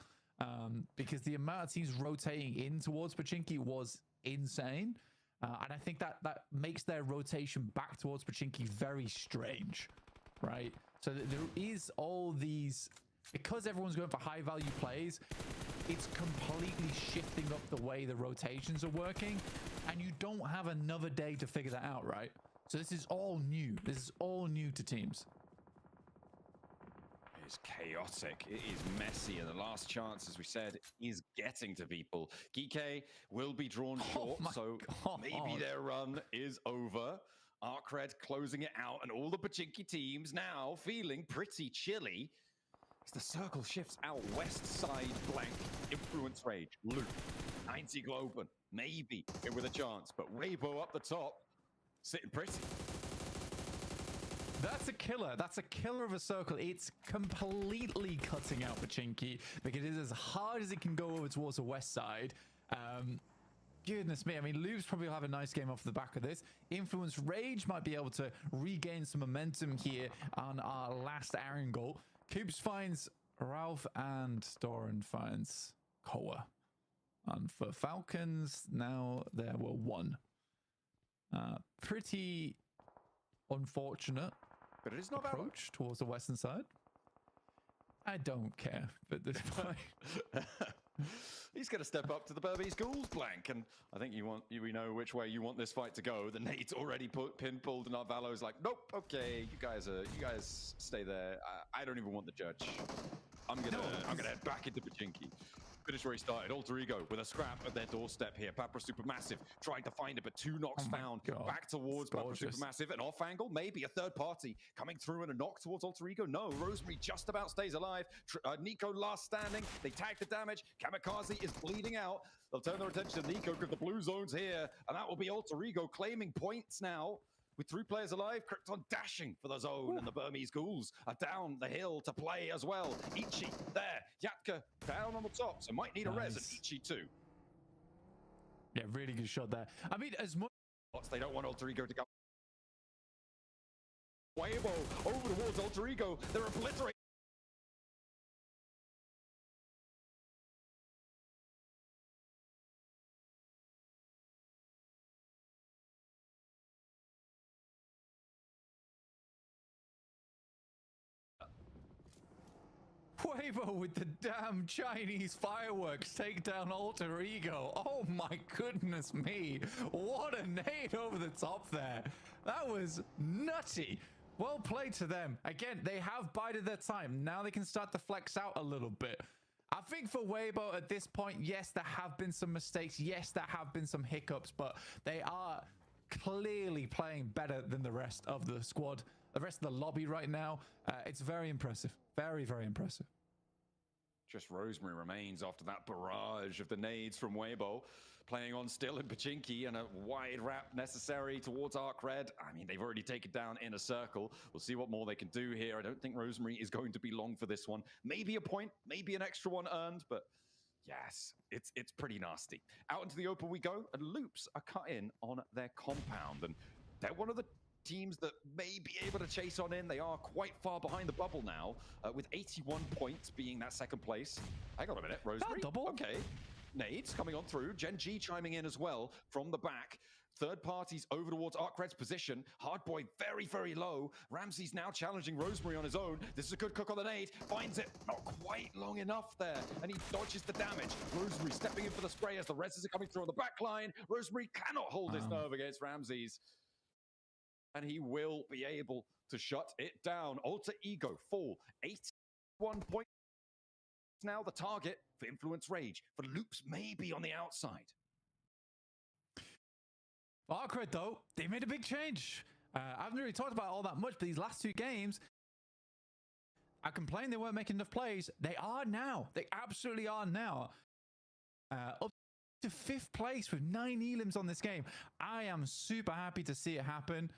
because the amount of teams rotating in towards Pochinki was insane, and I think that makes their rotation back towards Pochinki very strange, right? So there is all these, because everyone's going for high value plays, it's completely shifting up the way the rotations are working, and you don't have another day to figure that out, right? So this is all new. This is all new to teams. It's chaotic. It is messy, and the last chance, as we said, is getting to people. Geeke will be drawn short, so maybe their run is over. Arcred closing it out, and all the Pochinki teams now feeling pretty chilly as the circle shifts out west side blank. Influence Rage, Luke, 90 Globen, maybe in with a chance, but Weibo up the top, sitting pretty. That's a killer. That's a killer of a circle. It's completely cutting out Pochinki because it is as hard as it can go over towards the west side. Goodness me. I mean, Loops probably will have a nice game off the back of this. Influence Rage might be able to regain some momentum here on our last Iron goal. Coops finds Ralph and Doran finds Koa. And for Falcons, now there were 1. Pretty unfortunate, but it is not approach towards the western side. I don't care at this point. He's going to step up to the Burmese Ghouls blank, and I think we know which way you want this fight to go. The nade's already pin pulled, and Arvalo's like, nope, okay, you guys stay there. I don't even want the judge. I'm gonna head back into Pochinki. Finish where he started. Alter Ego with a scrap at their doorstep here. Papra Supermassive trying to find it, but 2 knocks found. Back towards Papra Supermassive. An off angle, maybe a third party coming through and a knock towards Alter Ego. No, Rosemary just about stays alive. Nico last standing. They tag the damage. Kamikaze is bleeding out. They'll turn their attention to Nico because the blue zone's here, and that will be Alter Ego claiming points now. With 3 players alive, Krypton dashing for the zone, and the Burmese Ghouls are down the hill to play as well. Ichi there, Yatka down on the top, so might need a res, and Ichi too. Yeah, really good shot there. I mean, as much they don't want Alter Ego to go. Weibo over towards Alter Ego, they're obliterating. Weibo with the damn Chinese fireworks take down Alter Ego. Oh my goodness me. What a nade over the top there. That was nutty. Well played to them. Again, they have bided their time. Now they can start to flex out a little bit. I think for Weibo at this point, yes, there have been some mistakes. Yes, there have been some hiccups, but they are clearly playing better than the rest of the squad, the rest of the lobby right now. It's very impressive. Very, very impressive. Just Rosemary remains after that barrage of the nades from Weibo. Playing on still in Pochinki, and a wide wrap necessary towards Arcred. I mean, they've already taken down Inner Circle. We'll see what more they can do here. I don't think Rosemary is going to be long for this one. Maybe a point, maybe an extra one earned, but yes, it's pretty nasty. Out into the open we go, and Loops are cut in on their compound, and they're one of the teams that may be able to chase on in. They are quite far behind the bubble now, with 81 points being that second place. Hang on a minute, Rosemary. Double. Okay. Nades coming on through. Gen G chiming in as well from the back. Third parties over towards Arcred's position. Hardboy very, very low. Ramsey's now challenging Rosemary on his own. This is a good cook on the nade. Finds it. Not quite long enough there. And he dodges the damage. Rosemary stepping in for the spray as the reses are coming through on the back line. Rosemary cannot hold his nerve against Ramsey's. And he will be able to shut it down. Alter Ego full 81 points. Now the target for Influence Rage, for Loops maybe on the outside. Arcred, though, they made a big change. I haven't really talked about all that much, but these last 2 games, I complained they weren't making enough plays. They are now. They absolutely are now. Up to 5th place with 9 elims on this game. I am super happy to see it happen.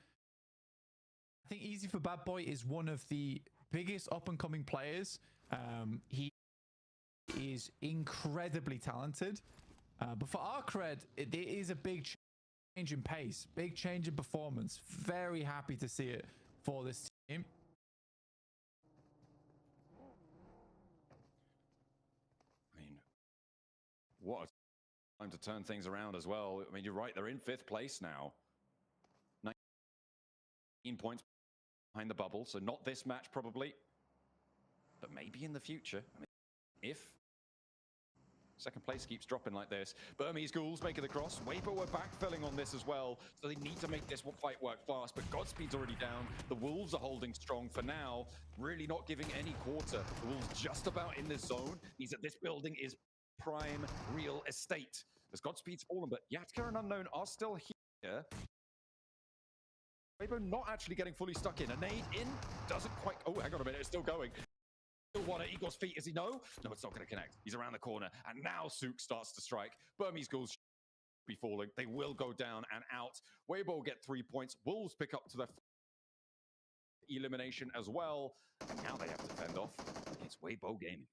I think Easy for Bad Boy is one of the biggest up-and-coming players. He is incredibly talented. But for Arcred, it is a big change in pace, big change in performance. Very happy to see it for this team. I mean, what a time to turn things around as well. I mean, you're right, they're in 5th place now. 19 points behind the bubble, so not this match probably, but maybe in the future. I mean, if second place keeps dropping like this. Burmese Ghouls making the cross. Weibo were backfilling on this as well, so they need to make this fight work fast, but Godspeed's already down. The Wolves are holding strong for now, really not giving any quarter. The Wolves just about in this zone, means that this building is prime real estate. As Godspeed's fallen, but Yatka and Unknown are still here. Weibo not actually getting fully stuck in. A nade in, doesn't quite, oh, hang on a minute, it's still going. One at Igor's feet, is he no? No, it's not going to connect. He's around the corner, and now Sook starts to strike. Burmese Ghouls be falling. They will go down and out. Weibo will get 3 points. Wolves pick up to their elimination as well. And now they have to fend off. It's Weibo Gaming.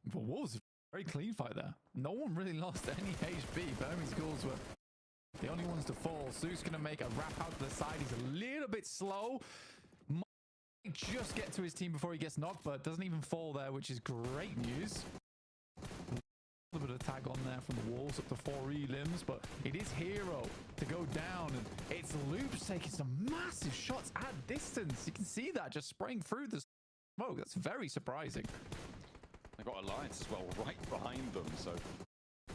For Wolves, very clean fight there. No one really lost any HP. Burmese Ghouls were the only ones to fall. Sook's going to make a wrap out to the side. He's a little bit slow. Might just get to his team before he gets knocked, but doesn't even fall there, which is great news. A little bit of tag on there from the Wolves up to 4 elims, but it is Hero to go down, and it's Loops taking some massive shots at distance. You can see that just spraying through the smoke. That's very surprising. They've got Alliance as well right behind them, so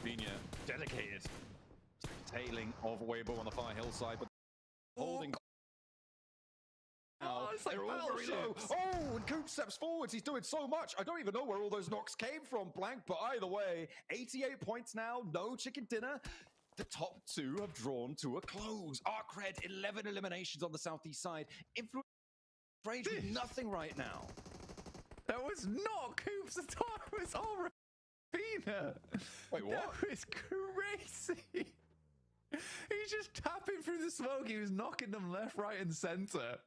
Vina dedicated to tailing of Weibo on the far hillside, but holding. Now, it's like they're all very low. Oh, and Coop steps forwards. He's doing so much. I don't even know where all those knocks came from, Blank, but either way, 88 points now, no chicken dinner. The top 2 have drawn to a close. Arcred, 11 eliminations on the southeast side. Influence Rage with nothing right now. That was not Coop's attack. It was all Ravina. Wait, what? That was crazy. He's just tapping through the smoke. He was knocking them left, right, and center.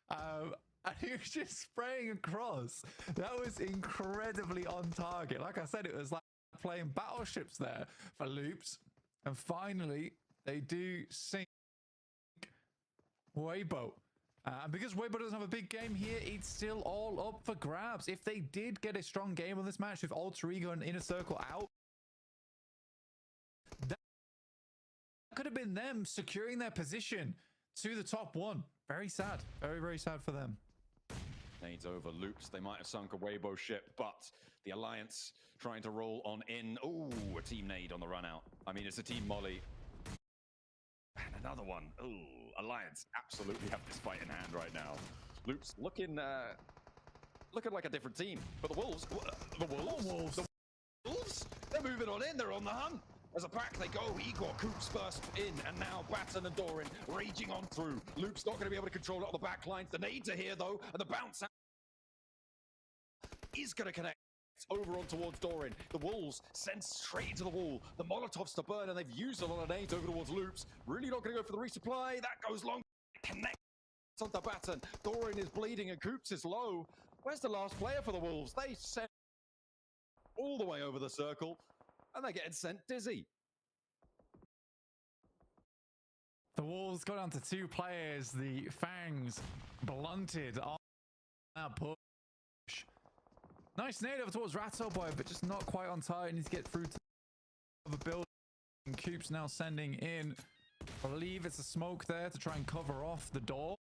And he was just spraying across. That was incredibly on target. Like I said, it was like playing battleships there for Loops. And finally, they do sink Weibo. And because Weibo doesn't have a big game here, it's still all up for grabs. If they did get a strong game on this match with Alter Ego and Inner Circle out, that could have been them securing their position to the top 1. Very sad. Very, very sad for them. Nades over Loops. They might have sunk a Weibo ship, but the Alliance trying to roll on in. Ooh, a team nade on the run out. I mean, it's a team molly. And another one. Ooh, Alliance absolutely have this fight in hand right now. Loops looking like a different team. But the Wolves, the Wolves, they're moving on in. They're on the hunt. As a pack they go, Igor, Coops first in, and now Batten and Doran raging on through. Luke's not going to be able to control it on the back lines. The nades are here, though, and the bounce out is going to connect over on towards Doran. The Wolves send straight into the wall. The Molotovs to burn, and they've used a lot of nades over towards Loops. Really not going to go for the resupply. That goes long. Connect onto Batten. Doran is bleeding, and Coops is low. Where's the last player for the Wolves? They sent all the way over the circle. And they're getting sent dizzy. The Wolves got down to 2 players. The Fangs blunted on that push. Nice nade over towards Rattle Boy, but just not quite on target. Needs to get through to the building. Coop's now sending in, I believe it's a smoke there to try and cover off the door.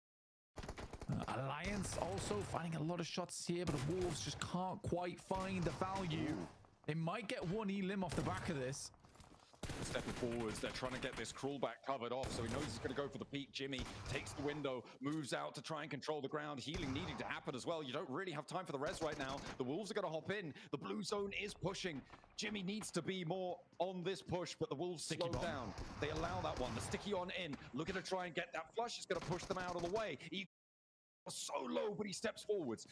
Alliance also finding a lot of shots here, but the Wolves just can't quite find the value. They might get 1 elim off the back of this. stepping forwards. They're trying to get this crawlback covered off, so he knows he's going to go for the peak. Jimmy takes the window, moves out to try and control the ground. Healing needing to happen as well. You don't really have time for the res right now. The Wolves are going to hop in. The blue zone is pushing. Jimmy needs to be more on this push, but the Wolves slow down. They allow that one. The sticky on in, looking to try and get that flush. It's going to push them out of the way. He so low, but he steps forwards.